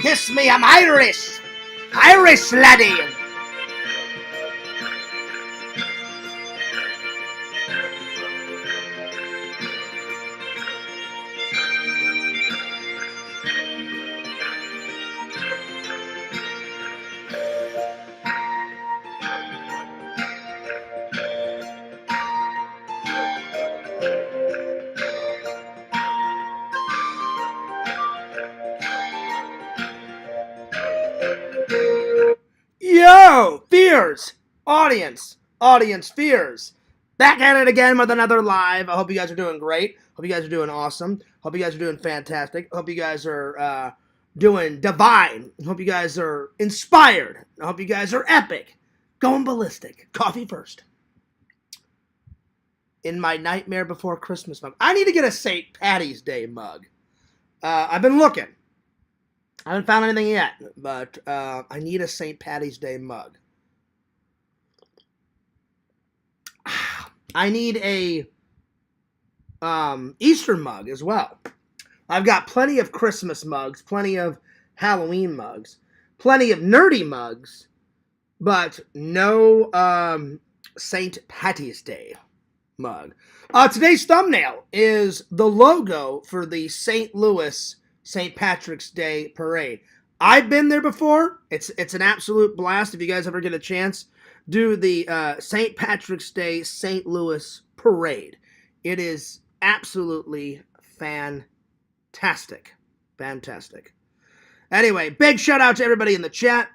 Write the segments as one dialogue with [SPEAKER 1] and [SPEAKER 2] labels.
[SPEAKER 1] Kiss me, I'm Irish. Irish laddie. Yo, fears, audience fears. Back at it again with another live. I hope you guys are doing great. Hope you guys are doing awesome. Hope you guys are doing fantastic. Hope you guys are doing divine. Hope you guys are inspired. I hope you guys are epic. Going ballistic. Coffee first. In my Nightmare Before Christmas mug. I need to get a St. Patty's Day mug. I've been looking. I haven't found anything yet, but I need a St. Patty's Day mug. I need a Easter mug as well. I've got plenty of Christmas mugs, plenty of Halloween mugs, plenty of nerdy mugs, but no St. Patty's Day mug. Today's thumbnail is the logo for the St. Louis St. Patrick's Day Parade. I've been there before. It's an absolute blast. If you guys ever get a chance, do the St. Patrick's Day St. Louis Parade. It is absolutely fantastic. Fantastic. Anyway, big shout out to everybody in the chat.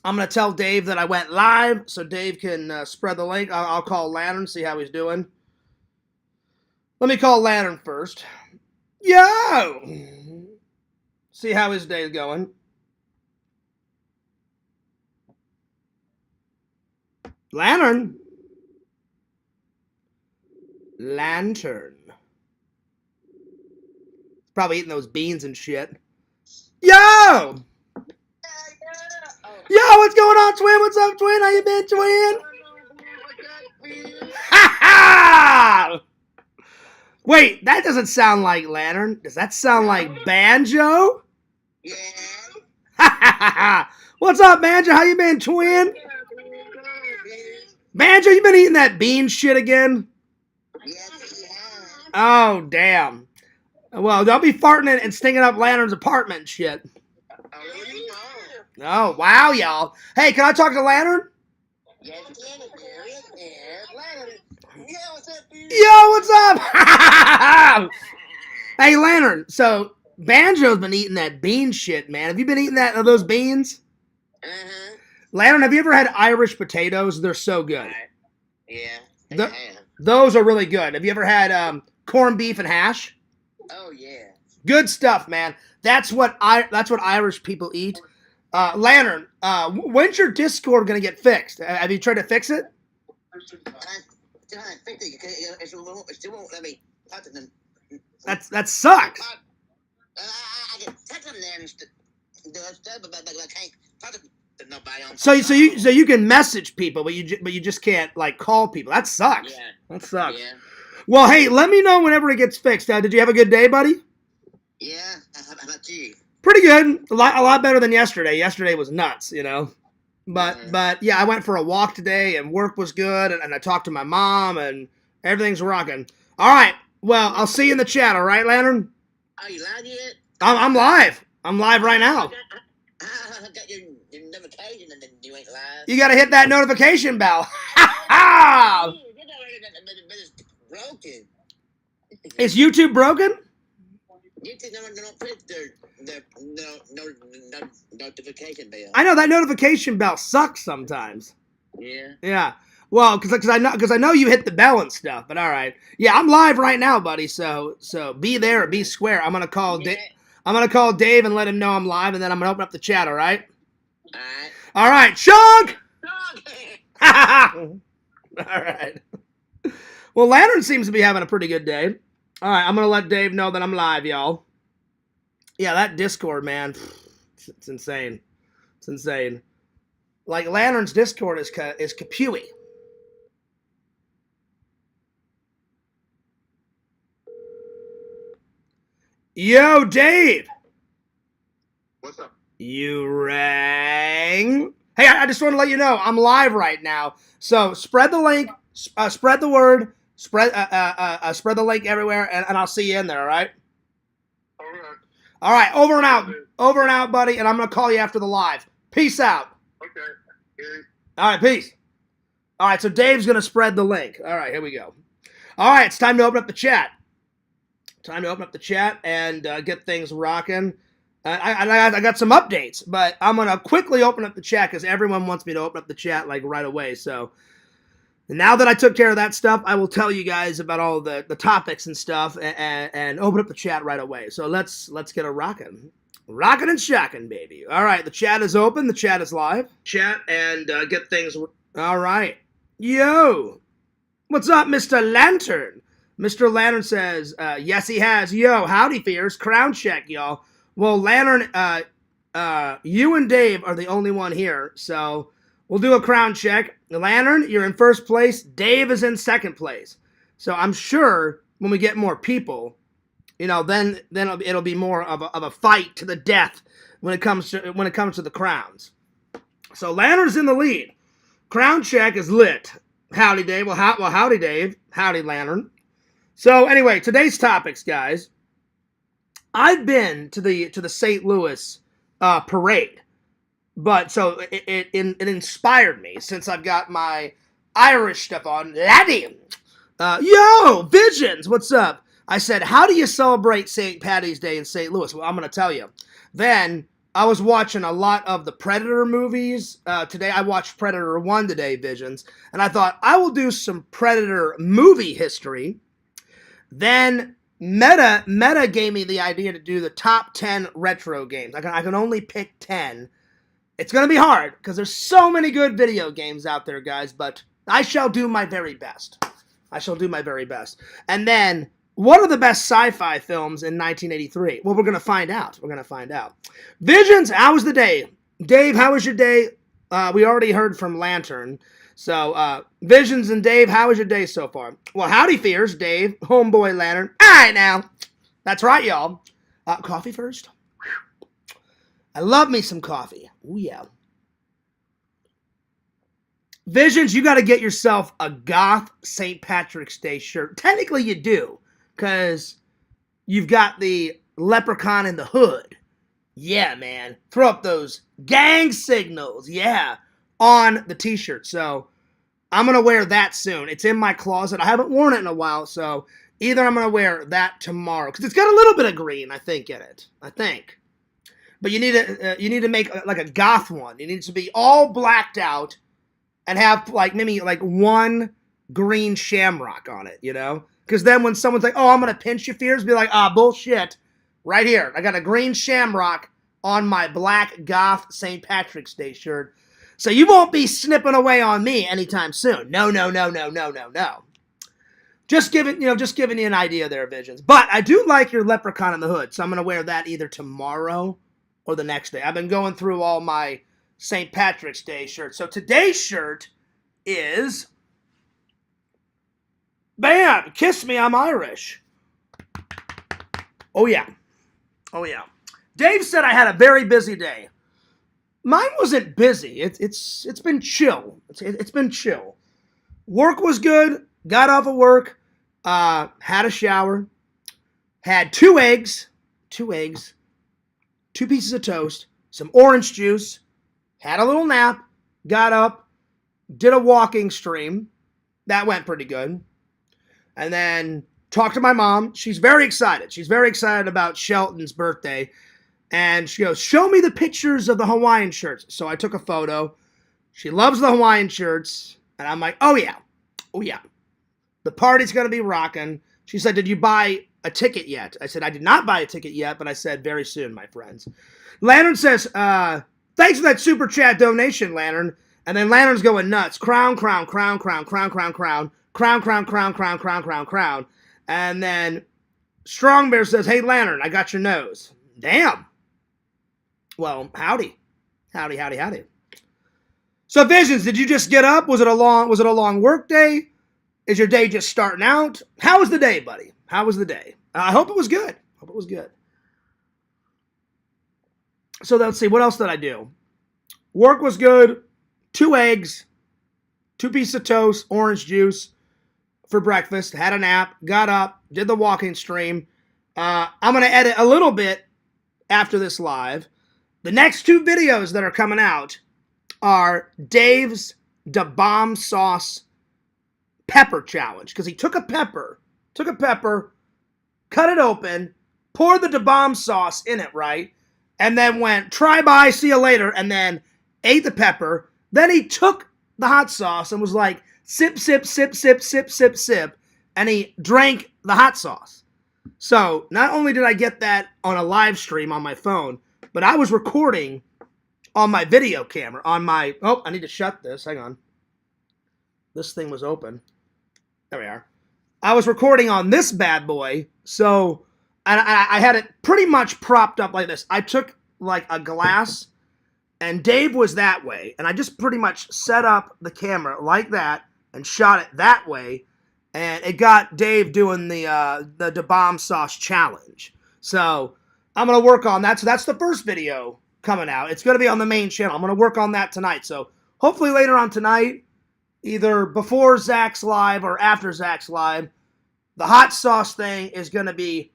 [SPEAKER 1] I'm going to tell Dave that I went live so Dave can spread the link. I'll call Lantern, see how he's doing. Let me call Lantern first. Yo! See how his day is going. Lantern. Probably eating those beans and shit. Yo! Yo, what's going on, Twin? What's up, Twin? How you been, Twin? Ha ha! Wait, that doesn't sound like Lantern. Does that sound like Banjo?
[SPEAKER 2] Yeah.
[SPEAKER 1] Ha ha ha ha! What's up, Banjo? How you been, Twin? Banjo, you been eating that bean shit again?
[SPEAKER 2] Yes, yeah.
[SPEAKER 1] Oh, damn. Well, don't be farting and stinking up Lantern's apartment and shit. Oh, wow, y'all. Hey, can I talk to Lantern?
[SPEAKER 2] Yes, what's up, dude?
[SPEAKER 1] Yo, what's up? Hey, Lantern, so Banjo's been eating that bean shit, man. Have you been eating those beans?
[SPEAKER 2] Uh-huh.
[SPEAKER 1] Lantern, have you ever had Irish potatoes? They're so good.
[SPEAKER 2] Yeah,
[SPEAKER 1] The-
[SPEAKER 2] I have.
[SPEAKER 1] Those are really good. Have you ever had corned beef and hash?
[SPEAKER 2] Oh, yeah.
[SPEAKER 1] Good stuff, man. That's what Irish people eat. Lantern, when's your Discord gonna get fixed? Have you tried to fix it?
[SPEAKER 2] I think it still won't let me touch them.
[SPEAKER 1] That sucks.
[SPEAKER 2] I can touch them there and do stuff, but I can't touch them to nobody on.
[SPEAKER 1] So you can message people, but you just can't like call people. That sucks.
[SPEAKER 2] Yeah.
[SPEAKER 1] That sucks.
[SPEAKER 2] Yeah.
[SPEAKER 1] Well, hey, let me know whenever it gets fixed. Did you have a good day, buddy?
[SPEAKER 2] Yeah. How about you?
[SPEAKER 1] Pretty good. A lot better than yesterday. Yesterday was nuts, you know. But yeah, I went for a walk today, and work was good, and I talked to my mom, and everything's rocking. All right. Well, I'll see you in the chat. All right, Lantern?
[SPEAKER 2] Are you live yet?
[SPEAKER 1] I'm live. I'm live right now.
[SPEAKER 2] I got your notification and then you ain't live.
[SPEAKER 1] You got to hit that notification bell. Ha ha!
[SPEAKER 2] It's broken.
[SPEAKER 1] Is YouTube broken?
[SPEAKER 2] YouTube don't put their notification bell.
[SPEAKER 1] I know that notification bell sucks sometimes.
[SPEAKER 2] Yeah.
[SPEAKER 1] Yeah. Well, because I know you hit the bell and stuff. But all right. Yeah, I'm live right now, buddy. So be there or be square. I'm gonna call Dave and let him know I'm live, and then I'm gonna open up the chat. All right.
[SPEAKER 2] Alright.
[SPEAKER 1] All right, Chug. All right. Well, Lantern seems to be having a pretty good day. All right, I'm gonna let Dave know that I'm live, y'all. Yeah, that Discord, man, it's insane. It's insane. Like Lantern's Discord is Capuey. Yo, Dave.
[SPEAKER 3] What's up?
[SPEAKER 1] You rang. Hey, I just want to let you know I'm live right now. So spread the link, spread the word, spread the link everywhere, and I'll see you in there. All right.
[SPEAKER 3] All right.
[SPEAKER 1] All right. Over and out, buddy. And I'm gonna call you after the live. Peace out.
[SPEAKER 3] Okay. Here.
[SPEAKER 1] All right. Peace. All right. So Dave's gonna spread the link. All right. Here we go. All right. It's time to open up the chat. Time to open up the chat and get things rocking. I got some updates, but I'm going to quickly open up the chat because everyone wants me to open up the chat like right away. So now that I took care of that stuff, I will tell you guys about all the topics and stuff and open up the chat right away. So let's get a rocking. Rocking and shocking, baby. All right, the chat is open. The chat is live. Chat and get things... All right. Yo. What's up, Mr. Lantern? Mr. Lantern says, yes, he has. Yo, howdy, fears. Crown check, y'all. Well, Lantern, you and Dave are the only one here, so we'll do a crown check. Lantern, you're in first place. Dave is in second place. So I'm sure when we get more people, you know, then it'll be more of a fight to the death when it comes to the crowns. So Lantern's in the lead. Crown check is lit. Howdy, Dave. Well, howdy, Dave. Howdy, Lantern. So anyway, today's topics, guys. I've been to the St. Louis parade, but so it inspired me since I've got my Irish stuff on. Laddie, yo, Visions, what's up? I said, how do you celebrate St. Patty's Day in St. Louis? Well, I'm going to tell you. Then I was watching a lot of the Predator movies. Today I watched Predator 1 today, Visions, and I thought I will do some Predator movie history. Then Meta gave me the idea to do the top 10 retro games. I can only pick 10. It's going to be hard because there's so many good video games out there, guys, but I shall do my very best. I shall do my very best. And then, what are the best sci-fi films in 1983? Well, we're going to find out. We're going to find out. Visions, how was the day? Dave, how was your day? We already heard from Lantern. So, Visions and Dave, how was your day so far? Well, howdy, fears, Dave, homeboy, Lantern. All right, now. That's right, y'all. Coffee first? I love me some coffee. Ooh, yeah. Visions, you got to get yourself a goth St. Patrick's Day shirt. Technically, you do, because you've got the leprechaun in the hood. Yeah, man. Throw up those gang signals. Yeah. On the t-shirt. So I'm going to wear that soon. It's in my closet. I haven't worn it in a while, so either I'm going to wear that tomorrow because it's got a little bit of green, I think, in it. I think. But you need to make like a goth one. It needs to be all blacked out and have like maybe like one green shamrock on it, you know? Because then when someone's like, "Oh, I'm going to pinch your fears," be like, bullshit. Right here. I got a green shamrock on my black goth St. Patrick's Day shirt. So you won't be snipping away on me anytime soon. No. Just giving you an idea there, Visions. But I do like your leprechaun in the hood, so I'm gonna wear that either tomorrow or the next day. I've been going through all my St. Patrick's Day shirts. So today's shirt is bam! Kiss me, I'm Irish. Oh yeah. Dave said I had a very busy day. Mine wasn't busy. It's been chill. It's been chill. Work was good. Got off of work. Had a shower. Had two eggs. 2 pieces of toast. Some orange juice. Had a little nap. Got up. Did a walking stream. That went pretty good. And then talked to my mom. She's very excited. She's very excited about Shelton's birthday. And she goes, show me the pictures of the Hawaiian shirts. So I took a photo. She loves the Hawaiian shirts. And I'm like, oh yeah. The party's going to be rocking. She said, did you buy a ticket yet? I said, I did not buy a ticket yet, but I said, very soon, my friends. Lantern says, thanks for that super chat donation, Lantern. And then Lantern's going nuts. Crown. And then Strong Bear says, hey, Lantern, I got your nose. Damn. Well, howdy. So Visions, did you just get up? Was it a long work day? Is your day just starting out? How was the day, buddy? How was the day? I hope it was good. So let's see, what else did I do? Work was good. 2 eggs, 2 pieces of toast, orange juice for breakfast. Had a nap, got up, did the walking stream. I'm going to edit a little bit after this live. The next 2 videos that are coming out are Dave's Da Bomb Sauce Pepper Challenge. Because he took a pepper, cut it open, poured the Da Bomb sauce in it, right? And then went, try bye, see you later, and then ate the pepper. Then he took the hot sauce and was like, sip, sip, sip, sip, sip, sip, sip, and he drank the hot sauce. So not only did I get that on a live stream on my phone, but I was recording on my video camera, on my, oh, I need to shut this, hang on. This thing was open. There we are. I was recording on this bad boy, so I had it pretty much propped up like this. I took like a glass, and Dave was that way, and I just pretty much set up the camera like that and shot it that way, and it got Dave doing the Da Bomb Sauce Challenge. So I'm going to work on that. So that's the first video coming out. It's going to be on the main channel. I'm going to work on that tonight. So hopefully later on tonight, either before Zach's live or after Zach's live, the hot sauce thing is going to be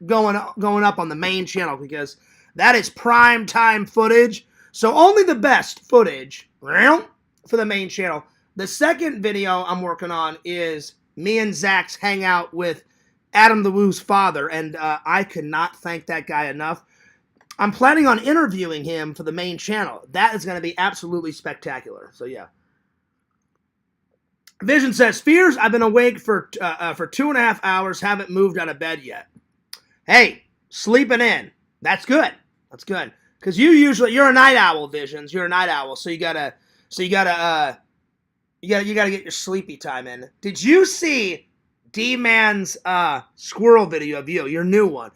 [SPEAKER 1] going up on the main channel, because that is prime time footage. So only the best footage for the main channel. The second video I'm working on is me and Zach's hangout with Adam the Woo's father, and I cannot thank that guy enough. I'm planning on interviewing him for the main channel. That is going to be absolutely spectacular. So yeah. Vision says, Fears, I've been awake for 2.5 hours, haven't moved out of bed yet. Hey, sleeping in. That's good. That's good. Because you're a night owl, Visions. You're a night owl, so you gotta get your sleepy time in. Did you see D-Man's squirrel video of you, your new one?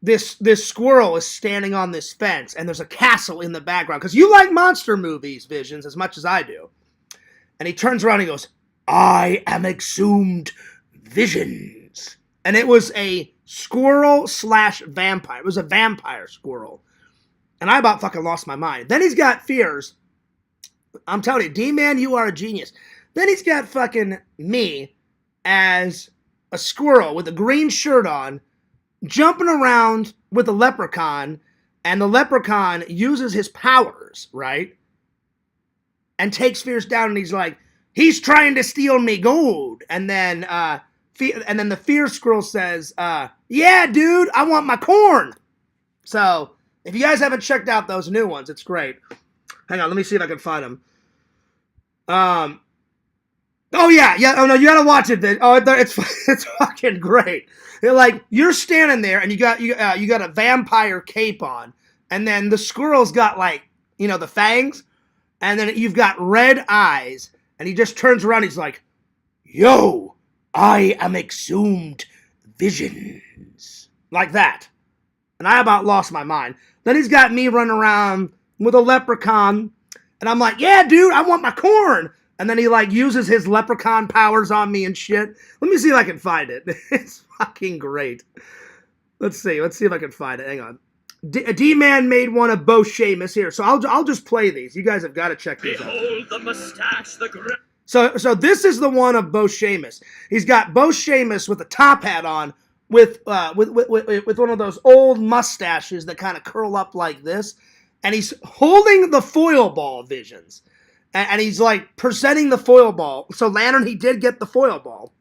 [SPEAKER 1] This squirrel is standing on this fence, and there's a castle in the background. Because you like monster movies, Visions, as much as I do. And he turns around and he goes, I am exhumed Visions. And it was a squirrel / vampire. It was a vampire squirrel. And I about fucking lost my mind. Then he's got Fears. I'm telling you, D-Man, you are a genius. Then he's got fucking me as a squirrel with a green shirt on, jumping around with a leprechaun, and the leprechaun uses his powers, right? And takes Fears down, and he's like, he's trying to steal me gold. And then the Fear squirrel says, yeah, dude, I want my corn. So, if you guys haven't checked out those new ones, it's great. Hang on, let me see if I can find them. Oh yeah, oh no, you gotta watch it. Oh, it's fucking great. You're standing there, and you got a vampire cape on, and then the squirrel's got the fangs, and then you've got red eyes, and he just turns around, he's like, yo, I am exhumed Visions. Like that. And I about lost my mind. Then he's got me running around with a leprechaun, and I'm like, yeah, dude, I want my corn. And then he uses his leprechaun powers on me and shit. Let me see if I can find it. It's fucking great. Let's see if I can find it. Hang on. D-Man made one of Bo Sheamus here, so I'll just play these. You guys have got to check these out. Behold the mustache, the So this is the one of Bo Sheamus. He's got Bo Sheamus with a top hat on, with one of those old mustaches that kind of curl up like this, and he's holding the foil ball, Visions, and he's presenting the foil ball. So Lantern, he did get the foil ball,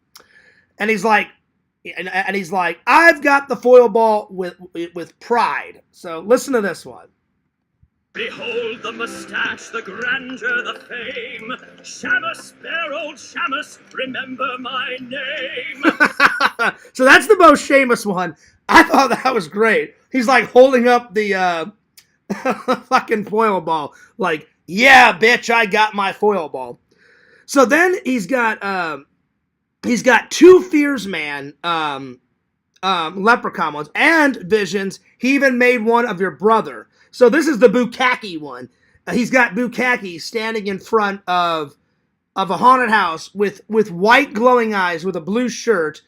[SPEAKER 1] and he's like, I've got the foil ball with pride. So listen to this one. Behold the mustache, the grandeur, the fame. Shamus, fair old Shamus, remember my name. So that's the Bo Sheamus one. I thought that was great. He's holding up the fucking foil ball. Yeah, bitch, I got my foil ball. So then he's got 2 Fears Man leprechaun ones and Visions. He even made one of your brother. So this is the Bukkake one. He's got Bukkake standing in front of a haunted house with white glowing eyes, with a blue shirt,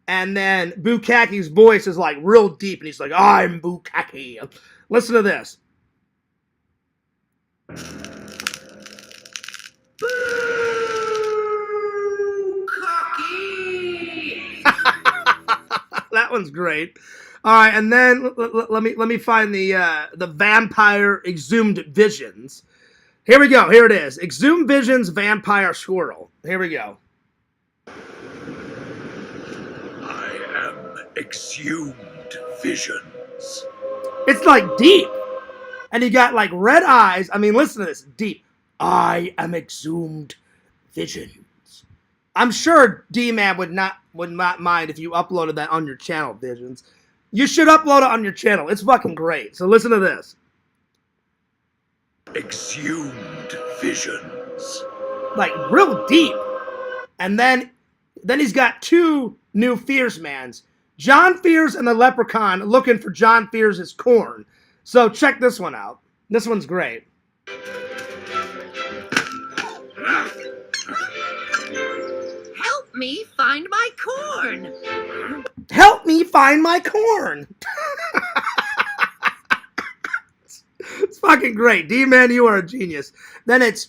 [SPEAKER 1] And then Bukkake's voice is like real deep, and he's like, I'm Bukkake. Listen to this. That one's great. All right, and then let me find the vampire exhumed visions. Here we go. Here it is. Exhumed visions vampire squirrel. Here we go.
[SPEAKER 4] I am exhumed visions.
[SPEAKER 1] It's like deep. And he got like red eyes. I mean, listen to this. Deep. I am exhumed visions. I'm sure D-Man would not mind if you uploaded that on your channel, Visions. You should upload it on your channel. It's fucking great. So listen to this.
[SPEAKER 4] Exhumed visions.
[SPEAKER 1] Like real deep. And then he's got two new Fierce Mans. John Fears and the Leprechaun looking for John Fears' corn. So check this one out. This one's great.
[SPEAKER 5] Help me find my corn.
[SPEAKER 1] Help me find my corn. It's fucking great. D-Man, you are a genius. Then it's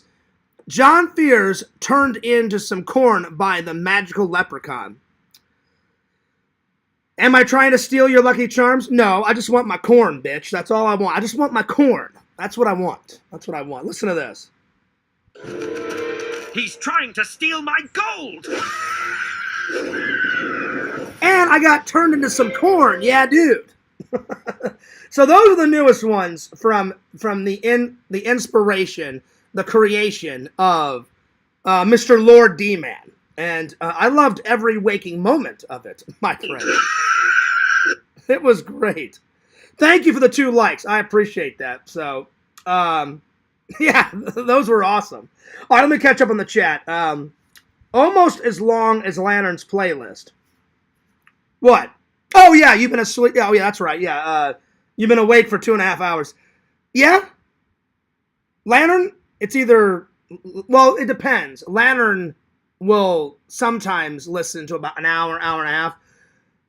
[SPEAKER 1] John Fears turned into some corn by the magical leprechaun. Am I trying to steal your Lucky Charms? No, I just want my corn, bitch. That's all I want. I just want my corn. That's what I want. That's what I want. Listen to this.
[SPEAKER 6] He's trying to steal my gold!
[SPEAKER 1] And I got turned into some corn. Yeah, dude. So those are the newest ones from the inspiration, the creation of Mr. Lord D-Man. And I loved every waking moment of it, my friend. It was great. Thank you for the 2 likes. I appreciate that. So, yeah, those were awesome. All right, let me catch up on the chat. Almost as long as Lantern's playlist. What? Oh, yeah, you've been asleep. Oh, yeah, that's right. Yeah, you've been awake for 2.5 hours. Yeah? Lantern, it's either... Well, it depends. Lantern will sometimes listen to about an hour, hour and a half.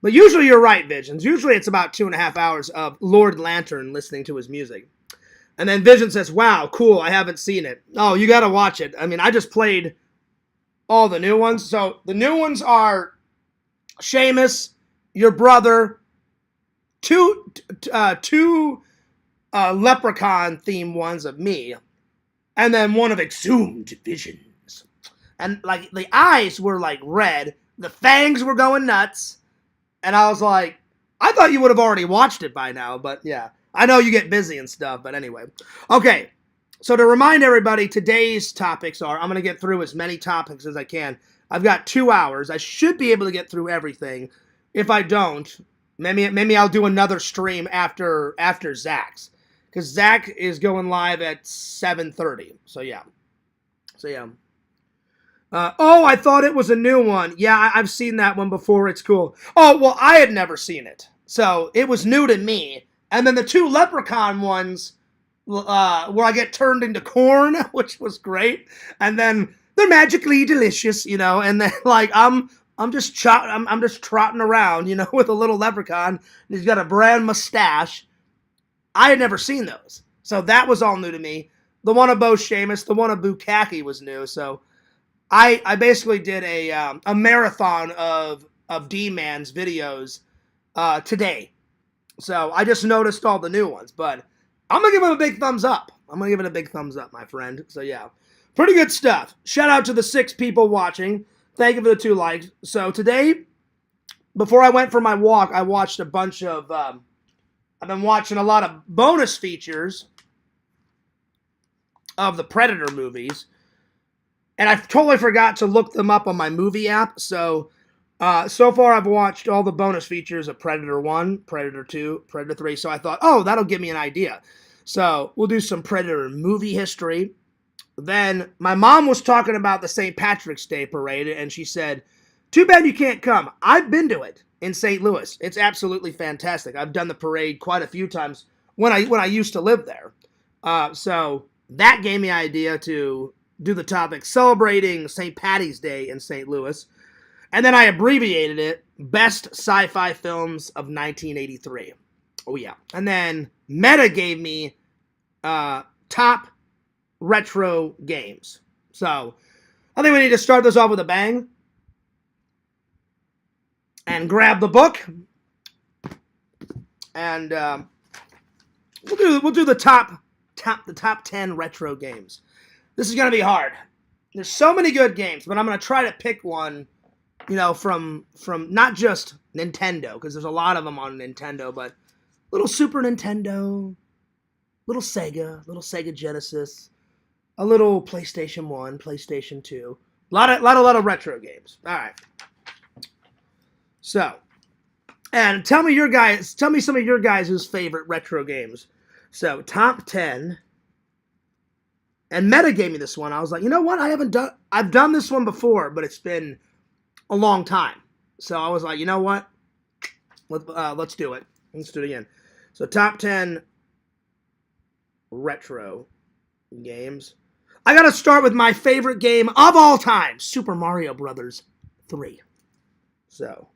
[SPEAKER 1] But usually you're right, Visions. Usually it's about 2.5 hours of Lord Lantern listening to his music. And then Vision says, wow, cool, I haven't seen it. Oh, you gotta watch it. I mean, I just played all the new ones. So the new ones are Seamus, your brother, two leprechaun-themed ones of me, and then one of Exhumed Visions. And, like, the eyes were, like, red. The fangs were going nuts. And I was like, I thought you would have already watched it by now, but yeah. I know you get busy and stuff, but anyway. Okay, so to remind everybody, today's topics are, I'm going to get through as many topics as I can. I've got 2 hours. I should be able to get through everything. If I don't, maybe I'll do another stream after Zach's. Because Zach is going live at 7:30. So yeah. Oh, I thought it was a new one. Yeah, I've seen that one before. It's cool. Oh, well, I had never seen it. So it was new to me. And then the 2 Leprechaun ones, where I get turned into corn, which was great. And then they're magically delicious, you know. And then, like, I'm just trotting around, you know, with a little leprechaun. And he's got a brand mustache. I had never seen those. So that was all new to me. The one of Bo Seamus, the one of Bukkake was new. So I basically did a marathon of D-Man's videos today. So I just noticed all the new ones. But I'm going to give him a big thumbs up. I'm going to give it a big thumbs up, my friend. So yeah, pretty good stuff. Shout out to the 6 people watching. Thank you for the 2 likes. So today, before I went for my walk, I watched a bunch of... I've been watching a lot of bonus features of the Predator movies. And I totally forgot to look them up on my movie app. So far I've watched all the bonus features of Predator 1, Predator 2, Predator 3. So I thought, oh, that'll give me an idea. So we'll do some Predator movie history. Then my mom was talking about the St. Patrick's Day parade. And she said, too bad you can't come. I've been to it in St. Louis. It's absolutely fantastic. I've done the parade quite a few times when I used to live there. So that gave me an idea to do the topic celebrating St. Patty's Day in St. Louis. And then I abbreviated it, Best Sci-Fi Films of 1983. Oh, yeah. And then Meta gave me Top Retro Games. So I think we need to start this off with a bang. And grab the book. And we'll do the top 10 retro games. This is going to be hard. There's so many good games, but I'm going to try to pick one, you know, from not just Nintendo, because there's a lot of them on Nintendo, but little Super Nintendo, little Sega Genesis, a little PlayStation 1, PlayStation 2. A lot of retro games. All right. So, and tell me some of your guys' favorite retro games. So, top 10. And Meta gave me this one. I was like, you know what? I've done this one before, but it's been a long time. So I was like, you know what? Let's do it. Let's do it again. So top 10 retro games. I got to start with my favorite game of all time, Super Mario Brothers 3. So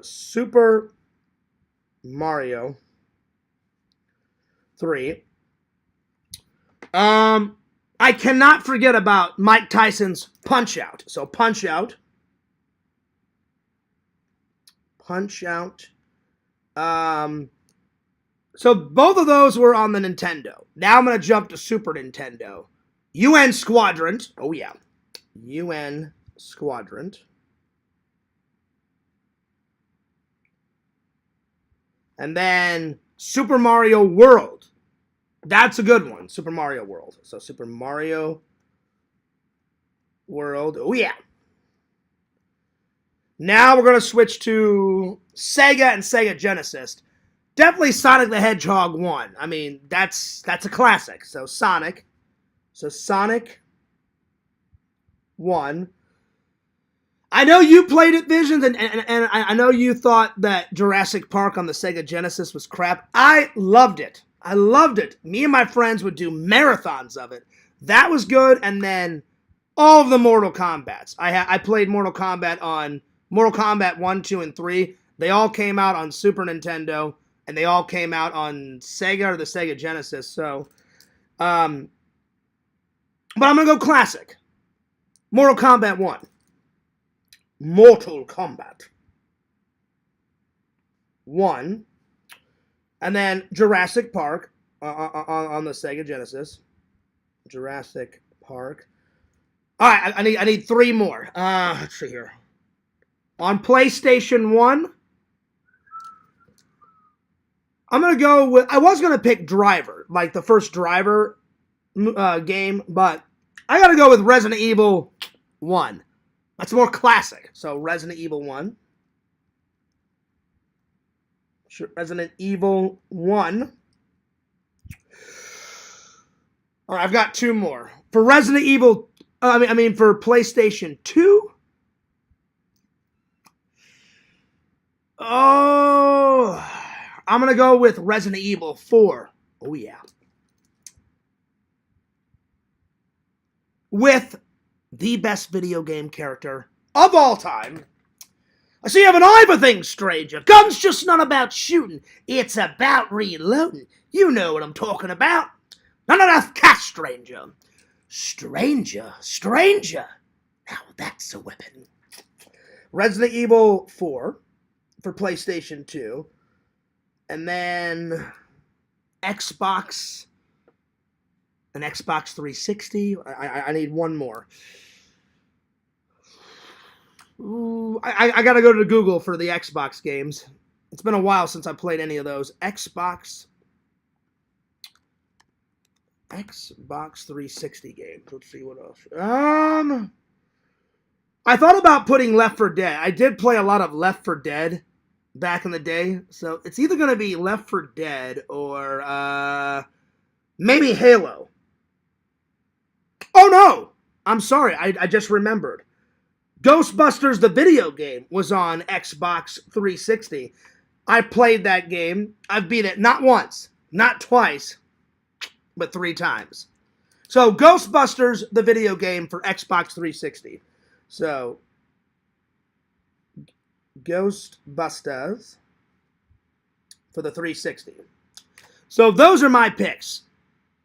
[SPEAKER 1] Super Mario 3. I cannot forget about Mike Tyson's Punch-Out. So Punch-Out. So both of those were on the Nintendo. Now I'm going to jump to Super Nintendo. UN Squadrant. Oh yeah. UN Squadrant. And then Super Mario World. That's a good one. Super Mario World. So Super Mario World. Oh, yeah. Now we're going to switch to Sega and Sega Genesis. Definitely Sonic the Hedgehog 1. I mean, that's a classic. So Sonic. So Sonic 1. I know you played it, Visions, and I know you thought that Jurassic Park on the Sega Genesis was crap. I loved it. I loved it. Me and my friends would do marathons of it. That was good, and then all of the Mortal Kombats. I played Mortal Kombat on Mortal Kombat 1, 2, and 3. They all came out on Super Nintendo, and they all came out on Sega or the Sega Genesis. So, but I'm going to go classic. Mortal Kombat 1. Mortal Kombat 1, and then Jurassic Park on the Sega Genesis. Jurassic Park. All right, I need 3 more. Let's see here. On PlayStation 1, I'm gonna go with. I was gonna pick Driver, like the first Driver game, but I gotta go with Resident Evil 1. That's more classic. So Resident Evil 1. Resident Evil 1. All right, I've got 2 more. For Resident Evil, I mean for PlayStation 2. Oh, I'm going to go with Resident Evil 4. Oh, yeah. With the best video game character of all time. I see you have an eye for things, stranger. Gun's just not about shooting. It's about reloading. You know what I'm talking about. Not enough cash, stranger. Stranger. Now that's a weapon. Resident Evil 4 for PlayStation 2. And then Xbox. An Xbox 360. I need 1 more. Ooh, I gotta go to Google for the Xbox games. It's been a while since I played any of those. Xbox 360 games. Let's see what else. I thought about putting Left 4 Dead. I did play a lot of Left 4 Dead back in the day, so it's either gonna be Left 4 Dead or maybe Halo. Oh no! I'm sorry, I just remembered. Ghostbusters, the video game, was on Xbox 360. I played that game. I've beat it not once, not twice, but 3 times. So, Ghostbusters, the video game for Xbox 360. So, Ghostbusters for the 360. So, those are my picks.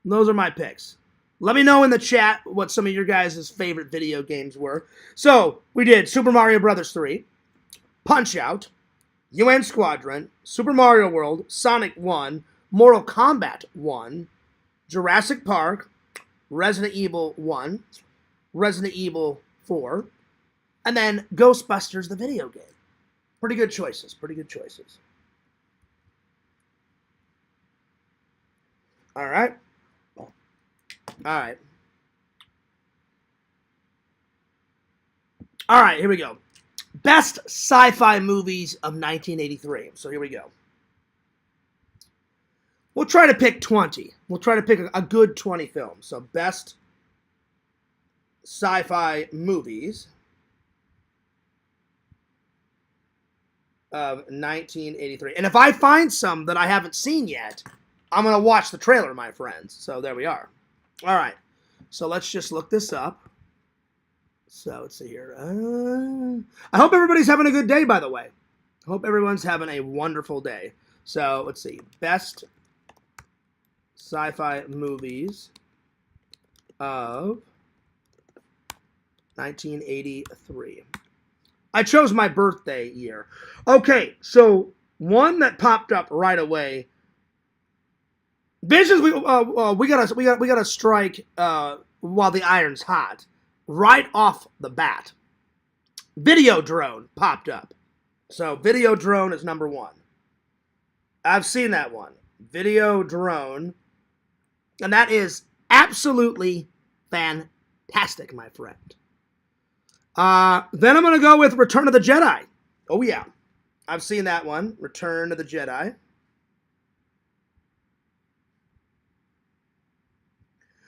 [SPEAKER 1] Those are my picks. Let me know in the chat what some of your guys' favorite video games were. So, we did Super Mario Bros. 3, Punch-Out, UN Squadron, Super Mario World, Sonic 1, Mortal Kombat 1, Jurassic Park, Resident Evil 1, Resident Evil 4, and then Ghostbusters, the video game. Pretty good choices. Pretty good choices. All right. All right. All right, here we go. Best sci-fi movies of 1983. So here we go. We'll try to pick 20. We'll try to pick a good 20 films. So best sci-fi movies of 1983. And if I find some that I haven't seen yet, I'm going to watch the trailer, my friends. So there we are. All right. So let's just look this up. So let's see here. I hope everybody's having a good day, by the way. I hope everyone's having a wonderful day. So let's see. Best sci-fi movies of 1983. I chose my birthday year. Okay, so one that popped up right away. Visions. We gotta strike while the iron's hot. Right off the bat, Videodrome popped up. So Videodrome is number one. I've seen that one. Videodrome. And that is absolutely fantastic, my friend. Then I'm going to go with Return of the Jedi. Oh, yeah. I've seen that one. Return of the Jedi.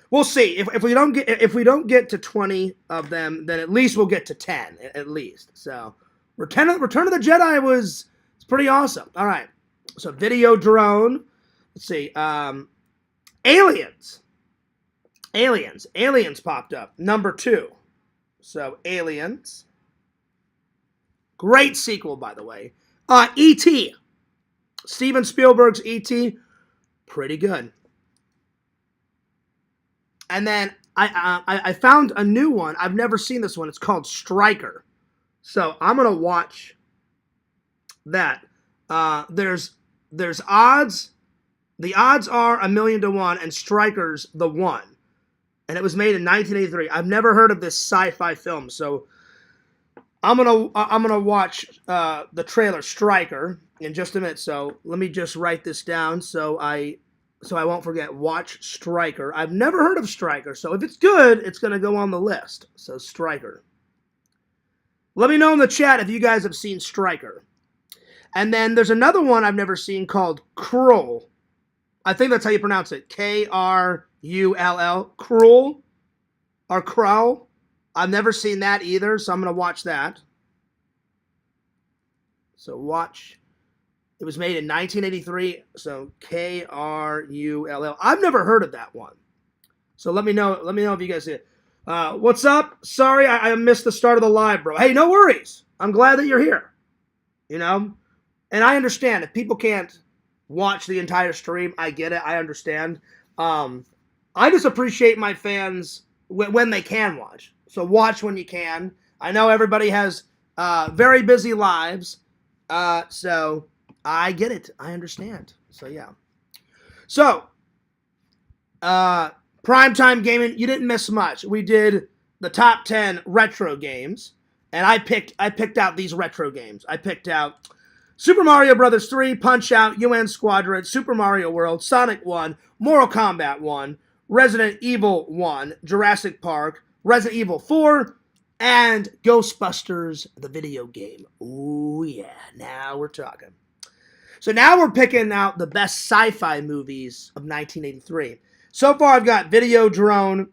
[SPEAKER 1] We'll see. If we don't get to 20 of them, then at least we'll get to 10 at least. So Return of the Jedi was pretty awesome. All right. So Videodrome. Let's see. Aliens popped up. Number 2. So Aliens. Great sequel, by the way. E.T. Steven Spielberg's E.T. Pretty good. And then I found a new one. I've never seen this one. It's called Striker. So I'm gonna watch that. There's odds. The odds are 1,000,000 to 1, and Striker's the one. And it was made in 1983. I've never heard of this sci-fi film, so I'm gonna watch the trailer Striker in just a minute. So let me just write this down so I won't forget. Watch Striker. I've never heard of Striker, so if it's good, it's gonna go on the list. So Striker. Let me know in the chat if you guys have seen Striker. And then there's another one I've never seen called Krull. I think that's how you pronounce it. K-R-U-L-L. Krull. Or Krull. I've never seen that either, so I'm going to watch that. So watch. It was made in 1983, so K-R-U-L-L. I've never heard of that one. So let me know if you guys see it. What's up? Sorry, I missed the start of the live, bro. Hey, no worries. I'm glad that you're here. You know? And I understand if people can't watch the entire stream, I get it. I understand. I just appreciate my fans when they can watch. So watch when you can. I know everybody has very busy lives. So I get it. I understand. So yeah. So primetime gaming, you didn't miss much. We did the top 10 retro games, and I picked out these retro games. I picked out Super Mario Bros. 3, Punch-Out, UN Squadron, Super Mario World, Sonic 1, Mortal Kombat 1, Resident Evil 1, Jurassic Park, Resident Evil 4, and Ghostbusters, the video game. Ooh, yeah. Now we're talking. So now we're picking out the best sci-fi movies of 1983. So far, I've got Videodrome,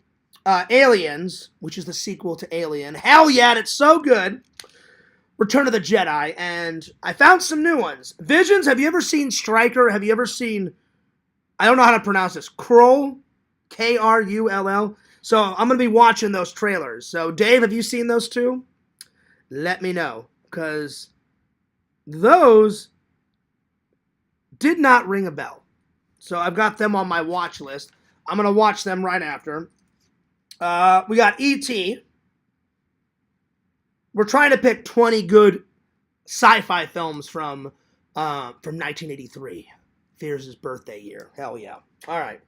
[SPEAKER 1] Aliens, which is the sequel to Alien. Hell yeah, it's so good. Return of the Jedi, and I found some new ones. Visions, have you ever seen Striker? Have you ever seen, I don't know how to pronounce this, Krull? KRULL. So I'm going to be watching those trailers. So Dave, have you seen those two? Let me know, because those did not ring a bell. So I've got them on my watch list. I'm going to watch them right after. We got E.T. We're trying to pick 20 good sci-fi films from 1983. Fears' birthday year. Hell yeah. All right.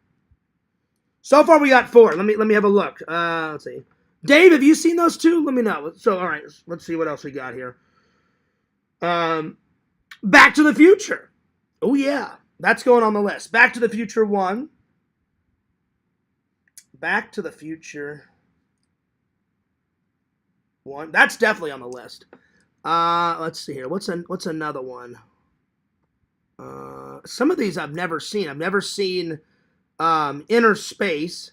[SPEAKER 1] So far we got 4. Let me have a look. Let's see. Dave, have you seen those two? Let me know. So all right, let's see what else we got here. Back to the Future. Oh yeah, that's going on the list. Back to the Future 1. Back to the Future 1. That's definitely on the list. Let's see here. What's another one? Some of these I've never seen. I've never seen Inner Space.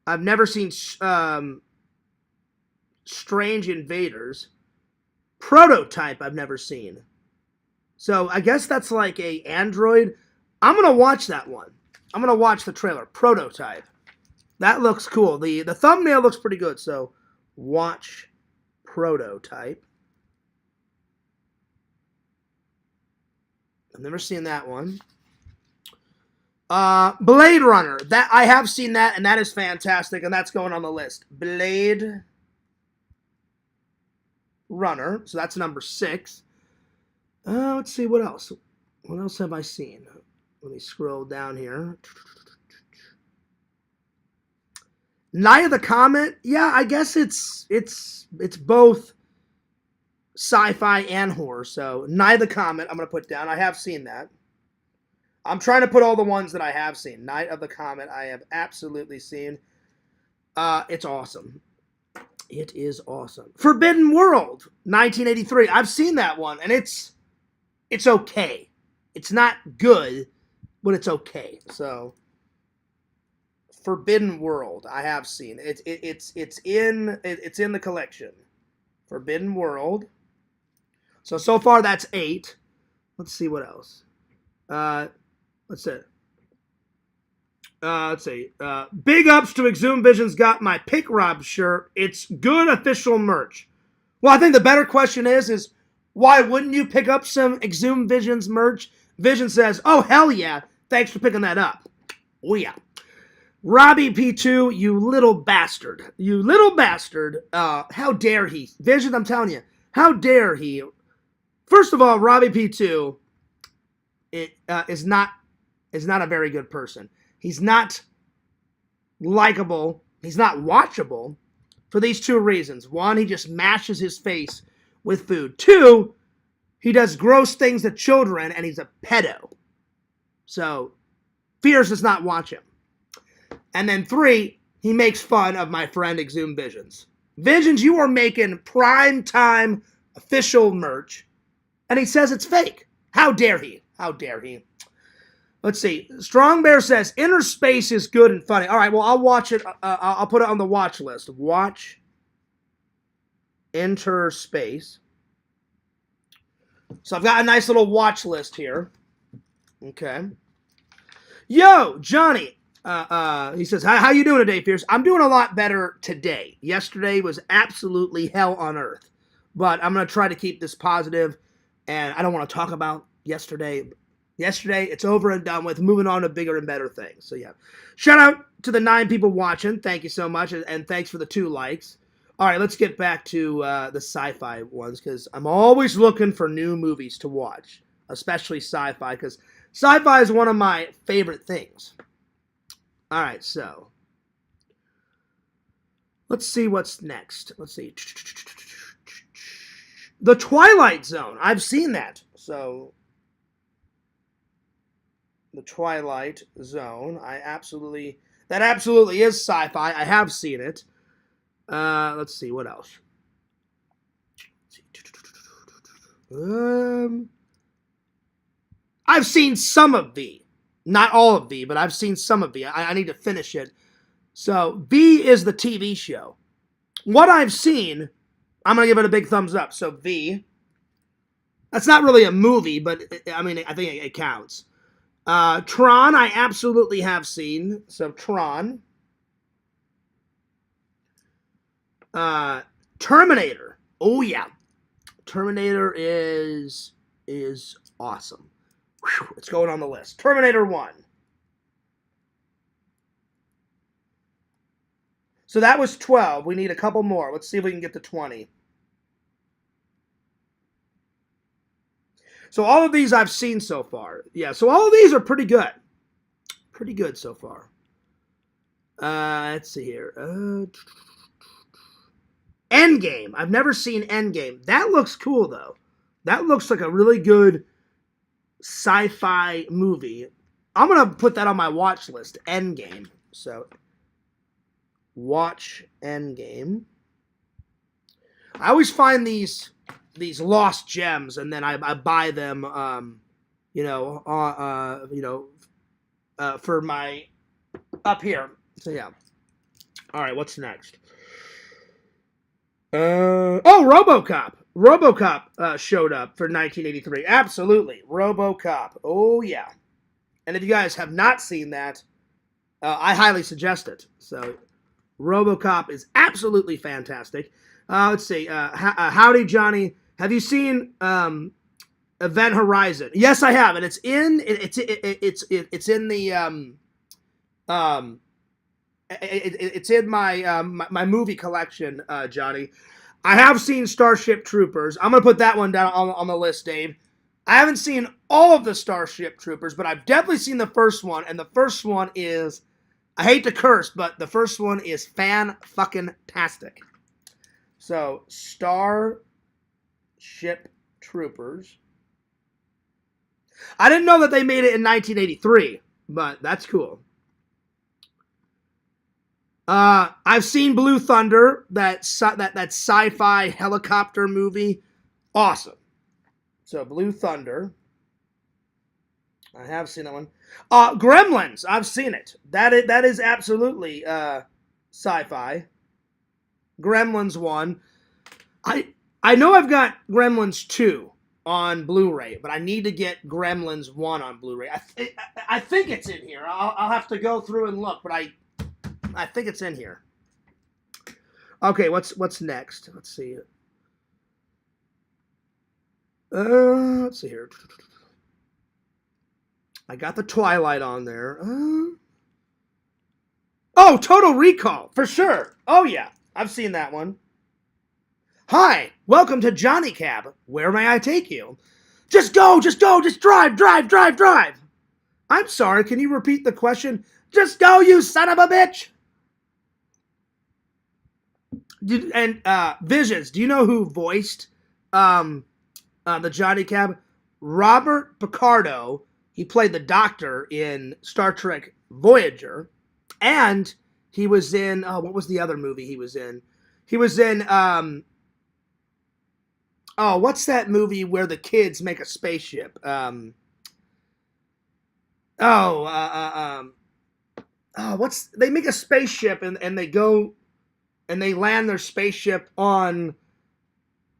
[SPEAKER 1] I've never seen Strange Invaders. Prototype I've never seen. So I guess that's like a Android. I'm going to watch that one. I'm going to watch the trailer. Prototype. That looks cool. The thumbnail looks pretty good. So watch Prototype. I've never seen that one. Blade Runner. That I have seen that, and that is fantastic, and that's going on the list. Blade Runner. So that's number 6. Let's see what else. What else have I seen? Let me scroll down here. Night of the Comet. Yeah, I guess it's both sci-fi and horror. So Night of the Comet, I'm gonna put down. I have seen that. I'm trying to put all the ones that I have seen. Night of the Comet, I have absolutely seen. It's awesome. It is awesome. Forbidden World, 1983. I've seen that one, and it's okay. It's not good, but it's okay. So, Forbidden World, I have seen. It's in the collection. Forbidden World. So far that's 8. Let's see what else. Let's see. Big ups to Exhumed Vision's got my Pick Rob shirt. It's good official merch. Well, I think the better question is why wouldn't you pick up some Exhumed Vision's merch? Vision says, oh, hell yeah. Thanks for picking that up. Oh, yeah. Robbie P2, you little bastard. You little bastard. How dare he? Vision, I'm telling you. How dare he? First of all, Robbie P2 is not a very good person. He's not likable. He's not watchable for these 2 reasons. 1, he just mashes his face with food. 2, he does gross things to children, and he's a pedo. So, Fears does not watch him. And then 3, he makes fun of my friend Exhumed Visions. Visions, you are making prime time official merch, and he says it's fake. How dare he? How dare he? Let's see. Strong Bear says, Inner Space is good and funny. All right, well, I'll watch it. I'll put it on the watch list. Watch Inner Space. So I've got a nice little watch list here. Okay. Yo, Johnny. He says, how you doing today, Fierce? I'm doing a lot better today. Yesterday was absolutely hell on earth. But I'm going to try to keep this positive, and I don't want to talk about yesterday. Yesterday, it's over and done with. Moving on to bigger and better things. So, yeah. Shout out to the 9 people watching. Thank you so much, and thanks for the 2 likes. All right, let's get back to the sci-fi ones, because I'm always looking for new movies to watch, especially sci-fi, because sci-fi is one of my favorite things. All right, so let's see what's next. Let's see. The Twilight Zone. I've seen that. So, The Twilight Zone. That absolutely is sci-fi. I have seen it. Let's see, what else? I've seen some of V. Not all of V, but I've seen some of V. I need to finish it. So, V is the TV show. What I've seen, I'm going to give it a big thumbs up. So, V. That's not really a movie, but, I mean, I think it counts. Tron, I absolutely have seen. So Tron. Terminator. Oh yeah, Terminator is awesome. Whew, it's going on the list. Terminator 1. So that was 12. We need a couple more. Let's see if we can get to 20. So all of these I've seen so far. Yeah, so all of these are pretty good. Pretty good so far. Let's see here. Endgame. I've never seen Endgame. That looks cool, though. That looks like a really good sci-fi movie. I'm going to put that on my watch list. Endgame. So, watch Endgame. I always find these lost gems, and then I buy them, for my up here. So yeah. All right, what's next? RoboCop. RoboCop showed up for 1983. Absolutely, RoboCop. Oh yeah. And if you guys have not seen that, I highly suggest it. So, RoboCop is absolutely fantastic. Let's see. Howdy, Johnny. Have you seen Event Horizon? Yes, I have, and it's in the it's in my my movie collection, Johnny. I have seen Starship Troopers. I'm gonna put that one down on the list, Dave. I haven't seen all of the Starship Troopers, but I've definitely seen the first one, and the first one is, I hate to curse, but the first one is fan-fucking-tastic. So, Starship Troopers. I didn't know that they made it in 1983, but that's cool. I've seen Blue Thunder, that sci-fi helicopter movie. Awesome. So, Blue Thunder. I have seen that one. Gremlins. I've seen it. That is absolutely sci-fi. Gremlins 1. I know I've got Gremlins 2 on Blu-ray, but I need to get Gremlins 1 on Blu-ray. I think it's in here. I'll have to go through and look, but I think it's in here. Okay, what's next? Let's see. Let's see here. I got the Twilight on there. Oh, Total Recall, for sure. Oh, yeah. I've seen that one. Hi, welcome to Johnny Cab. Where may I take you? Just go, just drive. I'm sorry, can you repeat the question? Just go, you son of a bitch. Visions, do you know who voiced the Johnny Cab? Robert Picardo. He played the Doctor in Star Trek Voyager, and he was in, what was the other movie he was in? He was in, what's that movie where the kids make a spaceship? They make a spaceship and they go and they land their spaceship on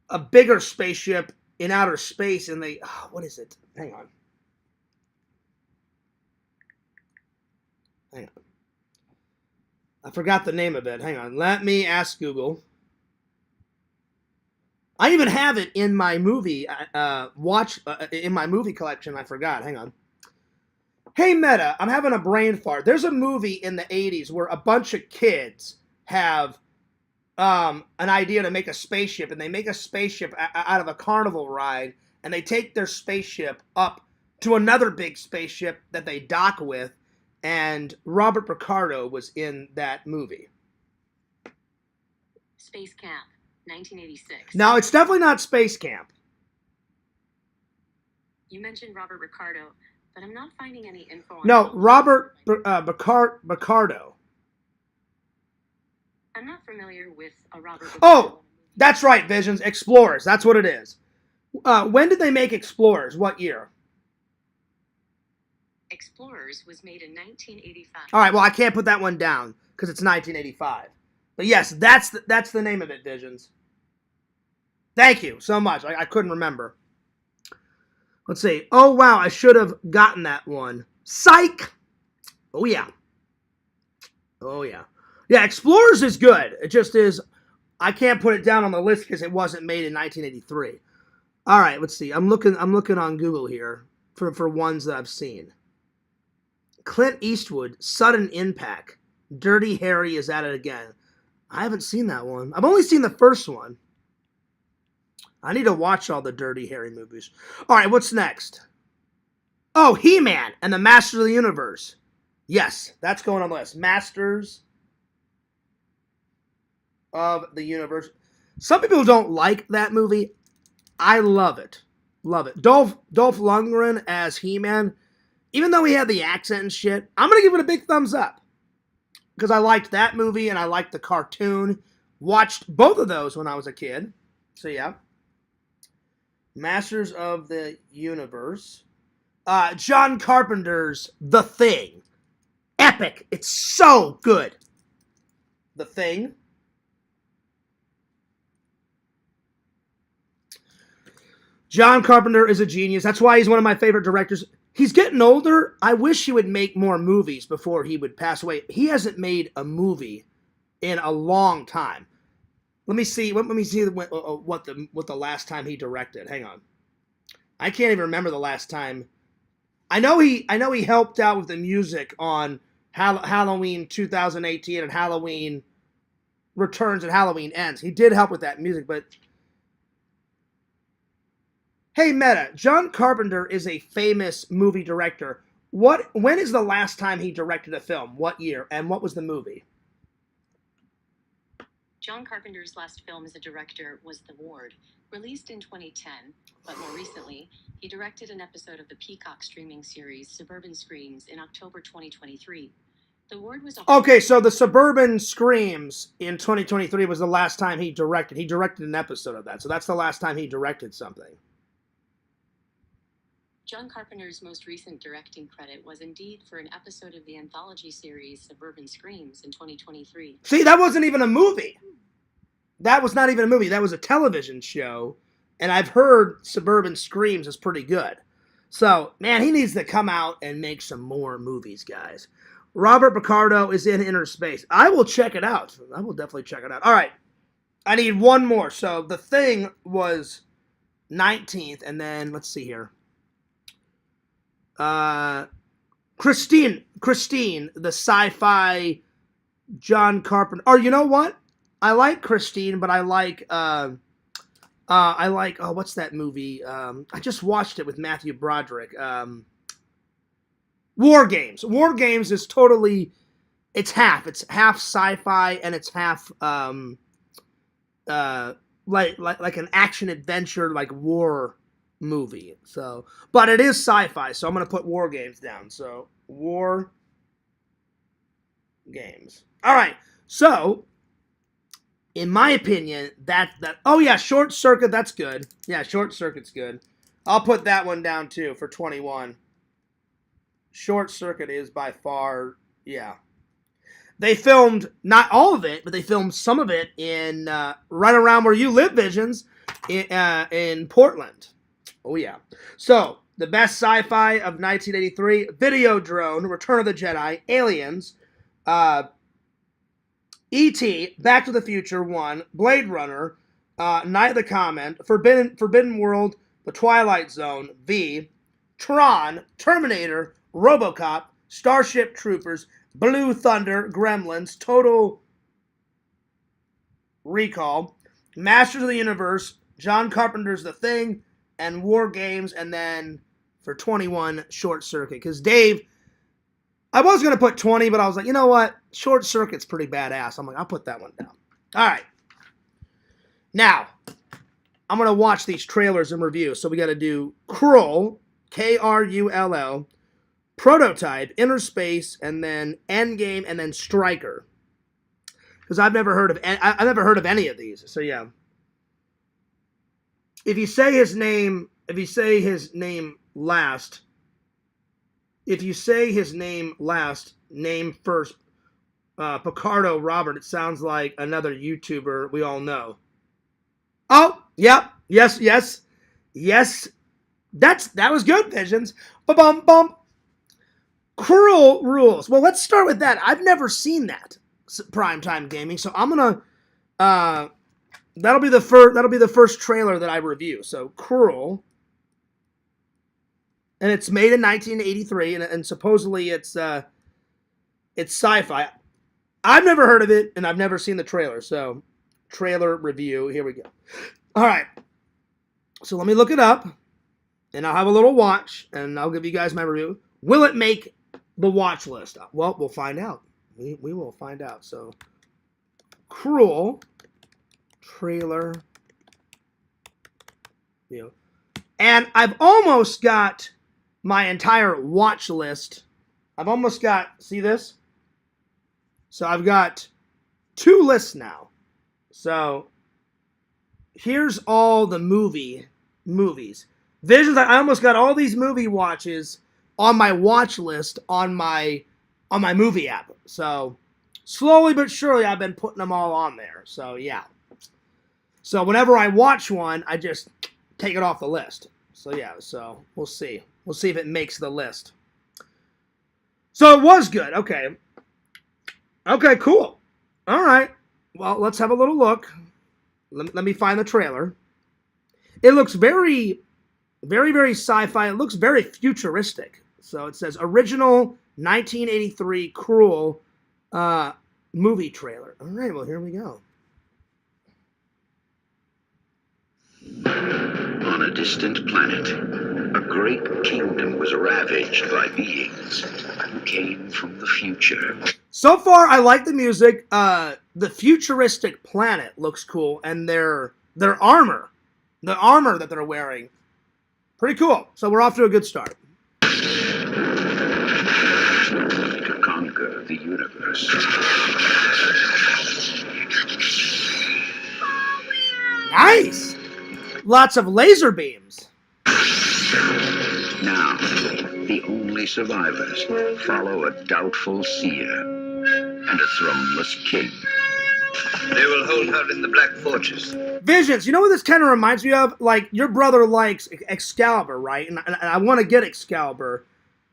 [SPEAKER 1] a bigger spaceship in outer space, and they, what is it? Hang on. I forgot the name of it. Hang on. Let me ask Google. I even have it in my movie in my movie collection. I forgot. Hang on. Hey, Meta, I'm having a brain fart. There's a movie in the 80s where a bunch of kids have an idea to make a spaceship, and they make a spaceship out of a carnival ride, and they take their spaceship up to another big spaceship that they dock with, and Robert Picardo was in that movie.
[SPEAKER 7] Space Camp, 1986.
[SPEAKER 1] No, it's definitely not Space Camp.
[SPEAKER 7] You mentioned Robert Picardo, but I'm not finding any info on
[SPEAKER 1] No, Robert Picardo.
[SPEAKER 7] I'm not familiar with a Robert Picardo.
[SPEAKER 1] Oh, that's right, Visions. Explorers. That's what it is. When did they make Explorers? What year?
[SPEAKER 7] Explorers was made in 1985.
[SPEAKER 1] All right, well, I can't put that one down because it's 1985. But yes, that's the name of it, Visions. Thank you so much. I couldn't remember. Let's see. Oh, wow, I should have gotten that one. Psych! Oh, yeah. Oh, yeah. Yeah, Explorers is good. It just is... I can't put it down on the list because it wasn't made in 1983. All right, let's see. I'm looking on Google here for ones that I've seen. Clint Eastwood, Sudden Impact. Dirty Harry is at it again. I haven't seen that one. I've only seen the first one. I need to watch all the Dirty Harry movies. All right, what's next? Oh, He-Man and the Masters of the Universe. Yes, that's going on the list. Masters of the Universe. Some people don't like that movie. I love it. Love it. Dolph Lundgren as He-Man, even though he had the accent and shit, I'm going to give it a big thumbs up. Because I liked that movie and I liked the cartoon. Watched both of those when I was a kid. So yeah. Masters of the Universe. John Carpenter's The Thing. Epic. It's so good. The Thing. John Carpenter is a genius. That's why he's one of my favorite directors. He's getting older. I wish he would make more movies before he would pass away. He hasn't made a movie in a long time. Let me see. Let me see what the last time he directed. Hang on. I can't even remember the last time. I know he helped out with the music on Halloween 2018 and Halloween Returns and Halloween Ends. He did help with that music, but hey, Meta, John Carpenter is a famous movie director. When is the last time he directed a film? What year? And what was the movie?
[SPEAKER 7] John Carpenter's last film as a director was The Ward, released in 2010, but more recently, he directed an episode of the Peacock streaming series Suburban Screams in October 2023. The Ward was
[SPEAKER 1] okay, so the Suburban Screams in 2023 was the last time he directed. He directed an episode of that, so that's the last time he directed something.
[SPEAKER 7] John Carpenter's most recent directing credit was indeed for an episode of the anthology series Suburban Screams in 2023.
[SPEAKER 1] See, that wasn't even a movie. That was not even a movie. That was a television show. And I've heard Suburban Screams is pretty good. So, man, he needs to come out and make some more movies, guys. Robert Picardo is in Inner Space. I will check it out. I will definitely check it out. All right. I need one more. So, The Thing was 19th. And then, let's see here. Christine, the sci-fi John Carpenter. Or you know what? I like Christine, but I like what's that movie? I just watched it with Matthew Broderick. War Games. War Games is totally, it's half sci-fi and it's half like an action adventure like war movie. So, but it is sci-fi, so I'm gonna put War Games down. So War Games. All right. So, in my opinion, that oh yeah, Short Circuit. That's good. Yeah, Short Circuit's good. I'll put that one down too for 21. Short Circuit is by far, yeah. They filmed not all of it, but they filmed some of it in right around where you live, Visions, in Portland. Oh, yeah. So, the best sci-fi of 1983, Videodrome, Return of the Jedi, Aliens, E.T., Back to the Future 1, Blade Runner, Night of the Comet, Forbidden World, The Twilight Zone, V, Tron, Terminator, RoboCop, Starship Troopers, Blue Thunder, Gremlins, Total Recall, Masters of the Universe, John Carpenter's The Thing, and War Games, and then for 21, Short Circuit. Because Dave, I was going to put 20, but I was like, you know what? Short Circuit's pretty badass. I'm like, I'll put that one down. All right. Now, I'm going to watch these trailers and review. So we got to do Krull, Krull, Prototype, Inner Space, and then Endgame, and then Striker. Because I've never heard of any of these. So yeah. If you say his name last, name first, Picardo Robert, it sounds like another YouTuber we all know. Oh, yep, yes. That was good, Visions. Ba-bum-bum. Cruel Rules. Well, let's start with that. I've never seen that Primetime Gaming, so I'm gonna that'll be the first trailer that I review. So Cruel, and it's made in 1983, and supposedly it's sci-fi. I've never heard of it, and I've never seen the trailer. So trailer review. Here we go. All right. So let me look it up, and I'll have a little watch, and I'll give you guys my review. Will it make the watch list? Well, we'll find out. We will find out. So, Cruel trailer. And I've almost got my entire watch list. I've almost got, see this? So I've got 2 lists now. So here's all the movies. Visions, I almost got all these movie watches on my watch list on my movie app. So slowly but surely I've been putting them all on there. So yeah. So whenever I watch one, I just take it off the list. So yeah, so we'll see. We'll see if it makes the list. So it was good. Okay. Okay, cool. All right. Well, let's have a little look. Let me find the trailer. It looks very, very, very sci-fi. It looks very futuristic. So it says original 1983 Cruel movie trailer. All right, well, here we go.
[SPEAKER 4] On a distant planet, a great kingdom was ravaged by beings who came from the future.
[SPEAKER 1] So far, I like the music. The futuristic planet looks cool, and their armor, the armor that they're wearing, pretty cool. So we're off to a good start.
[SPEAKER 4] To conquer the universe.
[SPEAKER 1] Nice! Lots of laser beams.
[SPEAKER 4] Now, the only survivors follow a doubtful seer and a throneless king.
[SPEAKER 6] They will hold out in the Black Fortress.
[SPEAKER 1] Visions, you know what this kind of reminds me of? Like, your brother likes Excalibur, right? And I want to get Excalibur.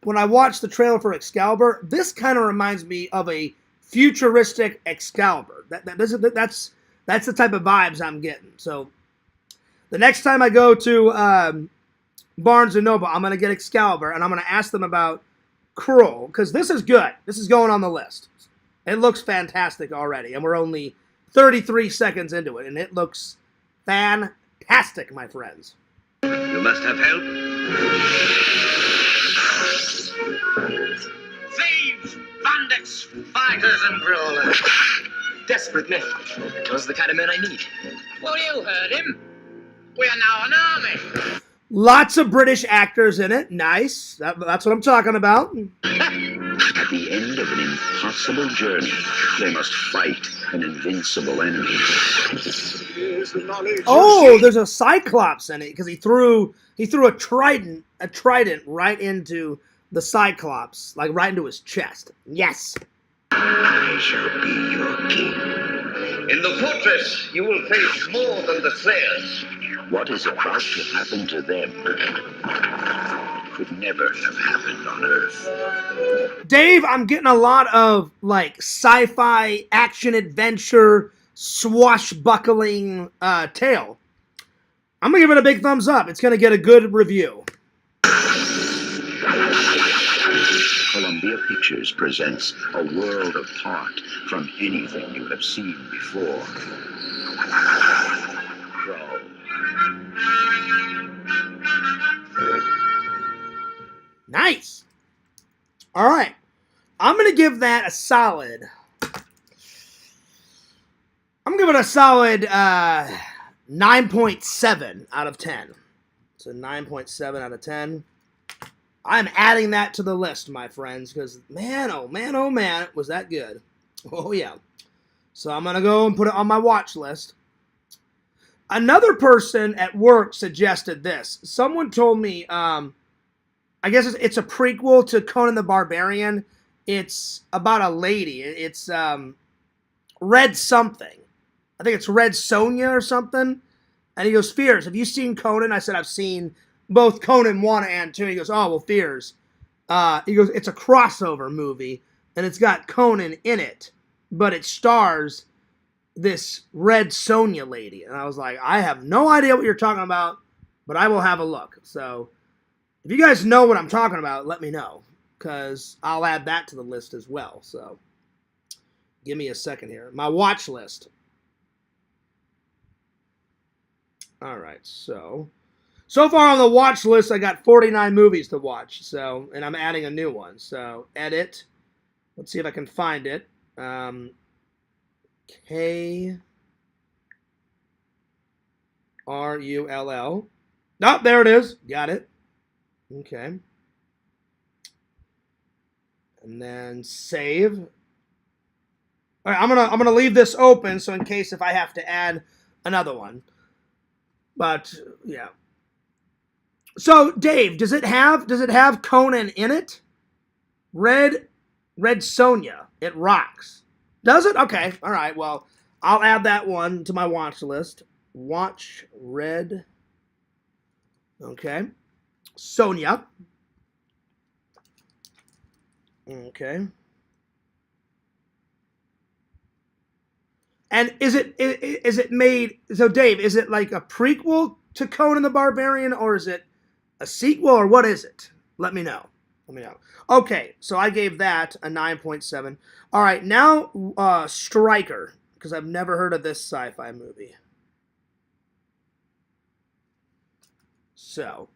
[SPEAKER 1] When I watch the trailer for Excalibur, this kind of reminds me of a futuristic Excalibur. That's the type of vibes I'm getting. So, the next time I go to Barnes & Noble, I'm going to get Excalibur, and I'm going to ask them about Cruel, because this is good. This is going on the list. It looks fantastic already, and we're only 33 seconds into it, and it looks fantastic, my friends.
[SPEAKER 6] You must have help. Thieves, bandits, fighters, and brawlers.
[SPEAKER 8] Desperate men. Those are the kind of men I need.
[SPEAKER 6] Well, you heard him. We are now an army.
[SPEAKER 1] Lots of British actors in it. Nice. That's what I'm talking about.
[SPEAKER 4] At the end of an impossible journey, they must fight an invincible enemy.
[SPEAKER 1] Oh, there's a Cyclops in it because he threw a trident right into the Cyclops, like right into his chest. Yes.
[SPEAKER 4] I shall be your king.
[SPEAKER 6] In the fortress, you will face more than the Slayers.
[SPEAKER 4] What is about to happen to them could never have happened on Earth.
[SPEAKER 1] Dave, I'm getting a lot of like sci-fi, action, adventure, swashbuckling tale. I'm gonna give it a big thumbs up. It's gonna get a good review.
[SPEAKER 4] Columbia Pictures presents a world apart from anything you have seen before. Crawl.
[SPEAKER 1] Nice. All right. I'm going to give that a solid. I'm giving it a solid 9.7 out of 10. So 9.7 out of 10. I'm adding that to the list, my friends, because man, oh man, was that good. Oh, yeah. So I'm going to go and put it on my watch list. Another person at work suggested this. Someone told me, I guess it's a prequel to Conan the Barbarian. It's about a lady. It's Red something. I think it's Red Sonja or something. And he goes, Fears, have you seen Conan? I said, I've seen both Conan 1 and 2. He goes, oh, well, Fears. He goes, it's a crossover movie, and it's got Conan in it, but it stars this Red Sonja lady. And I was like, I have no idea what you're talking about, but I will have a look. So if you guys know what I'm talking about, let me know, because I'll add that to the list as well. So give me a second here. My watch list. All right, so far on the watch list, I got 49 movies to watch. So, and I'm adding a new one. So edit. Let's see if I can find it. KRULL. Oh, there it is. Got it. Okay. And then save. All right, I'm gonna leave this open so in case if I have to add another one. But yeah. So Dave, does it have Conan in it? Red Sonja. It rocks. Does it? Okay. All right. Well, I'll add that one to my watch list. Watch Red. Okay. Sonja. Okay. And is it made, so Dave, is it like a prequel to Conan the Barbarian, or is it a sequel, or what is it? Let me know. Okay, so I gave that a 9.7. All right, now Striker, because I've never heard of this sci-fi movie. So,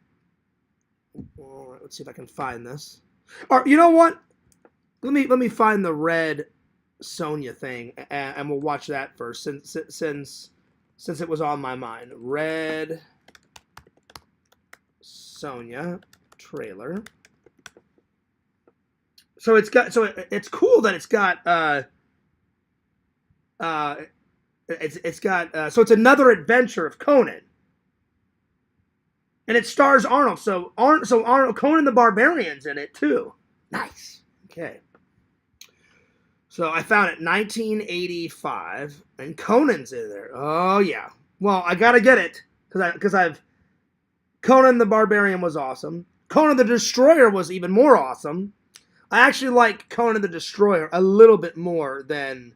[SPEAKER 1] all right, let's see if I can find this. Or you know what? Let me find the Red Sonja thing, and we'll watch that first, since it was on my mind. Red Sonja trailer. So it's cool that it's got so it's another adventure of Conan, and it stars Arnold. So Arnold, Conan the Barbarian's in it too. Nice. Okay. So I found it 1985, and Conan's in there. Oh yeah. Well, I gotta get it because Conan the Barbarian was awesome. Conan the Destroyer was even more awesome. I actually like Conan the Destroyer a little bit more than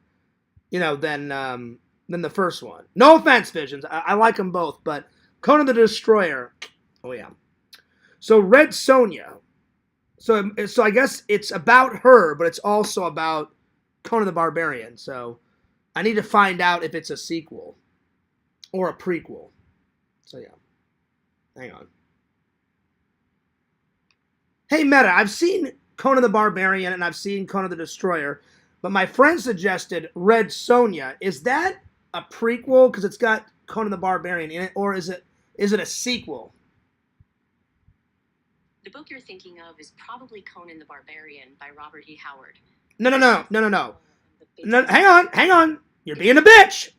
[SPEAKER 1] the first one. No offense, Visions. I like them both, but Conan the Destroyer. Oh yeah. So Red Sonja. So I guess it's about her, but it's also about Conan the Barbarian. So I need to find out if it's a sequel or a prequel. So yeah. Hang on. Hey Meta, I've seen Conan the Barbarian and I've seen Conan the Destroyer, but my friend suggested Red Sonja. Is that a prequel because it's got Conan the Barbarian in it, or is it a sequel?
[SPEAKER 7] The book you're thinking of is probably Conan the Barbarian by Robert E. Howard.
[SPEAKER 1] No. Hang on. You're being a bitch.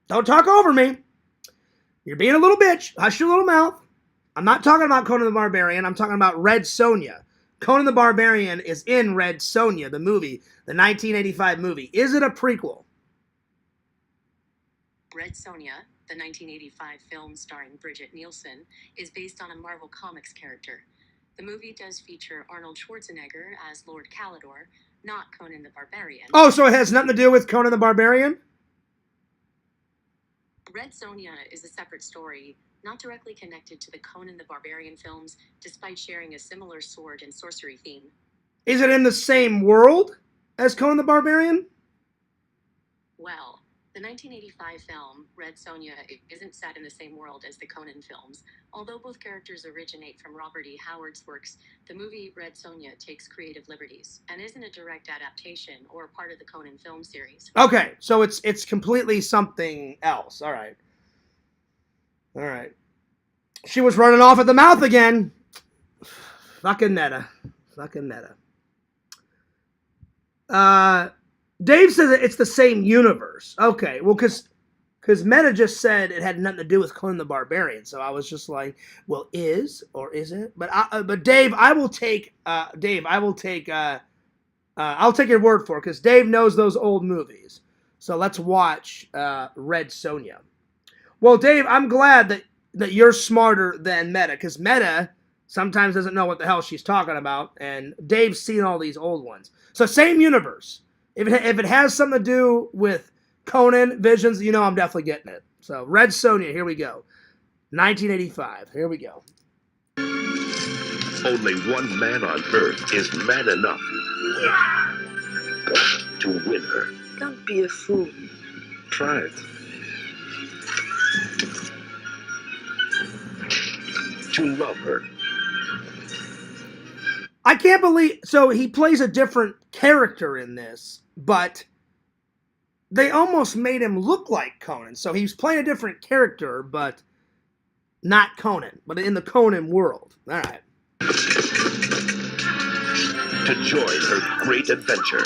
[SPEAKER 1] Don't talk over me. You're being a little bitch. Hush your little mouth. I'm not talking about Conan the Barbarian. I'm talking about Red Sonja. Conan the Barbarian is in Red Sonja, the movie, the 1985 movie. Is it a prequel?
[SPEAKER 7] Red Sonja, the 1985 film starring Bridget Nielsen, is based on a Marvel Comics character. The movie does feature Arnold Schwarzenegger as Lord Calidor, not Conan the Barbarian.
[SPEAKER 1] Oh, so it has nothing to do with Conan the Barbarian?
[SPEAKER 7] Red Sonja is a separate story, not directly connected to the Conan the Barbarian films, despite sharing a similar sword and sorcery theme.
[SPEAKER 1] Is it in the same world as Conan the Barbarian?
[SPEAKER 7] Well, the 1985 film, Red Sonja, isn't set in the same world as the Conan films. Although both characters originate from Robert E. Howard's works, the movie Red Sonja takes creative liberties and isn't a direct adaptation or part of the Conan film series.
[SPEAKER 1] Okay, so it's completely something else. All right. She was running off at the mouth again. Fucking meta. Dave says that it's the same universe. Okay, well, because Meta just said it had nothing to do with Conan the Barbarian, so I was just like, well, is or is it? But Dave, I'll take your word for it, because Dave knows those old movies. So let's watch Red Sonja. Well, Dave, I'm glad that you're smarter than Meta, because Meta sometimes doesn't know what the hell she's talking about, and Dave's seen all these old ones. So same universe. If it has something to do with Conan, Visions, you know I'm definitely getting it. So Red Sonja, here we go. 1985, here we go.
[SPEAKER 4] Only one man on Earth is man enough to win her.
[SPEAKER 9] Don't be a fool.
[SPEAKER 4] Try it. To love her.
[SPEAKER 1] I can't believe... So he plays a different character in this, but they almost made him look like Conan. So he's playing a different character, but not Conan, but in the Conan world. All right.
[SPEAKER 4] To join her great adventure,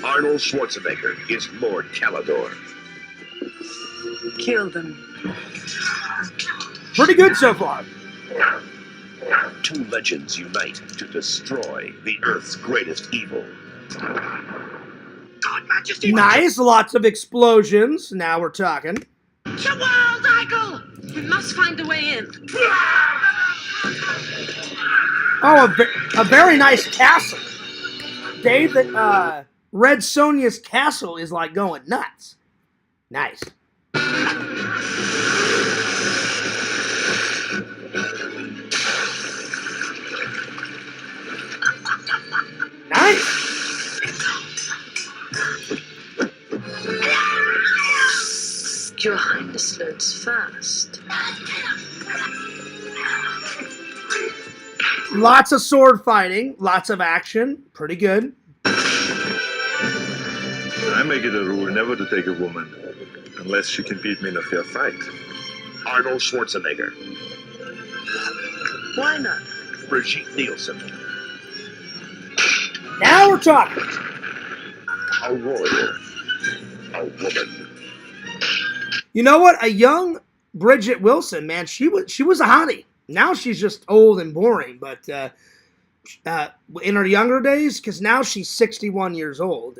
[SPEAKER 4] Arnold Schwarzenegger is Lord Calidor.
[SPEAKER 9] Kill them.
[SPEAKER 1] Pretty good so far.
[SPEAKER 4] Two legends unite to destroy the Earth's greatest evil.
[SPEAKER 6] God, Majesty!
[SPEAKER 1] Nice, lots of explosions. Now we're talking.
[SPEAKER 5] The world, Eagle! We must find a way in.
[SPEAKER 1] Oh, a very nice castle. Dave, Red Sonja's castle is like going nuts. Nice. Nice.
[SPEAKER 9] Your Highness learns fast.
[SPEAKER 1] Lots of sword fighting, lots of action. Pretty good.
[SPEAKER 3] I make it a rule never to take a woman unless she can beat me in a fair fight.
[SPEAKER 4] Arnold Schwarzenegger.
[SPEAKER 9] Why not?
[SPEAKER 4] Brigitte Nielsen.
[SPEAKER 1] Now we're talking.
[SPEAKER 4] A warrior. A woman.
[SPEAKER 1] You know what? A young Bridget Wilson, man, she was a hottie. Now she's just old and boring, but in her younger days, because now she's 61 years old,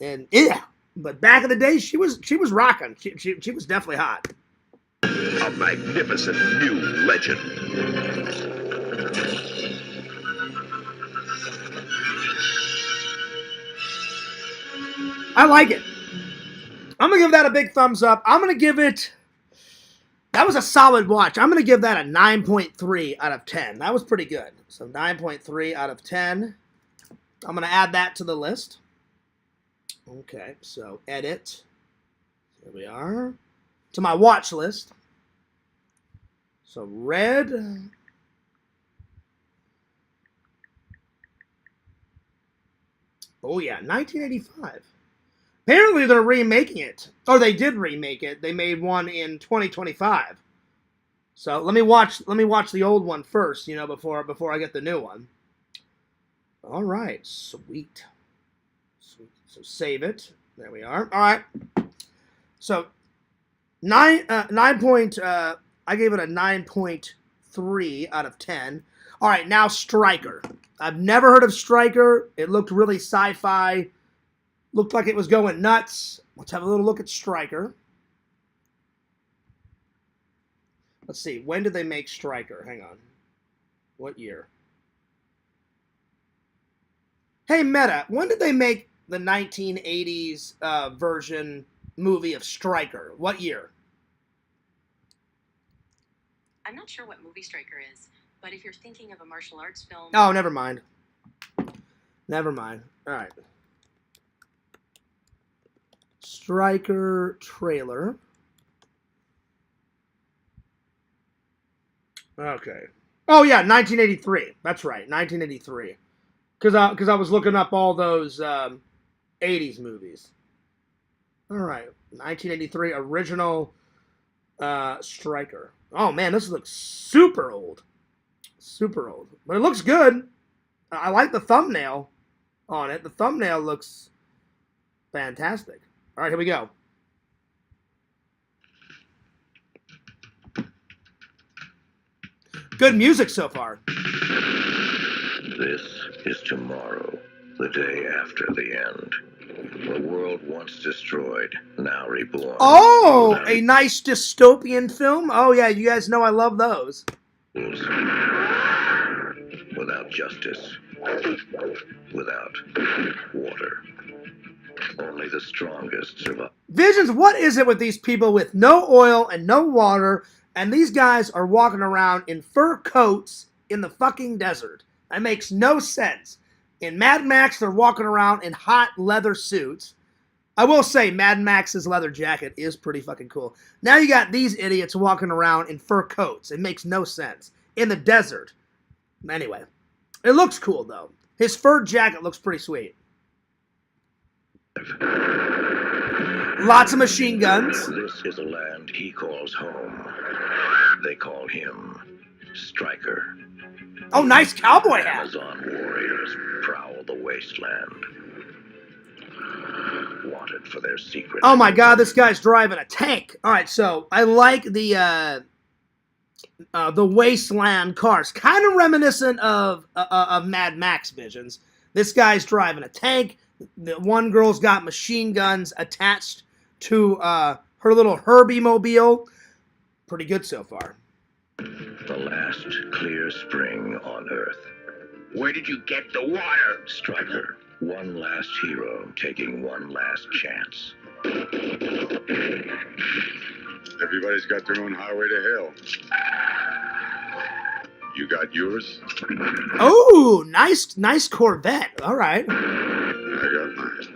[SPEAKER 1] and yeah. But back in the day, she was rocking. She was definitely hot.
[SPEAKER 4] A magnificent new legend.
[SPEAKER 1] I like it. I'm going to give that a big thumbs up. I'm going to give it... That was a solid watch. I'm going to give that a 9.3 out of 10. That was pretty good. So 9.3 out of 10. I'm going to add that to the list. Okay, so edit. Here we are. To my watch list. So red... Oh yeah, 1985. Apparently they're remaking it. Or they did remake it. They made one in 2025. So let me watch the old one first, you know, before I get the new one. All right, sweet. Sweet. So save it. There we are. All right. So I gave it a 9.3 out of 10. All right, now Striker. I've never heard of Striker. It looked really sci-fi. Looked like it was going nuts. Let's have a little look at Striker. Let's see. When did they make Striker? Hang on. What year? Hey, Meta. When did they make the 1980s version movie of Striker? What year?
[SPEAKER 7] I'm not sure what movie Striker is, but if you're thinking of a martial arts film...
[SPEAKER 1] Oh, never mind. Never mind. All right. Striker trailer. Okay. Oh yeah, 1983. That's right, 1983. Because I was looking up all those 80s movies. All right, 1983 original Striker. Oh man, this looks super old. Super old. But it looks good. I like the thumbnail on it. The thumbnail looks fantastic. All right, here we go. Good music so far.
[SPEAKER 4] This is tomorrow, the day after the end. The world once destroyed, now reborn.
[SPEAKER 1] Oh, a nice dystopian film. Oh yeah, you guys know I love those.
[SPEAKER 4] rules. Without justice. Without water. Only the strongest survive.
[SPEAKER 1] Visions, what is it with these people with no oil and no water, and these guys are walking around in fur coats in the fucking desert? That makes no sense. In Mad Max, they're walking around in hot leather suits. I will say, Mad Max's leather jacket is pretty fucking cool. Now you got these idiots walking around in fur coats. It makes no sense. In the desert. Anyway, it looks cool, though. His fur jacket looks pretty sweet. Lots of machine guns.
[SPEAKER 4] This is a land he calls home. They call him Stryker.
[SPEAKER 1] Oh, nice cowboy hat.
[SPEAKER 4] Amazon warriors prowl the wasteland. Wanted for their secret.
[SPEAKER 1] Oh my god, this guy's driving a tank. Alright, so I like the wasteland cars. Kind of reminiscent of Mad Max Visions. This guy's driving a tank. The one girl's got machine guns attached to her little Herbie mobile. Pretty good so far.
[SPEAKER 4] The last clear spring on Earth.
[SPEAKER 6] Where did you get the water?
[SPEAKER 4] Stryker, one last hero taking one last chance.
[SPEAKER 3] Everybody's got their own highway to hell. You got yours?
[SPEAKER 1] Oh, nice Corvette. All right.
[SPEAKER 3] I got mine.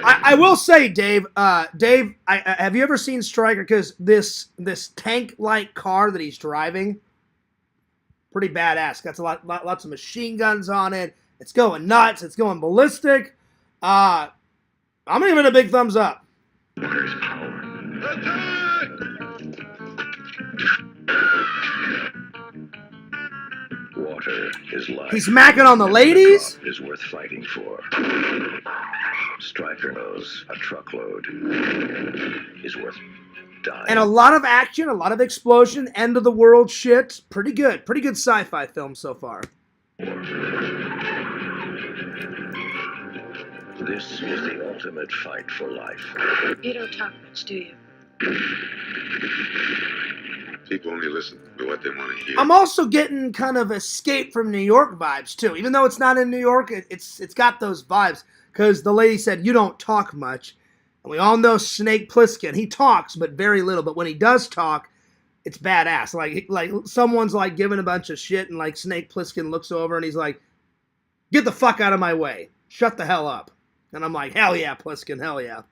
[SPEAKER 1] I will say, Dave, have you ever seen Stryker? Because this tank-like car that he's driving, pretty badass. Got lots of machine guns on it. It's going nuts. It's going ballistic. I'm giving it a big thumbs up.
[SPEAKER 4] Water's power. Water is life.
[SPEAKER 1] He's macking on the ladies.
[SPEAKER 4] Is worth fighting for. Stryker knows a truckload is worth dying.
[SPEAKER 1] And a lot of action, a lot of explosion, end of the world shit. Pretty good sci-fi film so far.
[SPEAKER 4] This is the ultimate fight for life.
[SPEAKER 9] You don't talk much, do you?
[SPEAKER 3] People only listen to what they want to hear.
[SPEAKER 1] I'm also getting kind of Escape from New York vibes too. Even though it's not in New York, it's got those vibes. Because the lady said, you don't talk much. And we all know Snake Plissken. He talks, but very little. But when he does talk, it's badass. Like someone's like giving a bunch of shit, and like Snake Plissken looks over and he's like, get the fuck out of my way. Shut the hell up. And I'm like, hell yeah, Plissken, hell yeah.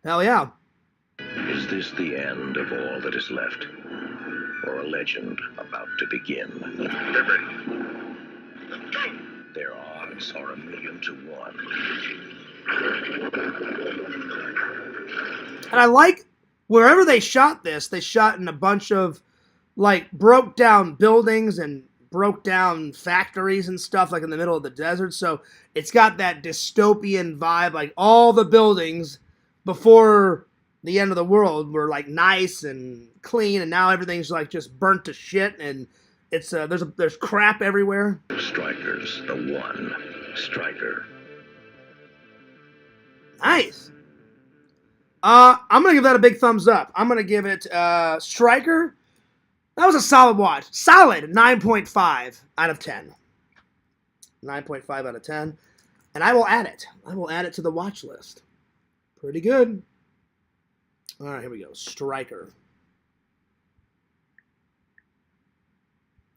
[SPEAKER 1] Hell yeah.
[SPEAKER 4] Is this the end of all that is left? Or a legend about to begin?
[SPEAKER 3] They're ready. Go!
[SPEAKER 4] Their odds are 1,000,000 to 1.
[SPEAKER 1] And I like wherever they shot this, they shot in a bunch of like broke down buildings and broke down factories and stuff, like in the middle of the desert. So it's got that dystopian vibe. Like all the buildings before the end of the world were like nice and clean, and now everything's like just burnt to shit, and it's there's crap everywhere.
[SPEAKER 4] Stryker's the one. Stryker.
[SPEAKER 1] Nice. I'm gonna give that a big thumbs up. I'm gonna give it Stryker. That was a solid watch. Solid 9.5 out of 10. 9.5 out of 10. And I will add it. I will add it to the watch list. Pretty good. All right, here we go. Stryker.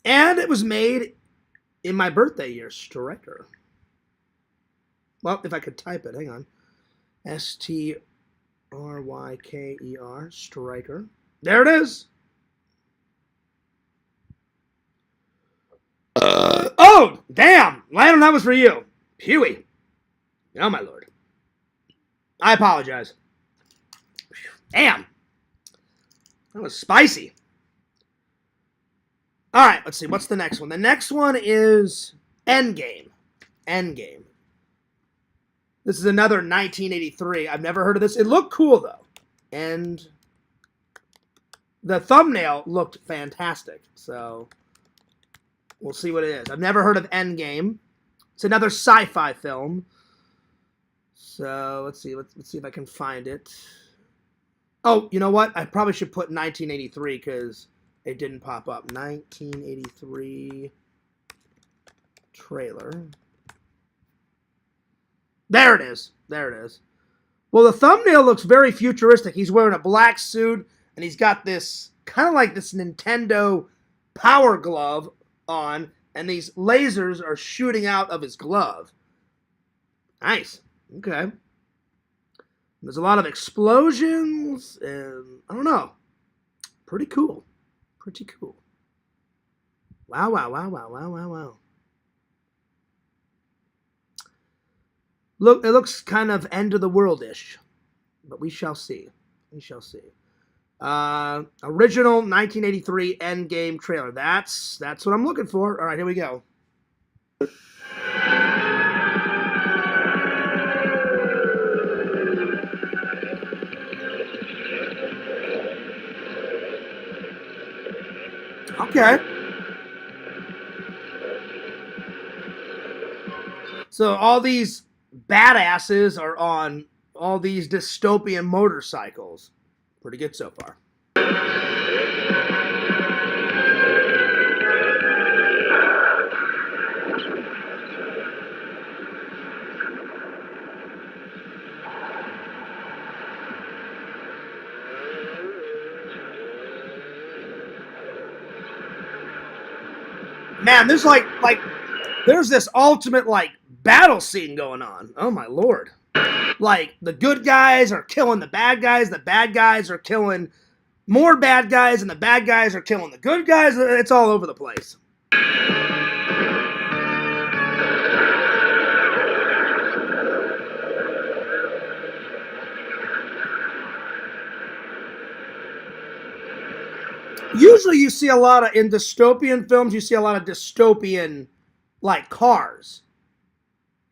[SPEAKER 1] And it was made in my birthday year. Stryker. Well, if I could type it. Hang on. Stryker. Stryker. There it is. Oh, damn. Landon, that was for you. Huey. Oh, my lord. I apologize. Damn. That was spicy. All right, let's see. What's the next one? The next one is Endgame. Endgame. This is another 1983. I've never heard of this. It looked cool, though. And the thumbnail looked fantastic. So we'll see what it is. I've never heard of Endgame. It's another sci-fi film. So let's see. Let's see if I can find it. Oh, you know what? I probably should put 1983 because it didn't pop up. 1983 trailer. There it is. There it is. Well, the thumbnail looks very futuristic. He's wearing a black suit, and he's got this kind of like this Nintendo Power Glove on, and these lasers are shooting out of his glove. Nice. Okay. There's a lot of explosions, and I don't know. Pretty cool. Pretty cool. Wow, wow, wow, wow, wow, wow, wow. Look, it looks kind of end of the world-ish, but we shall see. We shall see. Original 1983 Endgame trailer. That's what I'm looking for. All right, here we go. Okay. So all these badasses are on all these dystopian motorcycles. Pretty good so far. Man, there's like there's this ultimate like battle scene going on. Oh my lord. Like the good guys are killing the bad guys are killing more bad guys, and the bad guys are killing the good guys. It's all over the place. Usually you see a lot of, in dystopian films, you see a lot of dystopian, like, cars.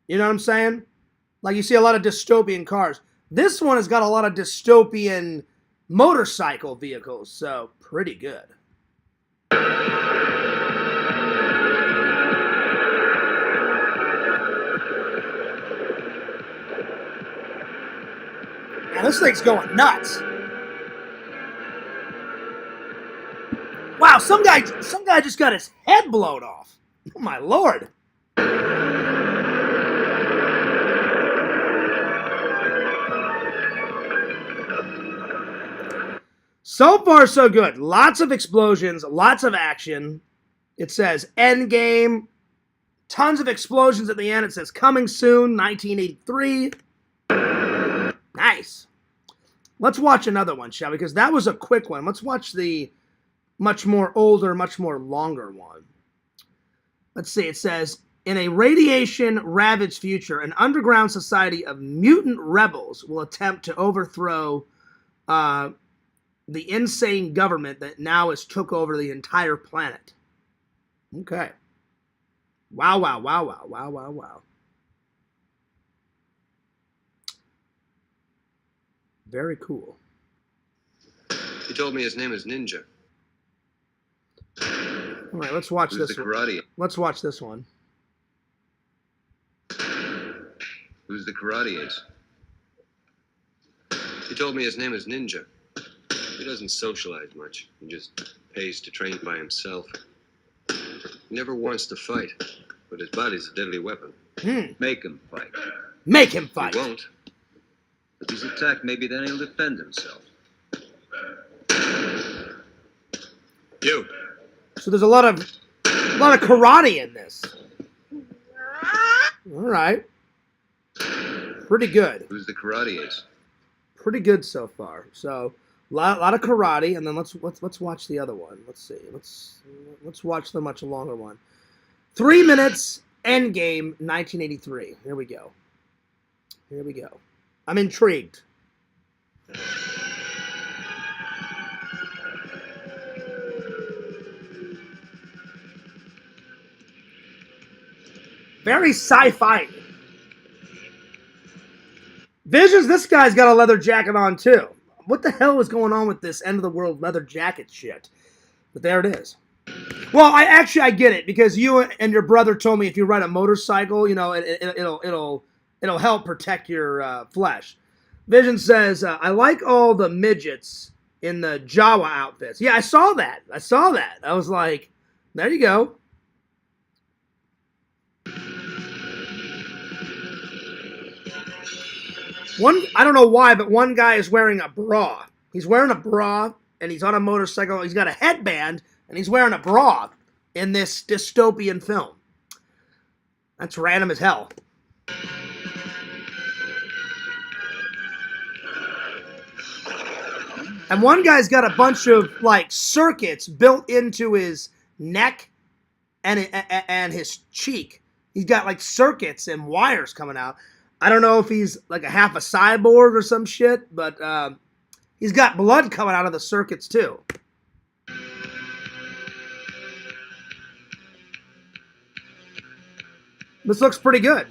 [SPEAKER 1] You know what I'm saying? Like, you see a lot of dystopian cars. This one has got a lot of dystopian motorcycle vehicles, so pretty good. Man, this thing's going nuts. Wow, some guy just got his head blown off. Oh my lord. So far, so good. Lots of explosions, lots of action. It says Endgame. Tons of explosions at the end. It says coming soon, 1983. Nice. Let's watch another one, shall we? Because that was a quick one. Let's watch the much more older, much more longer one. Let's see. It says, in a radiation-ravaged future, an underground society of mutant rebels will attempt to overthrow the insane government that now has took over the entire planet. Okay. Wow, wow, wow, wow, wow, wow, wow. Very cool.
[SPEAKER 10] He told me his name is Ninja.
[SPEAKER 1] All right, let's watch
[SPEAKER 10] Who's
[SPEAKER 1] this
[SPEAKER 10] the
[SPEAKER 1] one.
[SPEAKER 10] karate?
[SPEAKER 1] Let's watch this one.
[SPEAKER 10] Who's the karate ace? He told me his name is Ninja. He doesn't socialize much. He just pays to train by himself. He never wants to fight, but his body's a deadly weapon.
[SPEAKER 11] Make him fight.
[SPEAKER 1] Make him fight.
[SPEAKER 10] He won't.
[SPEAKER 11] If he's attacked, maybe then he'll defend himself.
[SPEAKER 10] You.
[SPEAKER 1] So there's a lot of karate in this. All right. Pretty good.
[SPEAKER 10] Who's the karate ace?
[SPEAKER 1] Pretty good so far. So a lot of karate, and then let's watch the other one. Let's see. Let's watch the much longer one. 3 minutes. Endgame 1983. Here we go. Here we go. I'm intrigued. Very sci-fi. Visions, this guy's got a leather jacket on too. What the hell is going on with this end of the world leather jacket shit? But there it is. Well, I get it, because you and your brother told me if you ride a motorcycle, you know, it'll help protect your flesh. Vision says, I like all the midgets in the Jawa outfits. Yeah, I saw that. I was like, there you go. I don't know why, but one guy is wearing a bra. He's wearing a bra, and he's on a motorcycle. He's got a headband, and he's wearing a bra in this dystopian film. That's random as hell. And one guy's got a bunch of, like, circuits built into his neck and his cheek. He's got, like, circuits and wires coming out. I don't know if he's, like, a half a cyborg or some shit, but he's got blood coming out of the circuits, too. This looks pretty good.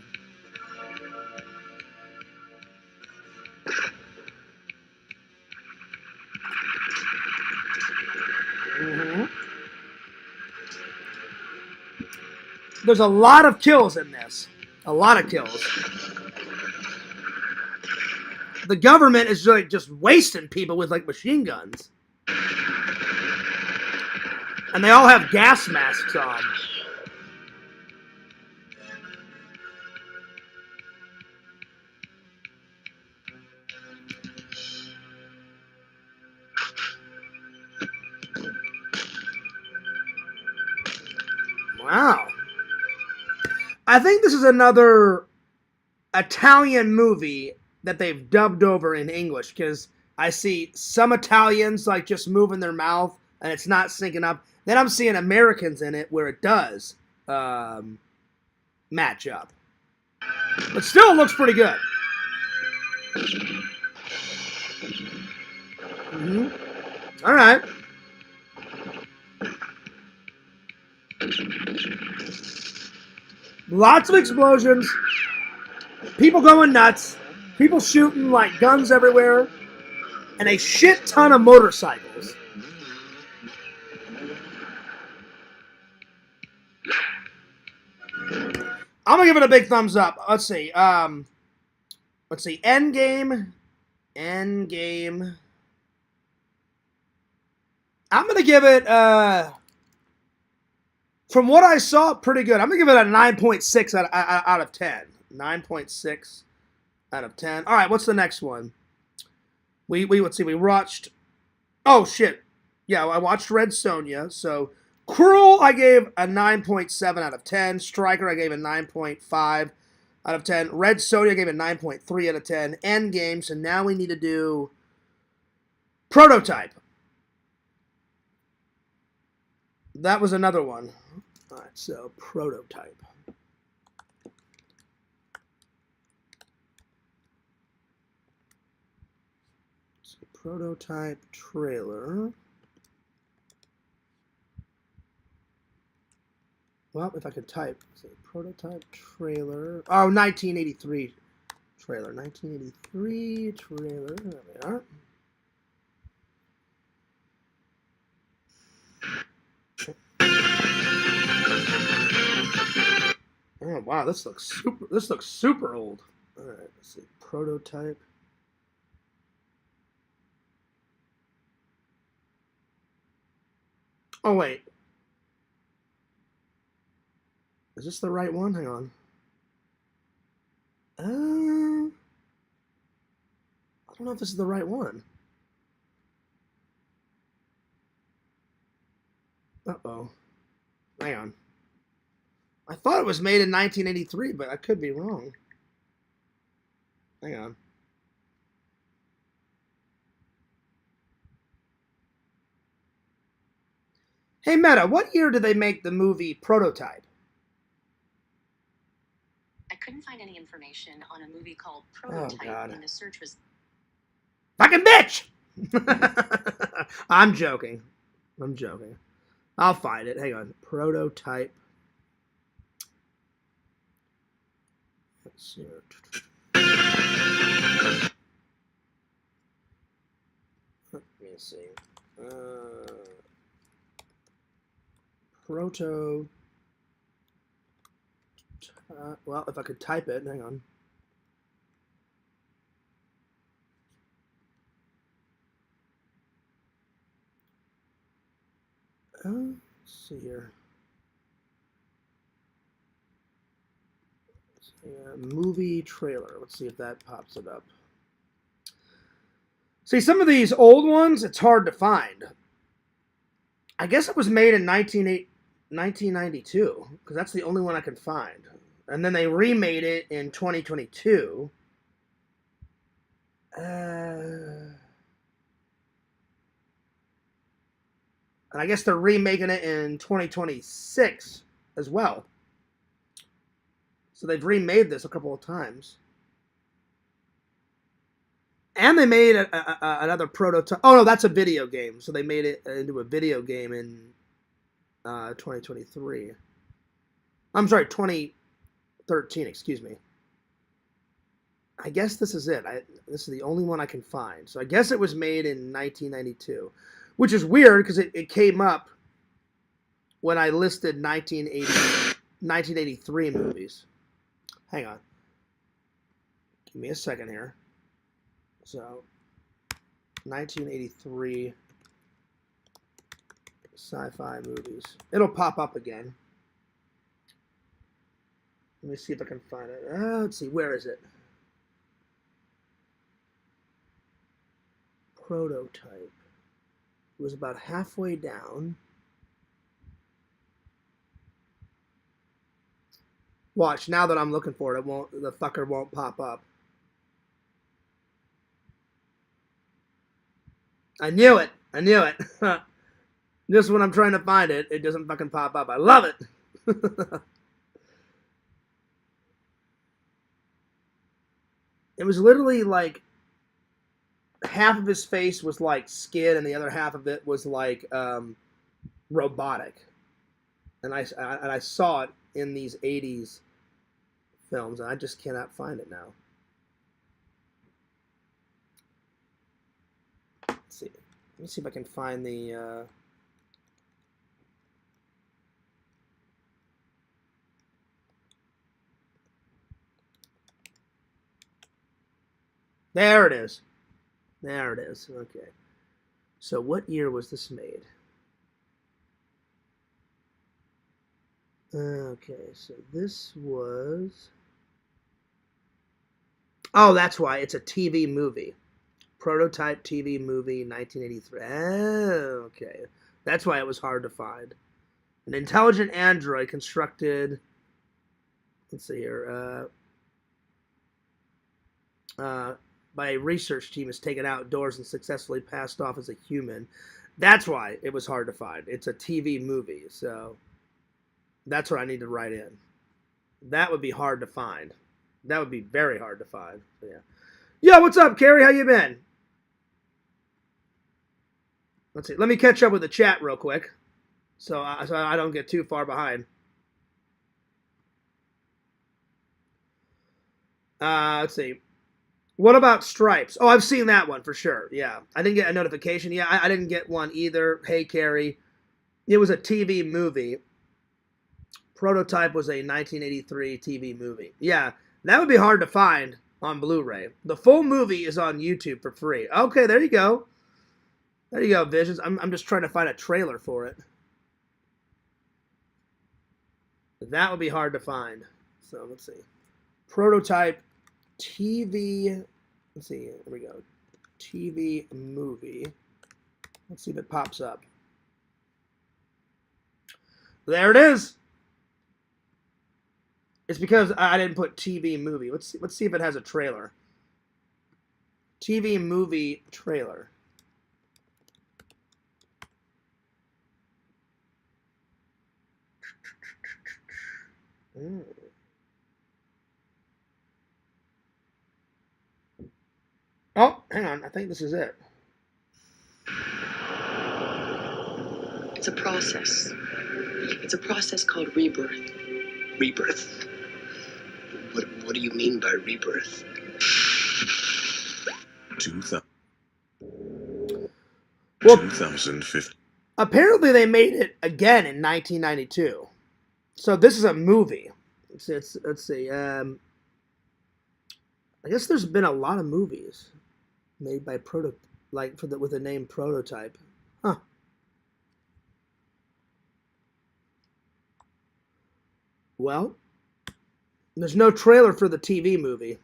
[SPEAKER 1] There's a lot of kills in this. A lot of kills. The government is like just wasting people with like machine guns. And they all have gas masks on. Wow. I think this is another Italian movie that they've dubbed over in English, because I see some Italians like just moving their mouth and it's not syncing up. Then I'm seeing Americans in it where it does match up. But still, it looks pretty good. All right. Lots of explosions. People going nuts. People shooting like guns everywhere. And a shit ton of motorcycles. I'm gonna give it a big thumbs up. Let's see. Endgame. I'm gonna give it from what I saw, pretty good. I'm gonna give it a 9.6 out of 10. 9.6 out of 10. All right, what's the next one? Let's see. We watched. Oh shit! Yeah, I watched Red Sonja. So Cruel, I gave a 9.7 out of 10. Striker, I gave a 9.5 out of 10. Red Sonja, I gave a 9.3 out of 10. Endgame. So now we need to do Prototype. That was another one. All right, so Prototype. So Prototype trailer. Well, if I could type. So Prototype trailer. Oh, 1983 trailer. 1983 trailer. There we are. Oh wow, this looks super old. All right, let's see. Prototype. Oh wait. Is this the right one? Hang on. I don't know if this is the right one. Uh-oh. Hang on. I thought it was made in 1983, but I could be wrong. Hang on. Hey, Meta, what year did they make the movie Prototype?
[SPEAKER 7] I couldn't find any information on a movie called Prototype when the search was...
[SPEAKER 1] Fucking bitch! I'm joking. I'll find it. Hang on. Prototype. Let's see. Let me see. Proto. Well, if I could type it, hang on. Let's see here. Movie trailer. Let's see if that pops it up. See, some of these old ones, it's hard to find. I guess it was made in 1992, because that's the only one I can find. And then they remade it in 2022. And I guess they're remaking it in 2026 as well. So they've remade this a couple of times. And they made another prototype. Oh, no, that's a video game. So they made it into a video game in 2023. I'm sorry, 2013, excuse me. I guess this is it. This is the only one I can find. So I guess it was made in 1992, which is weird because it came up when I listed 1983 movies. Hang on. Give me a second here. So, 1983 sci-fi movies. It'll pop up again. Let me see if I can find it. Let's see. Where is it? Prototype. It was about halfway down. Watch, now that I'm looking for it, the fucker won't pop up. I knew it. I knew it. Just when I'm trying to find it, it doesn't fucking pop up. I love it. It was literally like half of his face was like skin and the other half of it was like robotic. And I saw it in these 80s films, and I just cannot find it now. Let's see. Let me see if I can find the there it is. There it is. Okay. So what year was this made? Okay, so this was... Oh, that's why. It's a TV movie. Prototype TV movie, 1983. Oh, okay. That's why it was hard to find. An intelligent android constructed... Let's see here. By a research team is taken outdoors and successfully passed off as a human. That's why it was hard to find. It's a TV movie, so... That's what I need to write in. That would be hard to find. That would be very hard to find. So, yeah. Yo, what's up, Carrie? How you been? Let's see. Let me catch up with the chat real quick, so I don't get too far behind. Let's see. What about Stripes? Oh, I've seen that one for sure. Yeah, I didn't get a notification. Yeah, I didn't get one either. Hey, Carrie. It was a TV movie. Prototype was a 1983 TV movie. Yeah, that would be hard to find on Blu-ray. The full movie is on YouTube for free. Okay, there you go. There you go, Visions. I'm just trying to find a trailer for it. That would be hard to find. So let's see. Prototype TV. Let's see. There we go. TV movie. Let's see if it pops up. There it is. It's because I didn't put TV movie. Let's see if it has a trailer. TV movie trailer. Oh, hang on. I think this is it.
[SPEAKER 12] It's a process. It's a process called rebirth.
[SPEAKER 8] Rebirth? What do you mean by rebirth?
[SPEAKER 3] 2050.
[SPEAKER 1] Apparently they made it again in 1992. So this is a movie. Let's see. I guess there's been a lot of movies made by with the name Prototype. Huh. Well, there's no trailer for the TV movie.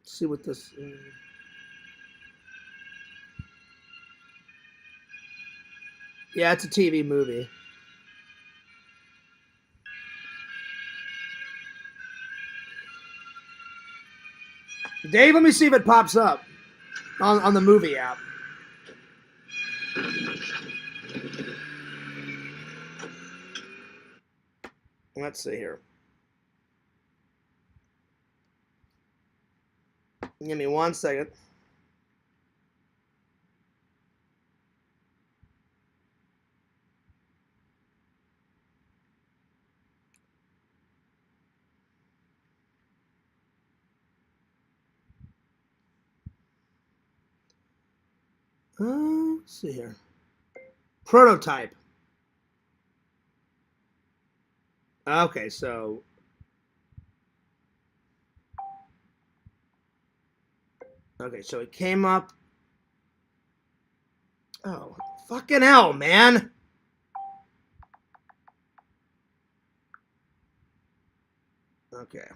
[SPEAKER 1] Let's see what this... Yeah, it's a TV movie. Dave, let me see if it pops up on the movie app. Let's see here. Give me 1 second. Let's see here. Prototype. Okay, so... Okay, so it came up... Oh, fucking hell, man! Okay.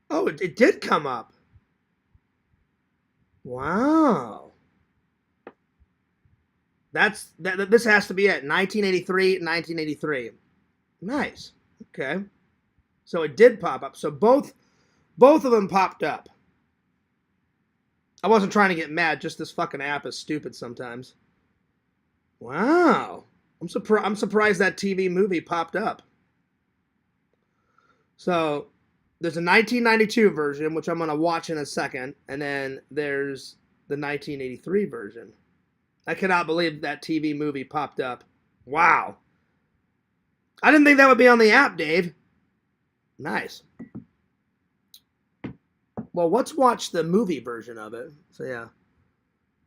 [SPEAKER 1] Oh, it did come up. Wow. This has to be it. 1983. Nice. Okay. So it did pop up. So both of them popped up. I wasn't trying to get mad. Just this fucking app is stupid sometimes. Wow. I'm surprised that TV movie popped up. So there's a 1992 version, which I'm going to watch in a second. And then there's the 1983 version. I cannot believe that TV movie popped up. Wow. I didn't think that would be on the app, Dave. Nice. Well, let's watch the movie version of it. So, yeah.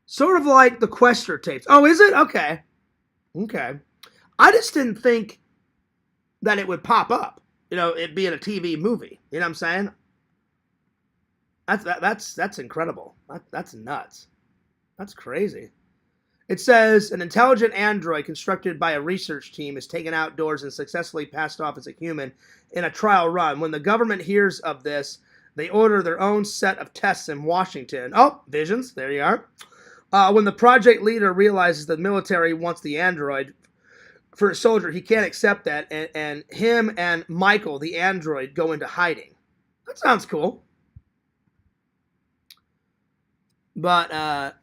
[SPEAKER 1] Sort of like the Quester tapes. Oh, is it? Okay. Okay. I just didn't think that it would pop up. You know, it being a TV movie. You know what I'm saying? That's incredible. That's nuts. That's crazy. It says, an intelligent android constructed by a research team is taken outdoors and successfully passed off as a human in a trial run. When the government hears of this, they order their own set of tests in Washington. Oh, visions. There you are. When the project leader realizes the military wants the android for a soldier, he can't accept that, and him and Michael, the android, go into hiding. That sounds cool. But,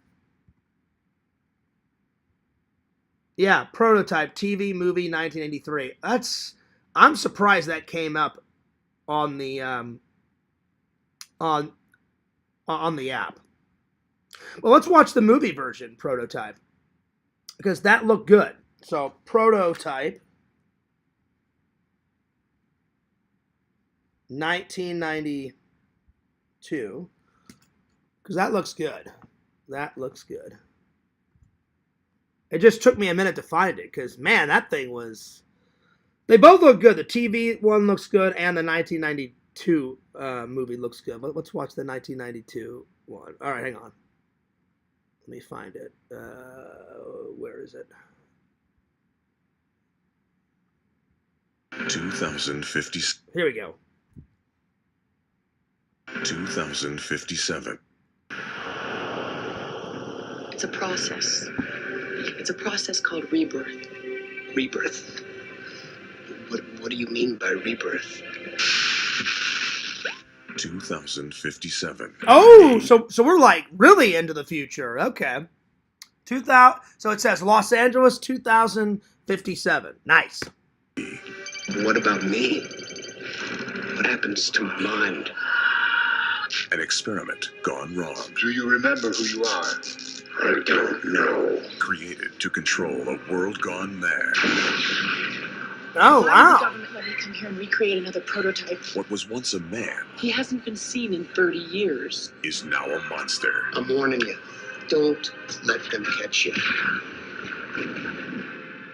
[SPEAKER 1] yeah, Prototype, TV movie, 1983. I'm surprised that came up on the, on the app. Well, let's watch the movie version, Prototype, because that looked good. So, Prototype, 1992, because that looks good. That looks good. It just took me a minute to find it, because, man, that thing was... They both look good. The TV one looks good, and the 1992 movie looks good. But let's watch the 1992 one. All right, hang on. Let me find it. Where is it?
[SPEAKER 13] 2050.
[SPEAKER 1] Here we go.
[SPEAKER 13] 2057.
[SPEAKER 12] It's a process. It's a process called rebirth.
[SPEAKER 8] Rebirth? What do you mean by rebirth?
[SPEAKER 13] 2057.
[SPEAKER 1] Oh, so we're like really into the future. Okay. 2000. So it says Los Angeles 2057. Nice.
[SPEAKER 8] What about me? What happens to my mind?
[SPEAKER 13] An experiment gone wrong.
[SPEAKER 3] Do you remember who you are?
[SPEAKER 8] I don't know.
[SPEAKER 13] Created to control a world gone mad.
[SPEAKER 1] Oh,
[SPEAKER 12] Why
[SPEAKER 1] wow.
[SPEAKER 12] did the government let me come here and recreate another prototype?
[SPEAKER 13] What was once a man
[SPEAKER 12] He hasn't been seen in 30 years.
[SPEAKER 13] is now a monster.
[SPEAKER 8] I'm warning you. Don't let them catch you.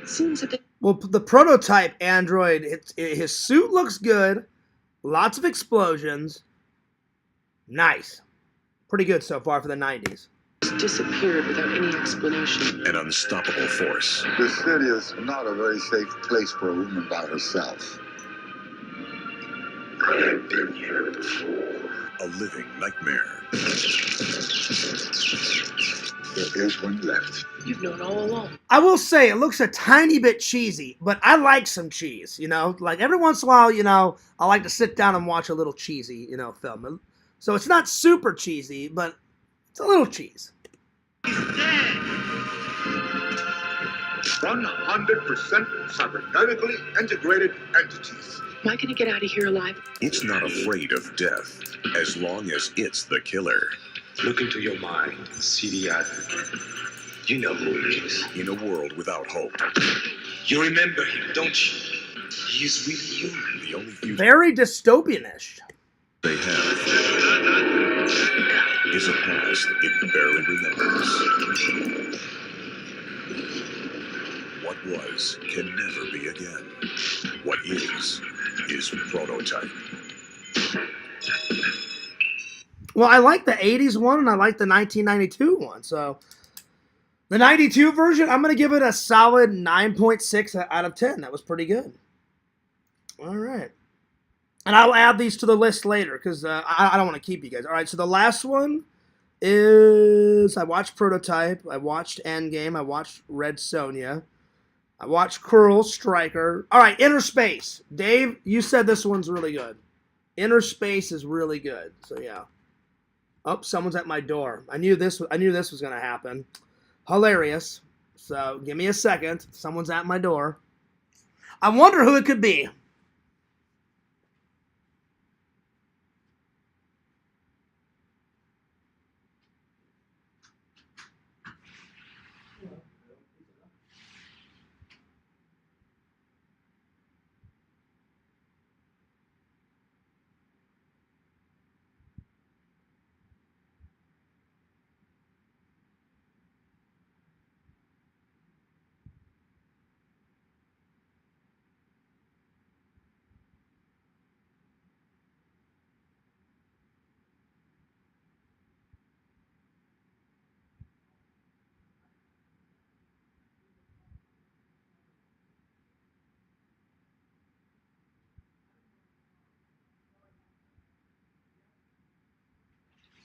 [SPEAKER 12] It seems that they...
[SPEAKER 1] Well, the Prototype android, his suit looks good. Lots of explosions. Nice. Pretty good so far for the 90s.
[SPEAKER 12] Just disappeared without any explanation.
[SPEAKER 13] An unstoppable force.
[SPEAKER 14] The city is not a very safe place for a woman by herself.
[SPEAKER 4] I have been here before.
[SPEAKER 13] A living nightmare.
[SPEAKER 14] There is one left.
[SPEAKER 12] You've known all along.
[SPEAKER 1] I will say it looks a tiny bit cheesy, but I like some cheese, you know? Like every once in a while, you know, I like to sit down and watch a little cheesy, you know, film. So it's not super cheesy, but it's a little cheese.
[SPEAKER 14] 100% cybernetically integrated entities.
[SPEAKER 12] Am I gonna get out of here alive?
[SPEAKER 13] It's not afraid of death as long as it's the killer.
[SPEAKER 4] Look into your mind. See the other. You know who he is.
[SPEAKER 13] In a world without hope.
[SPEAKER 4] You remember him, don't you? He's with you.
[SPEAKER 13] The only future
[SPEAKER 1] Very dystopian-ish.
[SPEAKER 13] they have is a past it barely remembers. What was can never be again. What is prototype.
[SPEAKER 1] Well, I like the 80s one and I like the 1992 one. So the 92 version, I'm going to give it a solid 9.6 out of 10. That was pretty good. All right. And I'll add these to the list later because I don't want to keep you guys. All right, so the last one is I watched Prototype. I watched Endgame. I watched Red Sonja. I watched Cruel Striker. All right, Inner Space. Dave, you said this one's really good. Inner Space is really good. So, yeah. Oh, someone's at my door. I knew this was going to happen. Hilarious. So, give me a second. Someone's at my door. I wonder who it could be.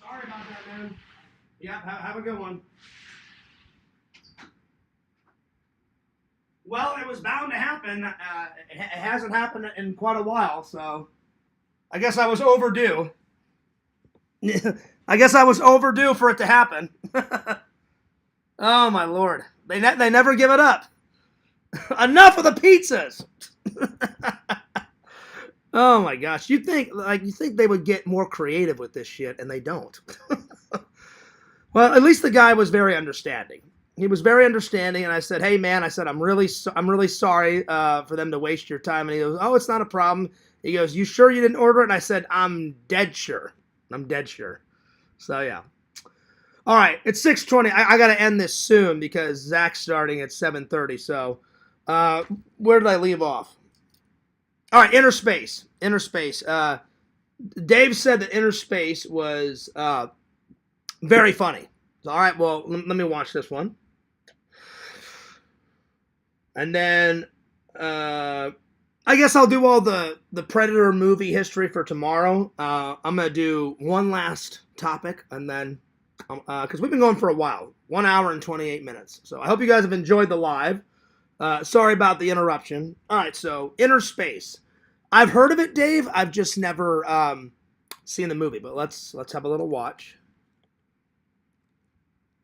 [SPEAKER 1] Sorry about that, man. Yeah, have a good one. Well, it was bound to happen. It hasn't happened in quite a while, so I guess I was overdue. I guess I was overdue for it to happen. Oh, my Lord. They never give it up. Enough of the pizzas. Oh my gosh, you think they would get more creative with this shit, and they don't. Well, at least the guy was very understanding. He was very understanding, and I said, "Hey, man," I said, "I'm really sorry for them to waste your time." And he goes, "Oh, it's not a problem." He goes, "You sure you didn't order it?" And I said, "I'm dead sure. I'm dead sure." So yeah. All right, it's 6:20. I got to end this soon because Zach's starting at 7:30. So where did I leave off? All right, Inner Space. Inner Space. Dave said that Inner Space was very funny. All right, well, let me watch this one. And then I guess I'll do all the Predator movie history for tomorrow. I'm going to do one last topic, and then, because we've been going for a while, 1 hour and 28 minutes. So I hope you guys have enjoyed the live. Sorry about the interruption. All right, so Inner Space. I've heard of it, Dave. I've just never seen the movie, but let's have a little watch.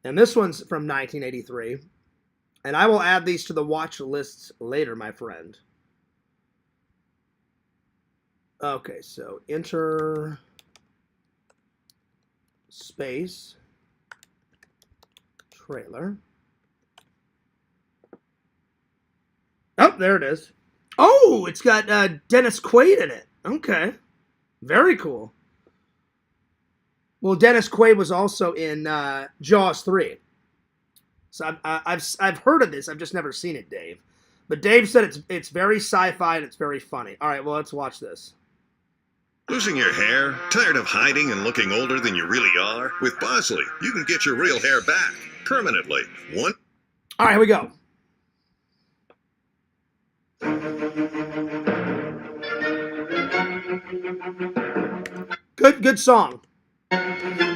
[SPEAKER 1] And this one's from 1983. And I will add these to the watch lists later, my friend. Okay, so Inner Space trailer. Oh, there it is. Oh, it's got Dennis Quaid in it. Okay. Very cool. Well, Dennis Quaid was also in Jaws 3. So I've heard of this. I've just never seen it, Dave. But Dave said it's very sci-fi and it's very funny. All right, well, let's watch this.
[SPEAKER 15] Losing your hair? Tired of hiding and looking older than you really are? With Bosley, you can get your real hair back permanently.
[SPEAKER 1] All right, here we go. Good song.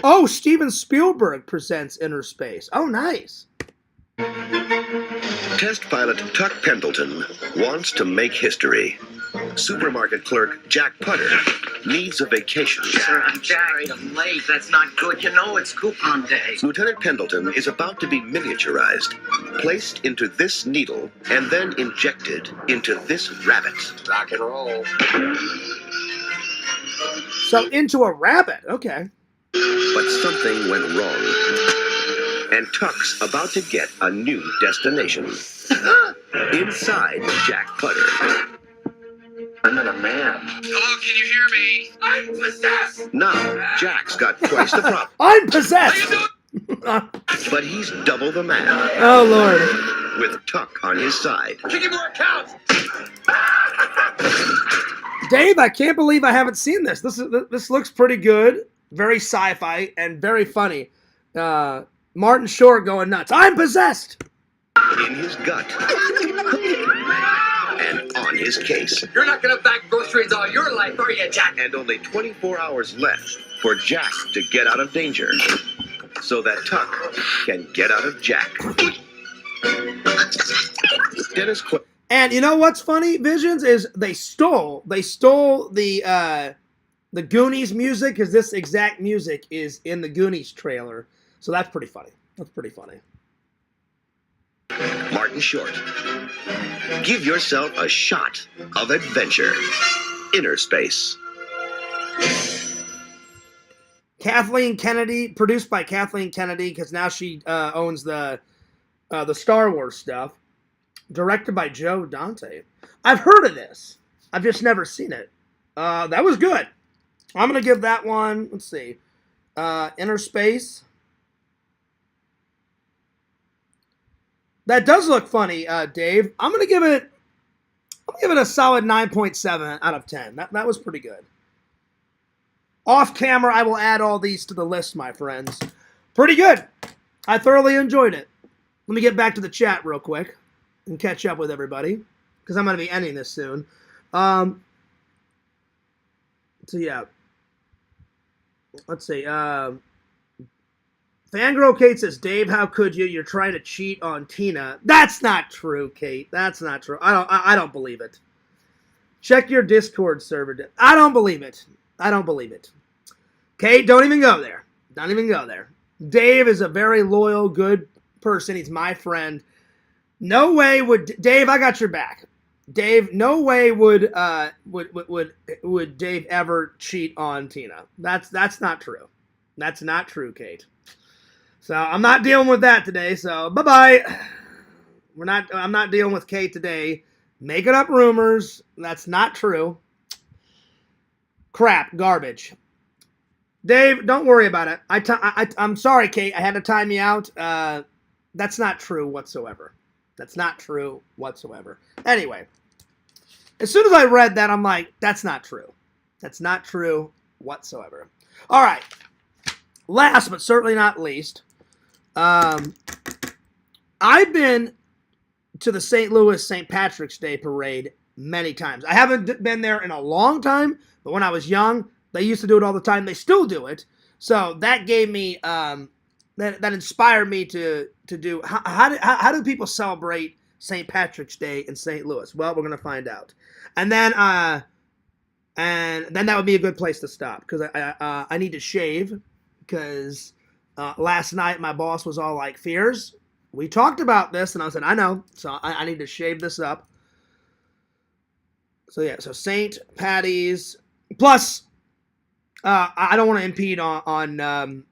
[SPEAKER 1] Oh, Steven Spielberg presents Inner Space. Oh, nice.
[SPEAKER 4] Test pilot Tuck Pendleton wants to make history. Supermarket clerk Jack Putter needs a vacation.
[SPEAKER 6] Sir, I'm sorry I'm late. That's not good. You know it's coupon day.
[SPEAKER 4] Lieutenant Pendleton is about to be miniaturized, placed into this needle, and then injected into this rabbit.
[SPEAKER 6] Rock and roll.
[SPEAKER 1] So into a rabbit. Okay.
[SPEAKER 4] But something went wrong. And Tuck's about to get a new destination. Inside Jack Putter.
[SPEAKER 6] I'm not a man.
[SPEAKER 16] Hello, can you hear me? I'm possessed!
[SPEAKER 4] Now, Jack's got twice the problem.
[SPEAKER 1] I'm possessed!
[SPEAKER 4] But he's double the man.
[SPEAKER 1] Oh, Lord.
[SPEAKER 4] With Tuck on his side.
[SPEAKER 16] Give me more accounts!
[SPEAKER 1] Dave, I can't believe I haven't seen this. This looks pretty good. Very sci-fi and very funny. Martin Short going nuts. I'm possessed!
[SPEAKER 4] In his gut. And on his case.
[SPEAKER 16] You're not gonna bag groceries all your life, are you, Jack?
[SPEAKER 4] And only 24 hours left for Jack to get out of danger. So that Tuck can get out of Jack. Dennis Quaid.
[SPEAKER 1] And you know what's funny, Visions, is they stole the Goonies music, because this exact music is in the Goonies trailer. So that's pretty funny. That's pretty funny.
[SPEAKER 4] Martin Short. Give yourself a shot of adventure. Inner Space.
[SPEAKER 1] Kathleen Kennedy, produced by Kathleen Kennedy, because now she owns the Star Wars stuff. Directed by Joe Dante. I've heard of this. I've just never seen it. That was good. I'm going to give that one, let's see, Inner Space. That does look funny, Dave. I'm going to give it a solid 9.7 out of 10. That was pretty good. Off camera, I will add all these to the list, my friends. Pretty good. I thoroughly enjoyed it. Let me get back to the chat real quick and catch up with everybody, because I'm going to be ending this soon. So yeah. Let's see. Fangirl Kate says, Dave, how could you? You're trying to cheat on Tina. That's not true, Kate. That's not true. I don't believe it. Check your Discord server. I don't believe it. I don't believe it. Kate, don't even go there. Don't even go there. Dave is a very loyal, good person. He's my friend. No way would Dave. I got your back, Dave. No way would Dave ever cheat on Tina. That's not true. That's not true, Kate. So I'm not dealing with that today. So bye bye. I'm not dealing with Kate today. Making up rumors. That's not true. Crap, garbage. Dave, don't worry about it. I'm sorry, Kate. I had to time you out. That's not true whatsoever. That's not true whatsoever. Anyway, as soon as I read that, I'm like, that's not true. That's not true whatsoever. All right. Last but certainly not least, I've been to the St. Louis St. Patrick's Day Parade many times. I haven't been there in a long time, but when I was young, they used to do it all the time. They still do it. So that gave me, that inspired me to do, how do people celebrate St. Patrick's Day in St. Louis? Well, we're going to find out. And then that would be a good place to stop, because I need to shave, because last night my boss was all like, Fears, we talked about this, and I said, I know, so I need to shave this up. So yeah, so St. Patty's, plus I don't want to impede on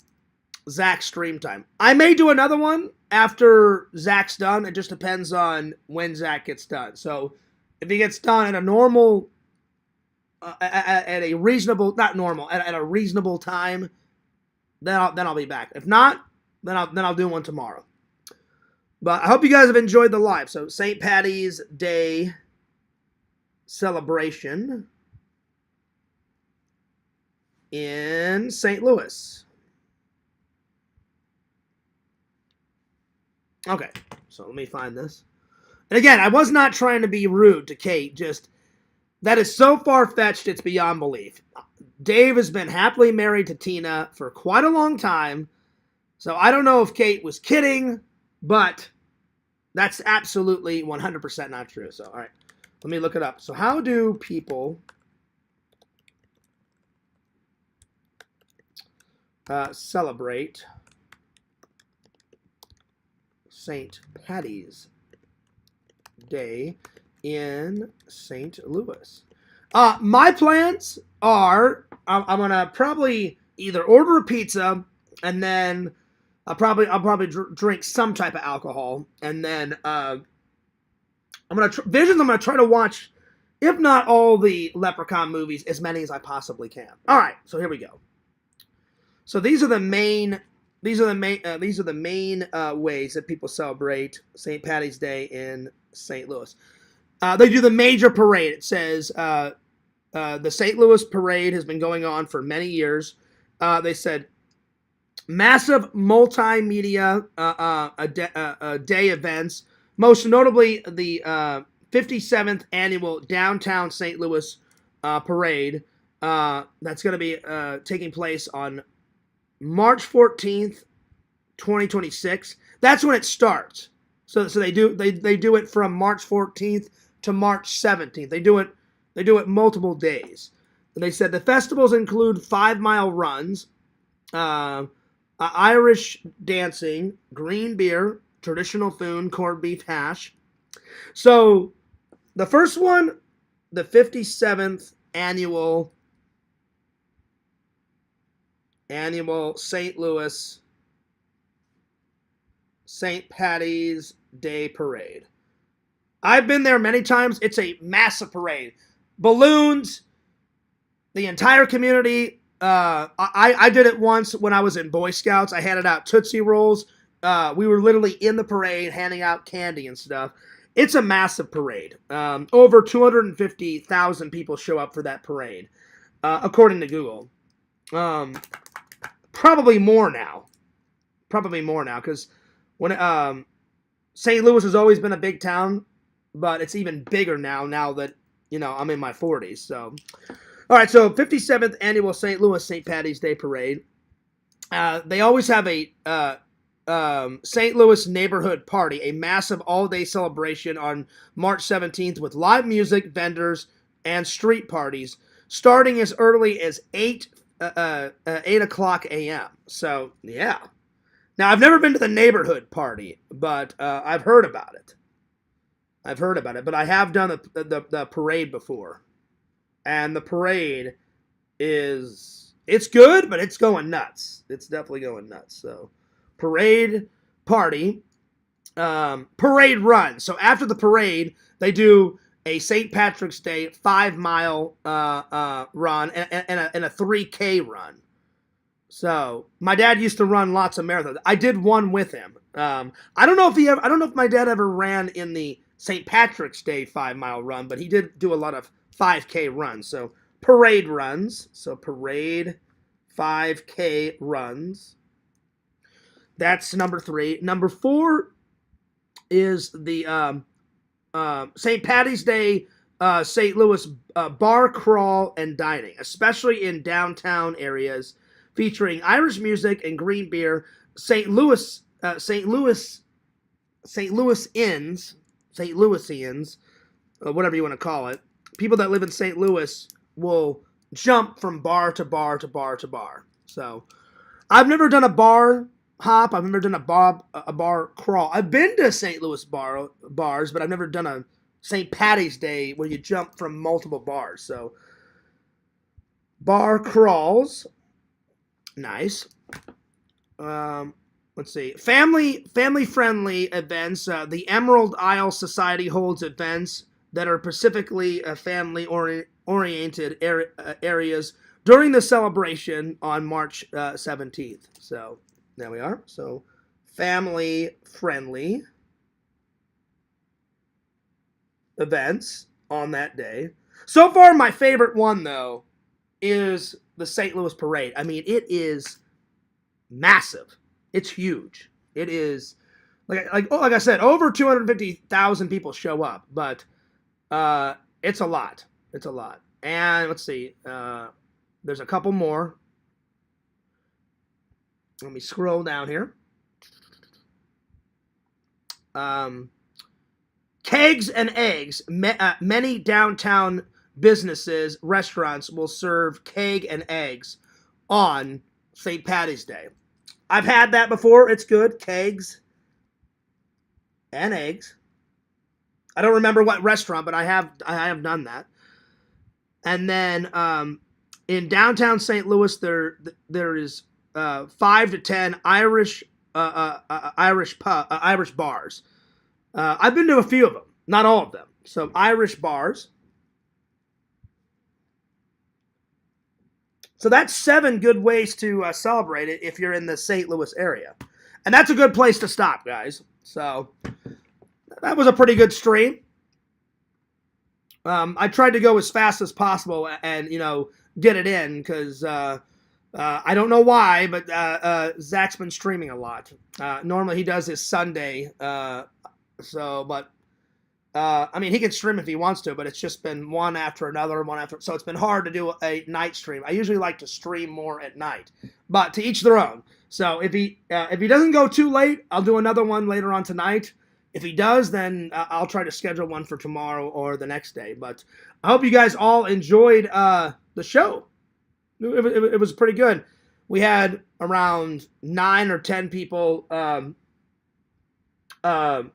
[SPEAKER 1] Zach's stream time. I may do another one after Zach's done. It just depends on when Zach gets done. So if he gets done at a normal, at a reasonable, not normal, at a reasonable time, then I'll be back. If not, then I'll do one tomorrow. But I hope you guys have enjoyed the live. So St. Patty's Day celebration. in St. Louis. Okay, so let me find this. And again, I was not trying to be rude to Kate, just that is so far-fetched it's beyond belief. Dave has been happily married to Tina for quite a long time, so I don't know if Kate was kidding, but that's absolutely 100% not true. So, all right, let me look it up. So how do people celebrate St. Patty's Day in St. Louis? My plans are I'm gonna probably either order a pizza and then I'll probably drink some type of alcohol, and then I'm gonna try to watch, if not all the Leprechaun movies, as many as I possibly can. All right, so here we go. So these are the main ways that people celebrate St. Patty's Day in St. Louis. They do the major parade. It says the St. Louis parade has been going on for many years. They said massive multimedia day events, most notably the 57th annual Downtown St. Louis parade. That's going to be taking place on March 14th, 2026. That's when it starts. So they do it from March 14th to March 17th. They do it multiple days. And they said the festivals include 5-mile runs, Irish dancing, green beer, traditional food, corned beef hash. So the first one, the 57th annual St. Louis St. Patty's Day Parade. I've been there many times. It's a massive parade. Balloons, the entire community. I did it once when I was in Boy Scouts. I handed out Tootsie Rolls. We were literally in the parade handing out candy and stuff. It's a massive parade. Over 250,000 people show up for that parade, according to Google. Probably more now, because when St. Louis has always been a big town, but it's even bigger now that I'm in my 40s. So, all right, so 57th annual St. Louis St. Patty's Day Parade. They always have a St. Louis neighborhood party, a massive all-day celebration on March 17th with live music, vendors, and street parties, starting as early as 8 o'clock a.m. So, yeah. Now, I've never been to the neighborhood party, but I've heard about it. But I have done the parade before. And the parade it's good, but it's going nuts. It's definitely going nuts. So, parade party, parade run. So, after the parade, they do a St. Patrick's Day 5-mile run and a 3K run. So my dad used to run lots of marathons. I did one with him. I don't know if my dad ever ran in the St. Patrick's Day 5-mile run, but he did do a lot of 5K runs. So parade runs. So parade 5K runs. That's number 3. Number 4 is the St. Patty's Day St. Louis bar crawl and dining, especially in downtown areas, featuring Irish music and green beer. St. Louisians, whatever you want to call it, people that live in St. Louis will jump from bar to bar to bar to bar. So, I've never done a bar hop. I've never done a bar crawl. I've been to St. Louis bars, but I've never done a St. Patty's Day where you jump from multiple bars. So, bar crawls. Nice. Let's see. Family-friendly events. The Emerald Isle Society holds events that are specifically family-oriented areas during the celebration on March 17th. So, there we are. So, family-friendly events on that day. So far, my favorite one, though, is the St. Louis parade. I mean, it is massive. It's huge. It is like I said, over 250,000 people show up, but it's a lot. It's a lot. And let's see, there's a couple more. Let me scroll down here. Kegs and eggs. Many downtown businesses, restaurants will serve keg and eggs on St. Patty's Day. I've had that before. It's good. Kegs and eggs. I don't remember what restaurant, but I have done that. And then in downtown St. Louis, there is 5 to 10 Irish bars. I've been to a few of them, not all of them. So Irish bars. So that's 7 good ways to celebrate it if you're in the St. Louis area. And that's a good place to stop, guys. So that was a pretty good stream. I tried to go as fast as possible and, get it in because I don't know why, but Zach's been streaming a lot. Normally he does his Sunday. I mean, he can stream if he wants to, but it's just been one after another. So it's been hard to do a night stream. I usually like to stream more at night, but to each their own. So if he doesn't go too late, I'll do another one later on tonight. If he does, then I'll try to schedule one for tomorrow or the next day. But I hope you guys all enjoyed the show. It was pretty good. We had around 9 or 10 people 9 or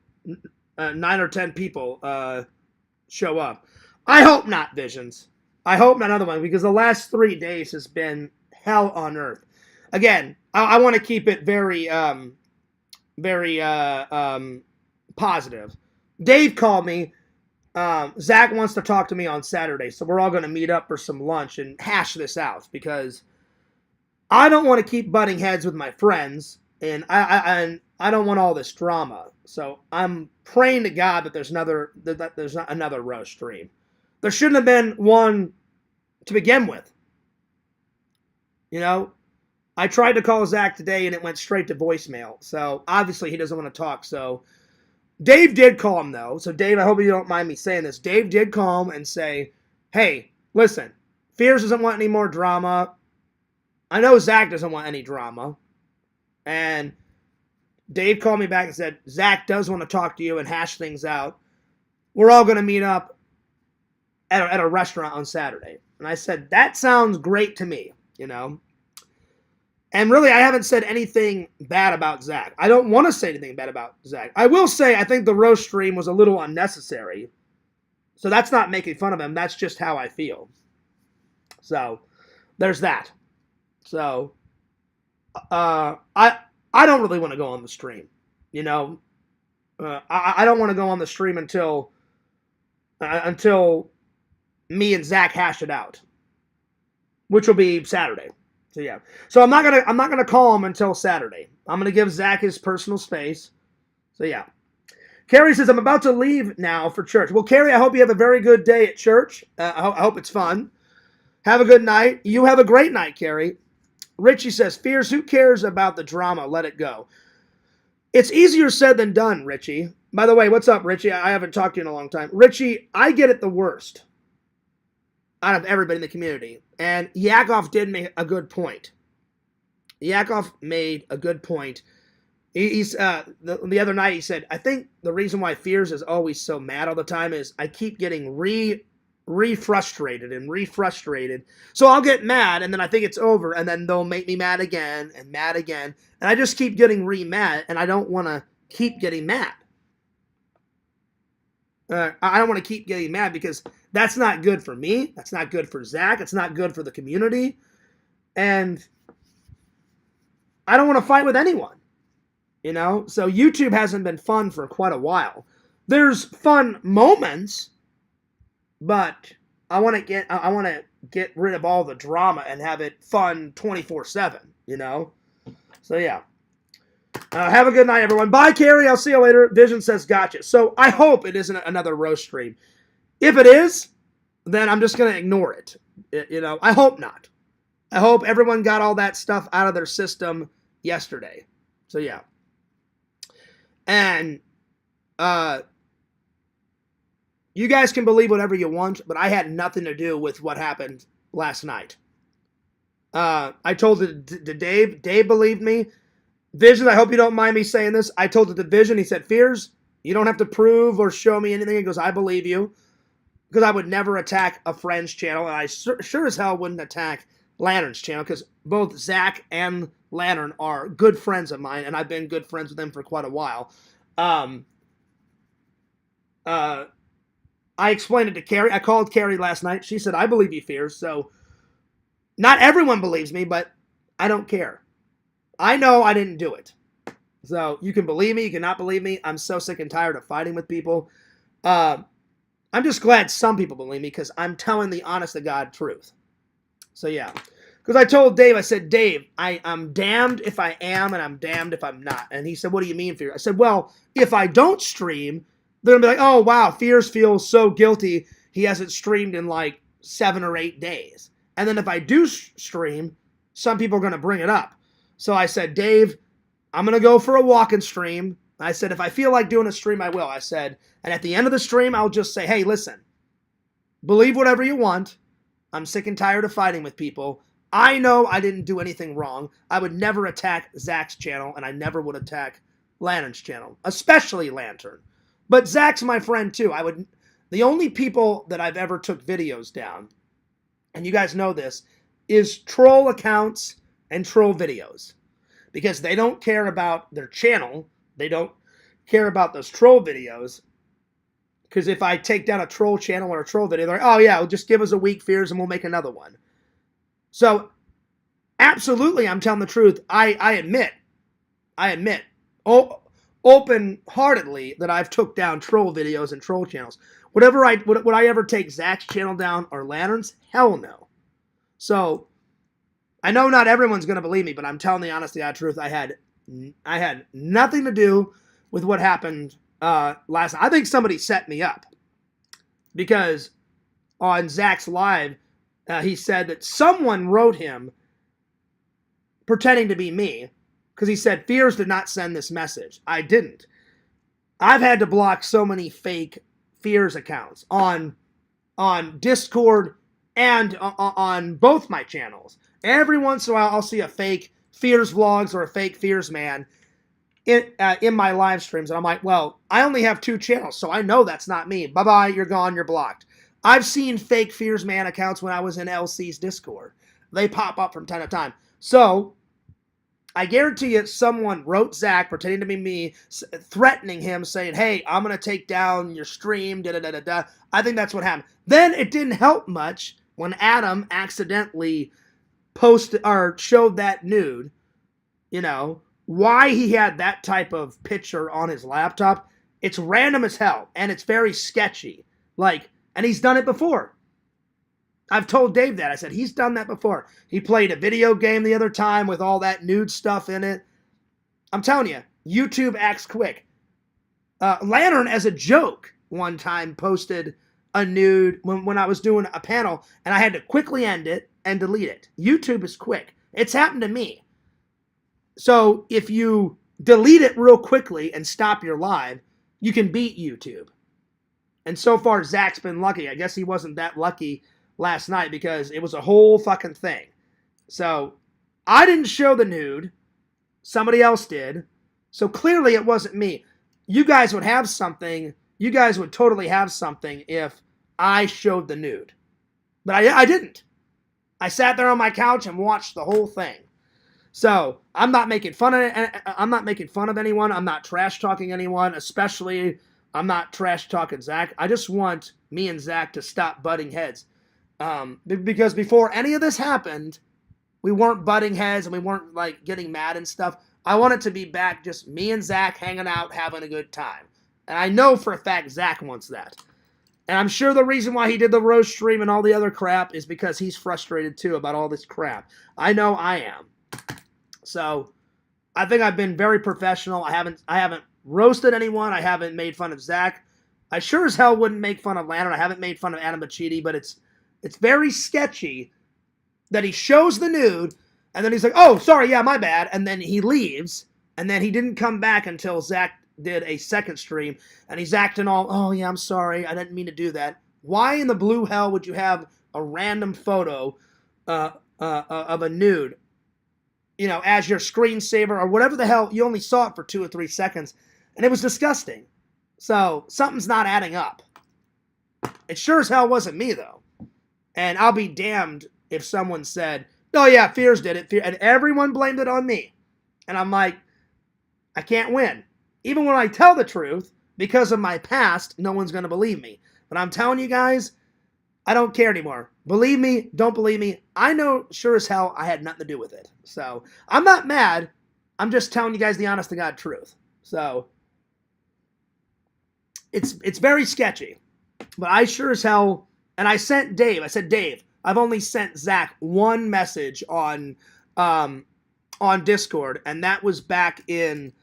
[SPEAKER 1] 10 people show up. I hope not, Visions. I hope not another one, because the last 3 days has been hell on earth. Again, I want to keep it very positive. Dave called me. Zach wants to talk to me on Saturday, so we're all going to meet up for some lunch and hash this out, because I don't want to keep butting heads with my friends, and I don't want all this drama. So I'm praying to God that there's not another roast stream. There shouldn't have been one to begin with. I tried to call Zach today and it went straight to voicemail. So obviously he doesn't want to talk. So Dave did call him though. So Dave, I hope you don't mind me saying this. Dave did call him and say, hey, listen, Fears doesn't want any more drama. I know Zach doesn't want any drama. And Dave called me back and said, Zach does want to talk to you and hash things out. We're all going to meet up at a restaurant on Saturday. And I said, that sounds great to me, And really, I haven't said anything bad about Zach. I don't want to say anything bad about Zach. I will say I think the roast stream was a little unnecessary. So that's not making fun of him. That's just how I feel. So there's that. So I don't really want to go on the stream. I don't want to go on the stream until me and Zach hash it out, which will be Saturday. So yeah. So I'm not gonna call him until Saturday. I'm gonna give Zach his personal space. So yeah. Carrie says, I'm about to leave now for church. Well, Carrie, I hope you have a very good day at church. I hope it's fun. Have a good night. You have a great night, Carrie. Richie says, Fears, who cares about the drama? Let it go. It's easier said than done, Richie. By the way, what's up, Richie? I haven't talked to you in a long time. Richie, I get it the worst out of everybody in the community. And Yakov did make a good point. Yakov made a good point. He's the other night he said, I think the reason why Fears is always so mad all the time is I keep getting re-frustrated. So I'll get mad, and then I think it's over, and then they'll make me mad again, and I just keep getting re-mad, and I don't want to keep getting mad. I don't want to keep getting mad because that's not good for me. That's not good for Zach. It's not good for the community. And I don't want to fight with anyone. So YouTube hasn't been fun for quite a while. There's fun moments, but I want to get rid of all the drama and have it fun 24/7, So yeah. Have a good night, everyone. Bye, Carrie. I'll see you later. Vision says gotcha. So I hope it isn't another roast stream. If it is, then I'm just going to ignore it. I hope not. I hope everyone got all that stuff out of their system yesterday. So yeah. And you guys can believe whatever you want, but I had nothing to do with what happened last night. I told it to Dave. Dave believed me. Vision, I hope you don't mind me saying this. I told it to Vision. He said, Fears, you don't have to prove or show me anything. He goes, I believe you. Because I would never attack a friend's channel. And I sure as hell wouldn't attack Lantern's channel. Because both Zach and Lantern are good friends of mine. And I've been good friends with them for quite a while. I explained it to Carrie. I called Carrie last night. She said, I believe you, Fears. So, not everyone believes me, but I don't care. I know I didn't do it. So, you can believe me, you cannot believe me. I'm so sick and tired of fighting with people. I'm just glad some people believe me because I'm telling the honest-to-God truth. So, yeah. Because I told Dave, I said, Dave, I'm damned if I am and I'm damned if I'm not. And he said, what do you mean, Fears? I said, well, if I don't stream, they're going to be like, oh, wow, Fears feels so guilty. He hasn't streamed in like 7 or 8 days. And then if I do stream, some people are going to bring it up. So I said, Dave, I'm going to go for a walk and stream. I said, if I feel like doing a stream, I will. I said, and at the end of the stream, I'll just say, hey, listen, believe whatever you want. I'm sick and tired of fighting with people. I know I didn't do anything wrong. I would never attack Zach's channel, and I never would attack Lantern's channel, especially Lantern. But Zach's my friend too. The only people that I've ever took videos down, and you guys know this, is troll accounts and troll videos. Because they don't care about their channel. They don't care about those troll videos. Because if I take down a troll channel or a troll video, they're like, oh yeah, well, just give us a week, Fears, and we'll make another one. So, absolutely, I'm telling the truth. I admit, open-heartedly that I've took down troll videos and troll channels. Would I ever take Zach's channel down or Lantern's? Hell no. So, I know not everyone's going to believe me, but I'm telling the honest to God truth. I had nothing to do with what happened last night. I think somebody set me up. Because on Zach's live, he said that someone wrote him pretending to be me. Because he said, Fears did not send this message. I didn't. I've had to block so many fake Fears accounts on Discord and on both my channels. Every once in a while, I'll see a fake Fears vlogs or a fake Fears man in my live streams. And I'm like, well, I only have 2 channels, so I know that's not me. Bye-bye, you're gone, you're blocked. I've seen fake Fears man accounts when I was in LC's Discord. They pop up from time to time. So, I guarantee you someone wrote Zach pretending to be me, threatening him, saying, hey, I'm going to take down your stream, da-da-da-da-da. I think that's what happened. Then it didn't help much when Adam accidentally posted or showed that nude. You know, why he had that type of picture on his laptop, it's random as hell, and it's very sketchy. And he's done it before. I've told Dave that. I said, he's done that before. He played a video game the other time with all that nude stuff in it. I'm telling you, YouTube acts quick. Lantern, as a joke, one time posted a nude when I was doing a panel, and I had to quickly end it and delete it. YouTube is quick. It's happened to me. So if you delete it real quickly and stop your live, you can beat YouTube. And so far, Zach's been lucky. I guess he wasn't that lucky last night because it was a whole fucking thing. So, I didn't show the nude. Somebody else did. So, clearly it wasn't me. You guys would have something. You guys would totally have something if I showed the nude. But I didn't. I sat there on my couch and watched the whole thing. So, I'm not making fun of it. I'm not making fun of anyone. I'm not trash talking anyone, especially I'm not trash talking Zach. I just want me and Zach to stop butting heads. Because before any of this happened, we weren't butting heads and we weren't getting mad and stuff. I want it to be back just me and Zach hanging out, having a good time. And I know for a fact Zach wants that. And I'm sure the reason why he did the roast stream and all the other crap is because he's frustrated too about all this crap. I know I am. So, I think I've been very professional. I haven't roasted anyone. I haven't made fun of Zach. I sure as hell wouldn't make fun of Lantern. I haven't made fun of Adam Bachidi, but it's very sketchy that he shows the nude, and then he's like, oh, sorry, yeah, my bad, and then he leaves, and then he didn't come back until Zach did a second stream, and he's acting all, oh, yeah, I'm sorry, I didn't mean to do that. Why in the blue hell would you have a random photo of a nude, you know, as your screensaver or whatever the hell? You only saw it for 2 or 3 seconds, and it was disgusting. So something's not adding up. It sure as hell wasn't me, though. And I'll be damned if someone said, oh yeah, Fears did it, and everyone blamed it on me. And I'm like, I can't win. Even when I tell the truth, because of my past, no one's going to believe me. But I'm telling you guys, I don't care anymore. Believe me, don't believe me. I know sure as hell I had nothing to do with it. So I'm not mad. I'm just telling you guys the honest to God truth. So it's very sketchy. But I sure as hell, and I sent Dave, I said, Dave, I've only sent Zach one message on Discord, and that was back in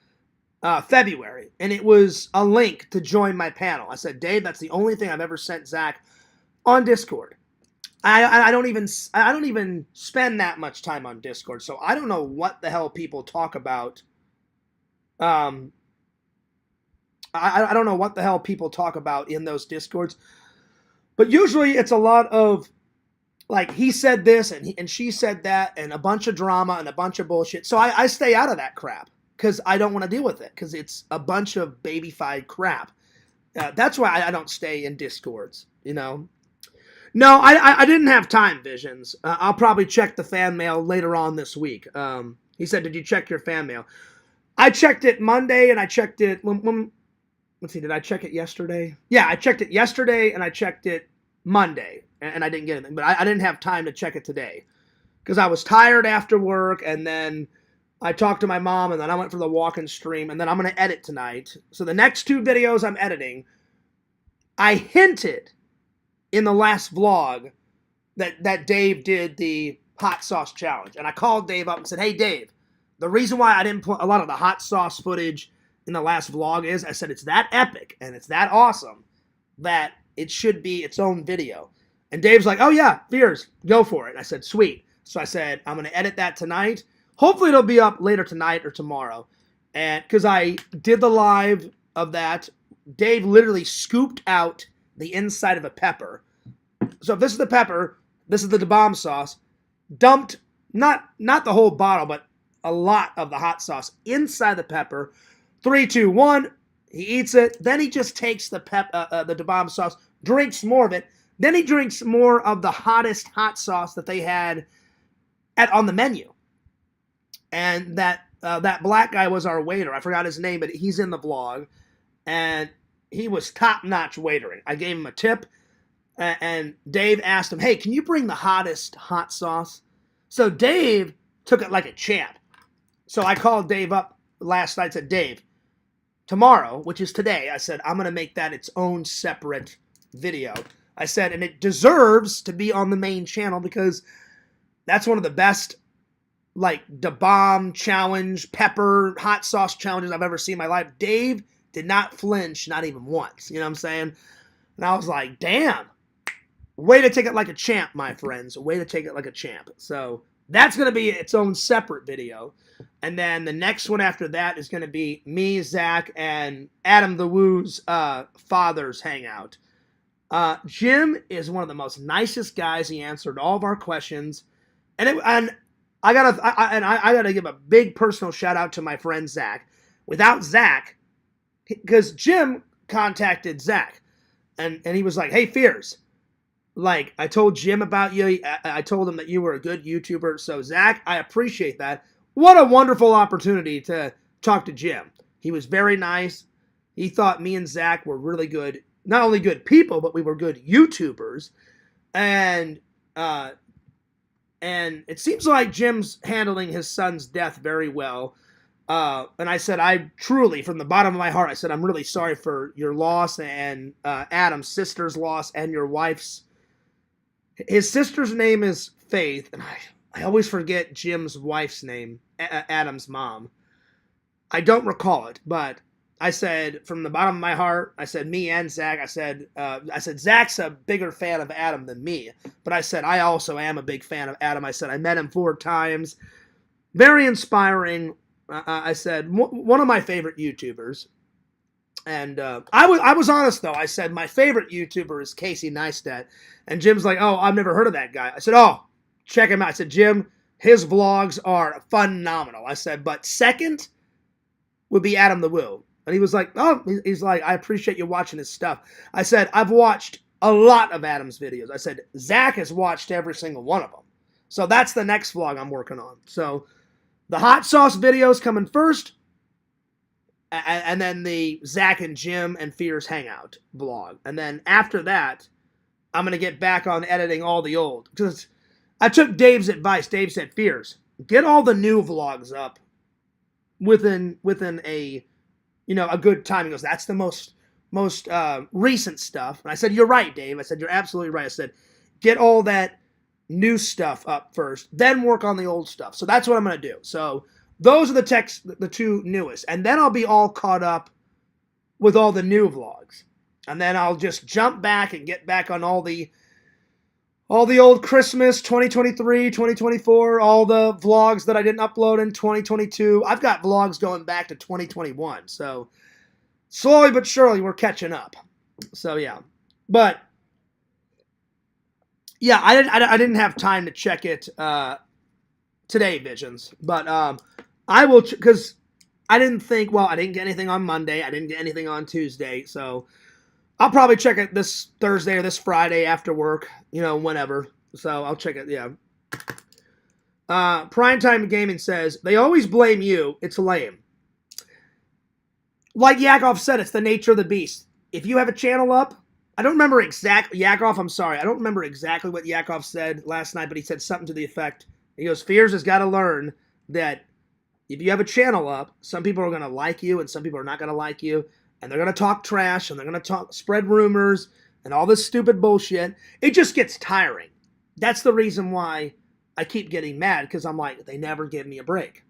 [SPEAKER 1] February, and it was a link to join my panel. I said, Dave, that's the only thing I've ever sent Zach on Discord. I don't even spend that much time on Discord, so I don't know what the hell people talk about. I don't know what the hell people talk about in those Discords, but usually it's a lot of, like, he said this and she said that and a bunch of drama and a bunch of bullshit. So I stay out of that crap because I don't want to deal with it because it's a bunch of babyfied crap. That's why I don't stay in Discords, you know. No, I didn't have time, Visions. I'll probably check the fan mail later on this week. He said, did you check your fan mail? I checked it Monday and I checked it let's see, did I check it yesterday? Yeah, I checked it yesterday and I checked it Monday. And I didn't get anything, but I didn't have time to check it today because I was tired after work, and then I talked to my mom, and then I went for the walk and stream, and then I'm going to edit tonight. So the next 2 videos I'm editing, I hinted in the last vlog that Dave did the hot sauce challenge, and I called Dave up and said, hey, Dave, the reason why I didn't put a lot of the hot sauce footage in the last vlog is I said it's that epic and it's that awesome that it should be its own video. And Dave's like, oh yeah, Fears, go for it. And I said, sweet. So I said, I'm going to edit that tonight. Hopefully it'll be up later tonight or tomorrow. And because I did the live of that, Dave literally scooped out the inside of a pepper. So if this is the pepper, this is the bomb sauce, dumped, not the whole bottle, but a lot of the hot sauce inside the pepper. 3, 2, 1, he eats it. Then he just takes the bomb sauce, drinks more of it. Then he drinks more of the hottest hot sauce that they had on the menu. And that black guy was our waiter. I forgot his name, but he's in the vlog. And he was top-notch waitering. I gave him a tip. And Dave asked him, hey, can you bring the hottest hot sauce? So Dave took it like a champ. So I called Dave up last night and said, Dave, tomorrow, which is today, I said, I'm going to make that its own separate video. I said, and it deserves to be on the main channel because that's one of the best, like, the bomb challenge, pepper, hot sauce challenges I've ever seen in my life. Dave did not flinch, not even once. You know what I'm saying? And I was like, damn. Way to take it like a champ, my friends. Way to take it like a champ. So that's going to be its own separate video. And then the next one after that is going to be me, Zach, and Adam the Woo's father's hangout. Jim is one of the most nicest guys. He answered all of our questions, and I gotta give a big personal shout out to my friend Zach. Without Zach, because Jim contacted Zach, and he was like, "Hey, Fears, like I told Jim about you. I told him that you were a good YouTuber. So Zach, I appreciate that. What a wonderful opportunity to talk to Jim. He was very nice. He thought me and Zach were really good." Not only good people, but we were good YouTubers. And it seems like Jim's handling his son's death very well. And I said, I truly, from the bottom of my heart, I said, I'm really sorry for your loss and Adam's sister's loss and your wife's. His sister's name is Faith, and I always forget Jim's wife's name, Adam's mom. I don't recall it, but I said from the bottom of my heart, I said me and Zach, I said Zach's a bigger fan of Adam than me, but I said I also am a big fan of Adam. I said I met him 4 times, very inspiring. I said one of my favorite YouTubers, and I was honest though. I said my favorite YouTuber is Casey Neistat, and Jim's like, oh, I've never heard of that guy. I said, oh, check him out. I said, Jim, his vlogs are phenomenal. I said, but second would be Adam the Woo. And he was like, oh, he's like, I appreciate you watching his stuff. I said, I've watched a lot of Adam's videos. I said, Zach has watched every single one of them. So that's the next vlog I'm working on. So the hot sauce videos coming first, and then the Zach and Jim and Fears Hangout vlog. And then after that, I'm going to get back on editing all the old. Because I took Dave's advice. Dave said, Fears, get all the new vlogs up within a, you know, a good time. He goes, that's the most recent stuff. And I said, you're right, Dave. I said, you're absolutely right. I said, get all that new stuff up first, then work on the old stuff. So that's what I'm going to do. So those are the 2 newest. And then I'll be all caught up with all the new vlogs. And then I'll just jump back and get back on all the old Christmas, 2023, 2024, all the vlogs that I didn't upload in 2022. I've got vlogs going back to 2021. So slowly but surely we're catching up. So yeah. But yeah, I didn't have time to check it today, Visions. But I will, because I didn't think, well, I didn't get anything on Monday. I didn't get anything on Tuesday. So I'll probably check it this Thursday or this Friday after work, you know, whenever. So I'll check it, yeah. Primetime Gaming says, they always blame you. It's lame. Like Yakov said, it's the nature of the beast. If you have a channel up, I don't remember exactly, Yakov, I'm sorry. I don't remember exactly what Yakov said last night, but he said something to the effect. He goes, Fears has got to learn that if you have a channel up, some people are going to like you and some people are not going to like you. And they're going to talk trash, and they're going to spread rumors, and all this stupid bullshit. It just gets tiring. That's the reason why I keep getting mad, because I'm like, they never give me a break.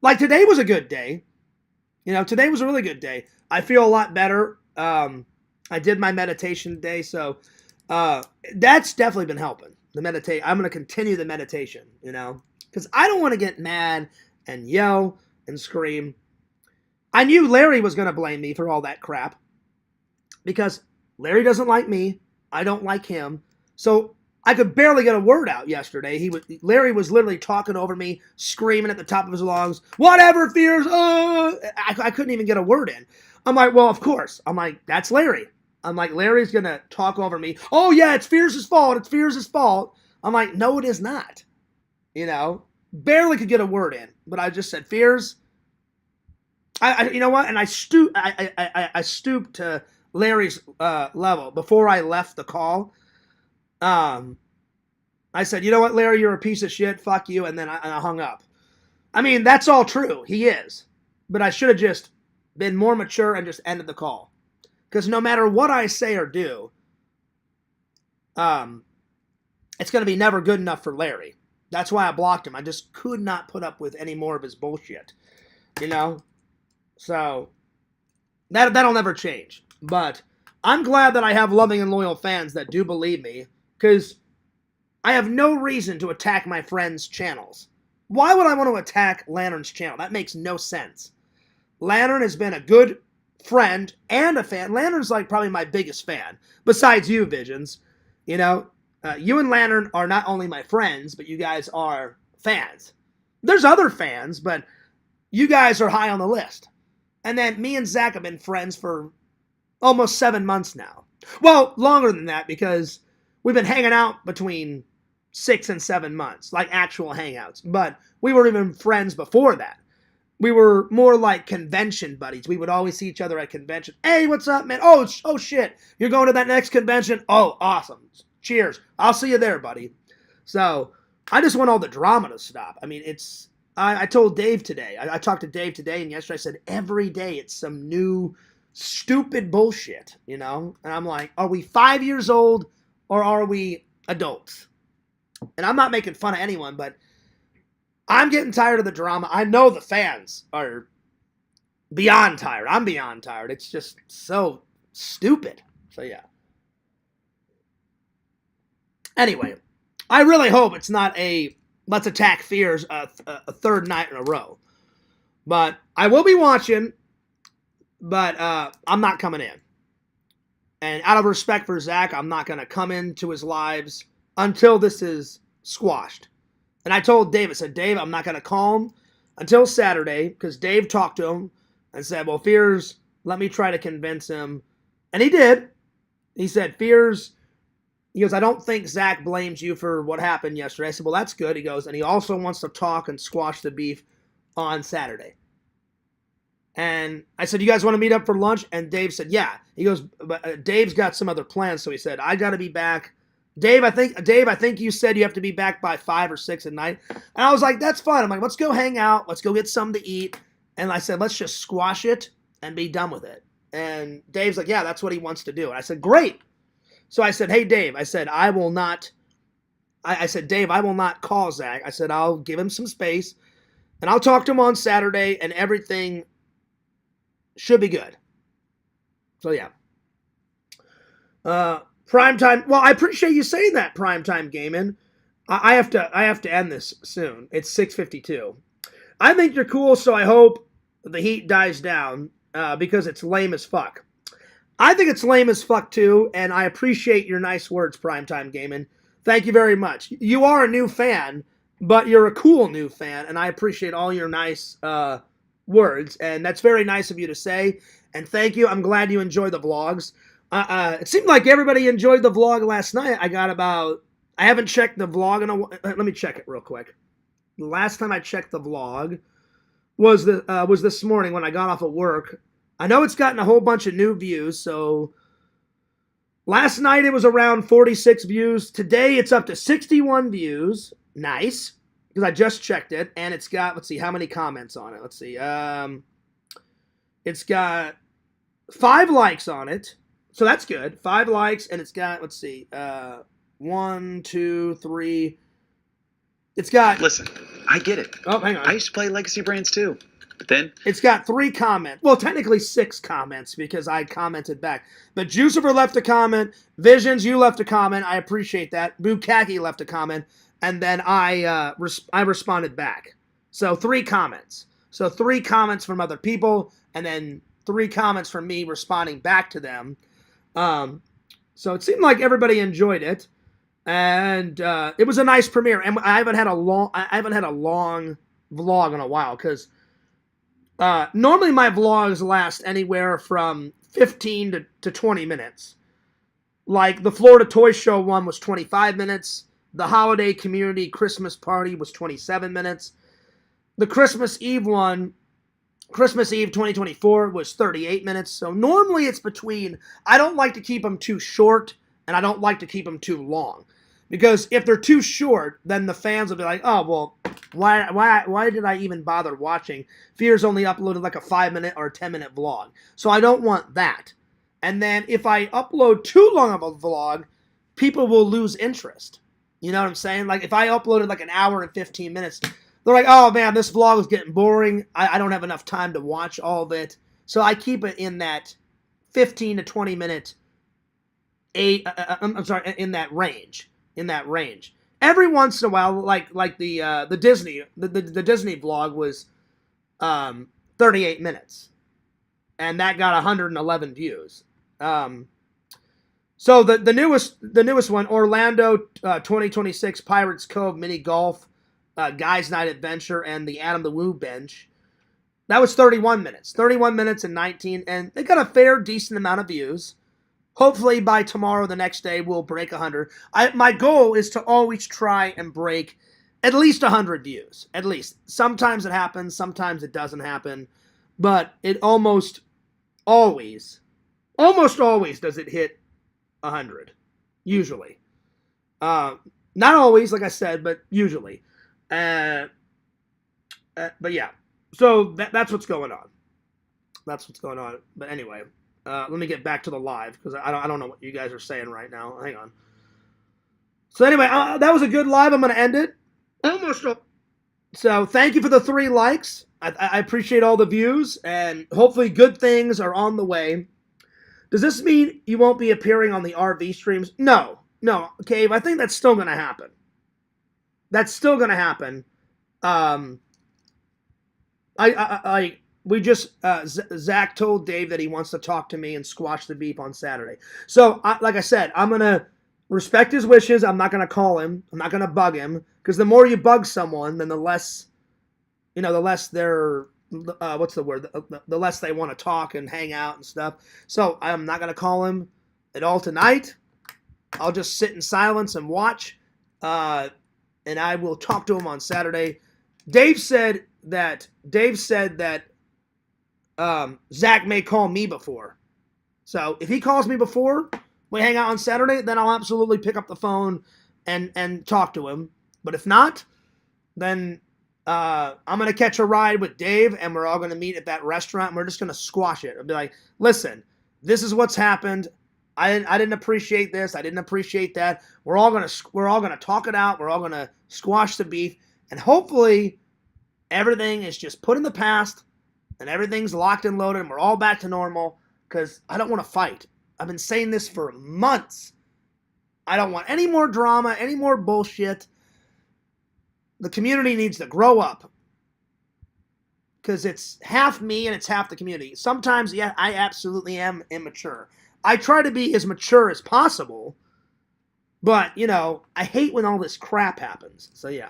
[SPEAKER 1] Like, today was a good day. You know, today was a really good day. I feel a lot better. I did my meditation today, so that's definitely been helping. I'm going to continue the meditation, you know, because I don't want to get mad and yell and scream. I knew Larry was going to blame me for all that crap because Larry doesn't like me. I don't like him. So I could barely get a word out yesterday. Larry was literally talking over me, screaming at the top of his lungs, whatever, Fears. I couldn't even get a word in. I'm like, well, of course. I'm like, that's Larry. I'm like, Larry's going to talk over me. Oh, yeah, it's Fears' fault. It's Fears' fault. I'm like, no, it is not. You know, barely could get a word in. But I just said, Fears, you know what? And I stooped to Larry's level before I left the call. I said, you know what, Larry, you're a piece of shit. Fuck you. And then I hung up. I mean, that's all true. He is. But I should have just been more mature and just ended the call. Because no matter what I say or do, it's going to be never good enough for Larry. That's why I blocked him. I just could not put up with any more of his bullshit. You know? So, that'll never change. But I'm glad that I have loving and loyal fans that do believe me. Because I have no reason to attack my friends' channels. Why would I want to attack Lantern's channel? That makes no sense. Lantern has been a good friend and a fan. Lantern's like probably my biggest fan. Besides you, Visions. You know, you and Lantern are not only my friends, but you guys are fans. There's other fans, but you guys are high on the list. And then me and Zach have been friends for almost 7 months now. Well, longer than that, because we've been hanging out between 6 and 7 months, like actual hangouts. But we were even friends before that. We were more like convention buddies. We would always see each other at convention. Hey, what's up, man? Oh shit. You're going to that next convention? Oh, awesome. Cheers. I'll see you there, buddy. So, I just want all the drama to stop. I mean, it's... I told Dave today. I talked to Dave today, and yesterday I said, every day it's some new stupid bullshit, you know? And I'm like, are we 5 years old, or are we adults? And I'm not making fun of anyone, but I'm getting tired of the drama. I know the fans are beyond tired. I'm beyond tired. It's just so stupid. So, yeah. Anyway, I really hope it's not a let's attack fears a third night in a row. But I will be watching, but I'm not coming in. And out of respect for Zach, I'm not going to come into his lives until this is squashed. And I told Dave, I said, Dave, I'm not going to call him until Saturday, because Dave talked to him and said, well, Fears, let me try to convince him. And he did. He said, Fears, he goes, I don't think Zach blames you for what happened yesterday. I said, well, that's good. He goes, and he also wants to talk and squash the beef on Saturday. And I said, you guys want to meet up for lunch? And Dave said, yeah. He goes, but Dave's got some other plans. So he said, I got to be back. Dave, I think you said you have to be back by 5 or 6 at night. And I was like, that's fine. I'm like, let's go hang out. Let's go get something to eat. And I said, let's just squash it and be done with it. And Dave's like, yeah, that's what he wants to do. And I said, great. So I said, hey, Dave, I said, I will not call Zach. I said, I'll give him some space and I'll talk to him on Saturday and everything should be good. So, yeah. Primetime. Well, I appreciate you saying that, Primetime Gaming. I have to end this soon. It's 6:52. I think you're cool, so I hope the heat dies down because it's lame as fuck. I think it's lame as fuck, too, and I appreciate your nice words, Primetime Gaming. Thank you very much. You are a new fan, but you're a cool new fan, and I appreciate all your nice words, and that's very nice of you to say, and thank you. I'm glad you enjoyed the vlogs. It seemed like everybody enjoyed the vlog last night. I haven't checked the vlog in a while. Let me check it real quick. The last time I checked the vlog was this morning when I got off of work. I know it's gotten a whole bunch of new views, so last night it was around 46 views. Today it's up to 61 views. Nice. Because I just checked it, and it's got, let's see, how many comments on it? Let's see. It's got 5 likes on it. So that's good. 5 likes, and it's got, let's see, 1, 2, 3. It's got...
[SPEAKER 17] Listen, I get it.
[SPEAKER 1] Oh, hang on.
[SPEAKER 17] I used to play Legacy Brands too. But then...
[SPEAKER 1] It's got 3 comments. Well, technically 6 comments because I commented back. But Jucifer left a comment. Visions, you left a comment. I appreciate that. Bukaki left a comment. And then I responded back. So 3 comments. So 3 comments from other people, and then 3 comments from me responding back to them. So it seemed like everybody enjoyed it, and it was a nice premiere. And I haven't had a long vlog in a while because normally my vlogs last anywhere from 15 to 20 minutes. Like the Florida Toy Show one was 25 minutes. The Holiday Community Christmas Party was 27 minutes. The Christmas Eve one, Christmas Eve 2024, was 38 minutes. So normally it's between, I don't like to keep them too short, and I don't like to keep them too long. Because if they're too short, then the fans will be like, oh, well, why did I even bother watching? Fears only uploaded like a 5-minute or a 10-minute vlog. So I don't want that. And then if I upload too long of a vlog, people will lose interest. You know what I'm saying? Like, if I uploaded like an hour and 15 minutes, they're like, oh, man, this vlog is getting boring. I don't have enough time to watch all of it. So I keep it in that 15 to 20 minute, in that range. In that range. Every once in a while, like the Disney vlog was 38 minutes. And that got 111 views. So the newest one, Orlando 2026 Pirates Cove Mini Golf, Guys Night Adventure, and the Adam the Woo Bench. That was 31 minutes. 31 minutes and 19, and they got a fair, decent amount of views. Hopefully by tomorrow, the next day, we'll break 100. My goal is to always try and break at least 100 views. At least. Sometimes it happens, sometimes it doesn't happen. But it almost always does it hit 100. Usually. Not always, like I said, but usually. But yeah. So that's what's going on. That's what's going on. But anyway, let me get back to the live because I don't know what you guys are saying right now. Hang on. So anyway, that was a good live. I'm going to end it. So thank you for the 3 likes. I appreciate all the views, and hopefully good things are on the way. Does this mean you won't be appearing on the RV streams? No, Cave. I think that's still going to happen. That's still going to happen. Zach told Dave that he wants to talk to me and squash the beef on Saturday. So, like I said, I'm going to respect his wishes. I'm not going to call him. I'm not going to bug him, because the more you bug someone, then the less they're, what's the word? The less they want to talk and hang out and stuff. So I'm not going to call him at all tonight. I'll just sit in silence and watch. And I will talk to him on Saturday. Dave said that Zach may call me before. So if he calls me before we hang out on Saturday, then I'll absolutely pick up the phone and talk to him. But if not, then I'm going to catch a ride with Dave, and we're all going to meet at that restaurant, and we're just going to squash it. I'll be like, listen, this is what's happened. I didn't appreciate this. I didn't appreciate that. We're all going to talk it out. We're all going to squash the beef, and hopefully everything is just put in the past and everything's locked and loaded and we're all back to normal, because I don't want to fight. I've been saying this for months. I don't want any more drama, any more bullshit. The community needs to grow up, because it's half me and it's half the community. Sometimes, yeah, I absolutely am immature. I try to be as mature as possible, but, I hate when all this crap happens. So, yeah.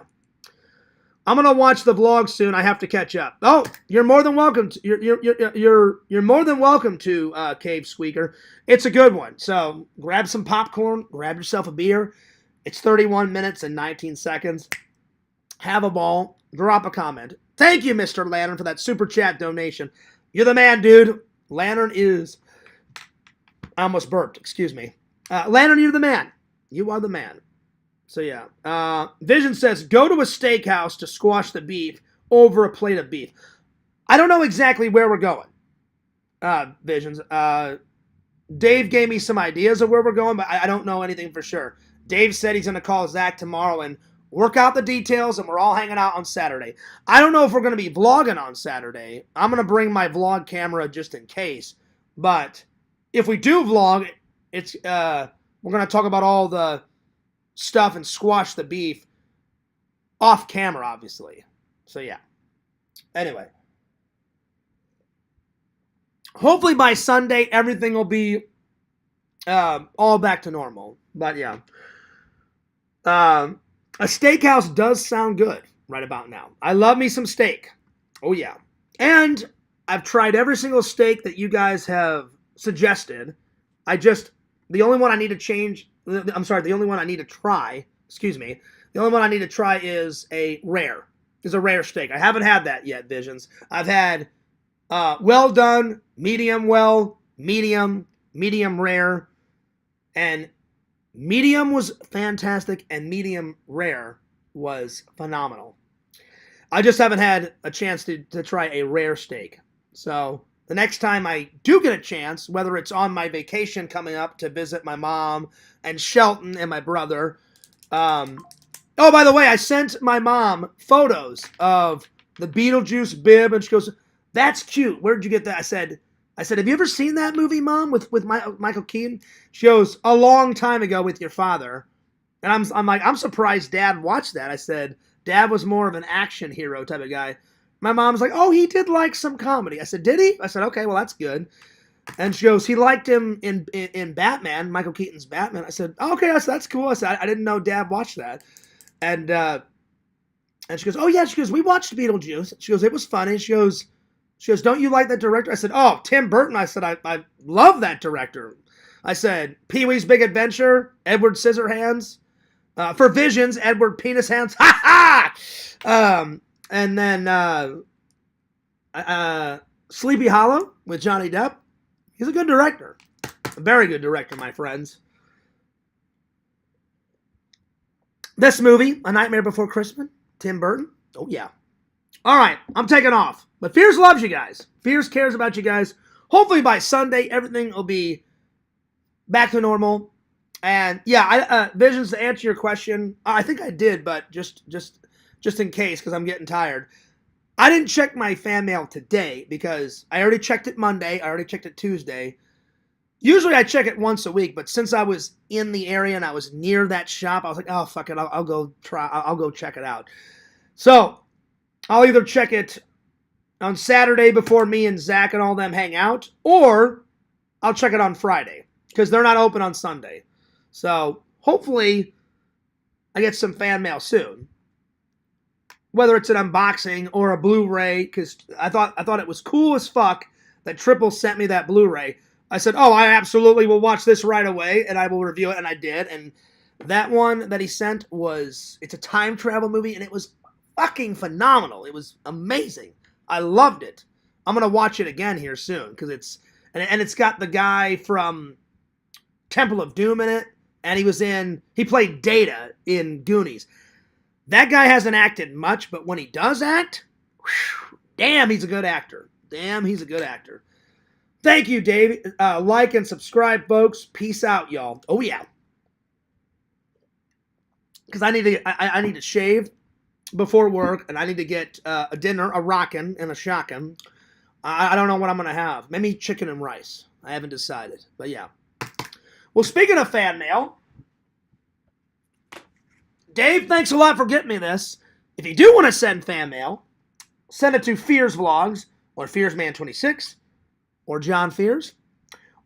[SPEAKER 1] I'm going to watch the vlog soon. I have to catch up. Oh, you're more than welcome to, you're more than welcome to Cave Squeaker. It's a good one. So, grab some popcorn, grab yourself a beer. It's 31 minutes and 19 seconds. Have a ball. Drop a comment. Thank you, Mr. Lantern, for that super chat donation. You're the man, dude. Lantern is... I almost burped. Excuse me. Lantern, you're the man. You are the man. So, yeah. Vision says, go to a steakhouse to squash the beef over a plate of beef. I don't know exactly where we're going, Visions. Dave gave me some ideas of where we're going, but I don't know anything for sure. Dave said he's going to call Zach tomorrow and work out the details, and we're all hanging out on Saturday. I don't know if we're going to be vlogging on Saturday. I'm going to bring my vlog camera just in case. But if we do vlog, it's we're going to talk about all the stuff and squash the beef off camera, obviously. So, yeah. Anyway. Hopefully by Sunday, everything will be all back to normal. But, yeah. A steakhouse does sound good right about now. I love me some steak. Oh, yeah. And I've tried every single steak that you guys have suggested. The only one I need to change, the only one I need to try, the only one I need to try is a rare steak. I haven't had that yet, Visions. I've had well done, medium well, medium rare, and medium was fantastic, and medium rare was phenomenal. I just haven't had a chance to try a rare steak. So the next time I do get a chance, whether it's on my vacation coming up to visit my mom and Shelton and my brother. Oh, by the way, I sent my mom photos of the Beetlejuice bib, and she goes, "That's cute. Where'd you get that?" I said, "Have you ever seen that movie, Mom, with Michael Keaton?" She goes, "A long time ago with your father." And I'm like, I'm surprised Dad watched that. I said, Dad was more of an action hero type of guy. My mom's like, "Oh, he did like some comedy." I said, "Did he?" I said, "Okay, well, that's good." And she goes, "He liked him in Batman, Michael Keaton's Batman." I said, oh, "Okay, that's cool." I said, I didn't know Dad watched that. And she goes, "Oh, yeah." She goes, "We watched Beetlejuice." She goes, "It was funny." She goes, "Don't you like that director?" I said, "Oh, Tim Burton." I said, I love that director. I said, Pee-wee's Big Adventure, Edward Scissorhands. For Visions, Edward Penis Hands. Ha ha! And then Sleepy Hollow with Johnny Depp. He's a good director. A very good director, my friends. This movie, A Nightmare Before Christmas, Tim Burton. Oh, yeah. All right, I'm taking off. But Fierce loves you guys. Fierce cares about you guys. Hopefully by Sunday, everything will be back to normal. And yeah, Visions, to answer your question, I think I did, but just just in case, because I'm getting tired. I didn't check my fan mail today because I already checked it Monday. I already checked it Tuesday. Usually I check it once a week, but since I was in the area and I was near that shop, I was like, oh, fuck it, I'll go check it out. So I'll either check it on Saturday before me and Zach and all them hang out, or I'll check it on Friday because they're not open on Sunday. So hopefully I get some fan mail soon. Whether it's an unboxing or a Blu-ray, because I thought it was cool as fuck that Triple sent me that Blu-ray. I said, oh, I absolutely will watch this right away, and I will review it, and I did. And that one that he sent it's a time travel movie, and it was fucking phenomenal. It was amazing. I loved it. I'm going to watch it again here soon, because it's got the guy from Temple of Doom in it, and he played Data in Goonies. That guy hasn't acted much, but when he does act, whew, damn, he's a good actor. Damn, he's a good actor. Thank you, Dave. Like and subscribe, folks. Peace out, y'all. Oh, yeah. Because I need to shave before work, and I need to get a dinner, a rockin' and a shockin'. I don't know what I'm going to have. Maybe chicken and rice. I haven't decided. But, yeah. Well, speaking of fan mail, Dave, thanks a lot for getting me this. If you do want to send fan mail, send it to Fears Vlogs or FearsMan26 or John Fears,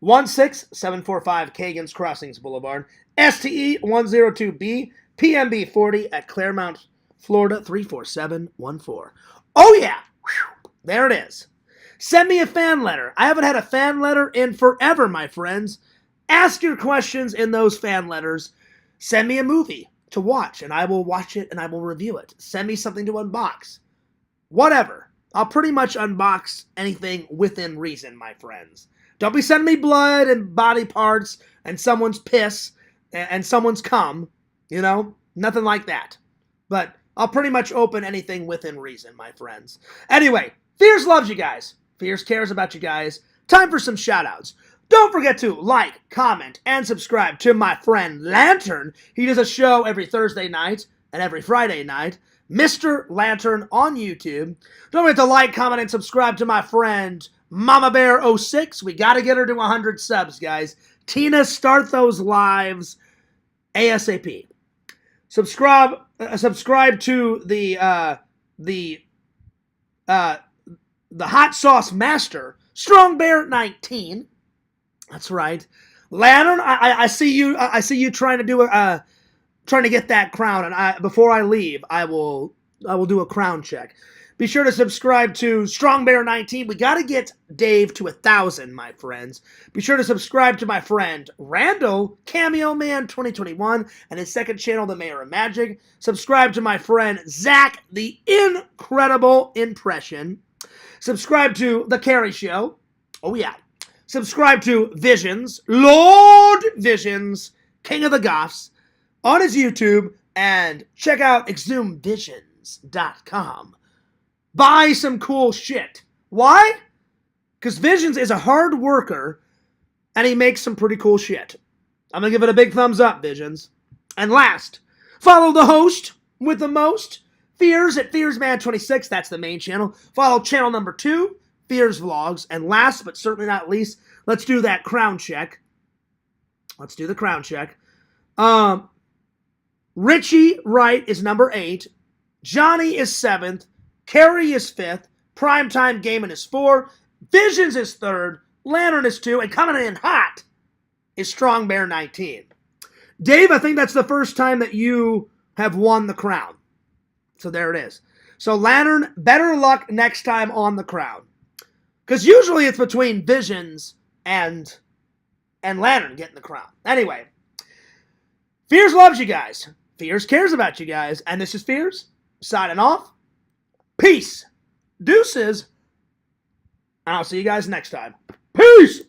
[SPEAKER 1] 16745 CAGAN's Crossings Boulevard, STE 102B, PMB 40 at Claremont, Florida 34714. Oh yeah, whew, there it is. Send me a fan letter. I haven't had a fan letter in forever, my friends. Ask your questions in those fan letters. Send me a movie to watch, and I will watch it and I will review it. Send me something to unbox. Whatever. I'll pretty much unbox anything within reason, my friends. Don't be sending me blood and body parts and someone's piss and someone's cum. You know? Nothing like that. But I'll pretty much open anything within reason, my friends. Anyway, Fears loves you guys. Fears cares about you guys. Time for some shout-outs. Don't forget to like, comment, and subscribe to my friend Lantern. He does a show every Thursday night and every Friday night. Mr. Lantern on YouTube. Don't forget to like, comment, and subscribe to my friend Mama Bear 06. We got to get her to 100 subs, guys. Tina, start those lives ASAP. Subscribe to the Hot Sauce Master, Strong Bear 19. That's right. Lantern, I see you trying to trying to get that crown, and before I leave, I will do a crown check. Be sure to subscribe to Strong Bear 19. We got to get Dave to 1,000, my friends. Be sure to subscribe to my friend Randall, Cameo Man 2021, and his second channel, The Mayor of Magic. Subscribe to my friend Zach, The Incredible Impression. Subscribe to The Carrie Show. Oh, yeah. Subscribe to Visions, Lord Visions, King of the Goths, on his YouTube, and check out exhumvisions.com. Buy some cool shit. Why? Because Visions is a hard worker, and he makes some pretty cool shit. I'm going to give it a big thumbs up, Visions. And last, follow the host with the most, Fears at FearsMan26. That's the main channel. Follow channel number 2, Fears Vlogs. And last, but certainly not least, let's do that crown check. Let's do the crown check. Richie Wright is number 8. Johnny is 7th. Carrie is 5th. Primetime Gaming is 4. Visions is 3rd. Lantern is 2. And coming in hot is Strong Bear 19. Dave, I think that's the first time that you have won the crown. So there it is. So Lantern, better luck next time on the crown. Because usually it's between Visions and Lantern getting the crown. Anyway, Fears loves you guys. Fears cares about you guys. And this is Fears, signing off. Peace. Deuces. And I'll see you guys next time. Peace.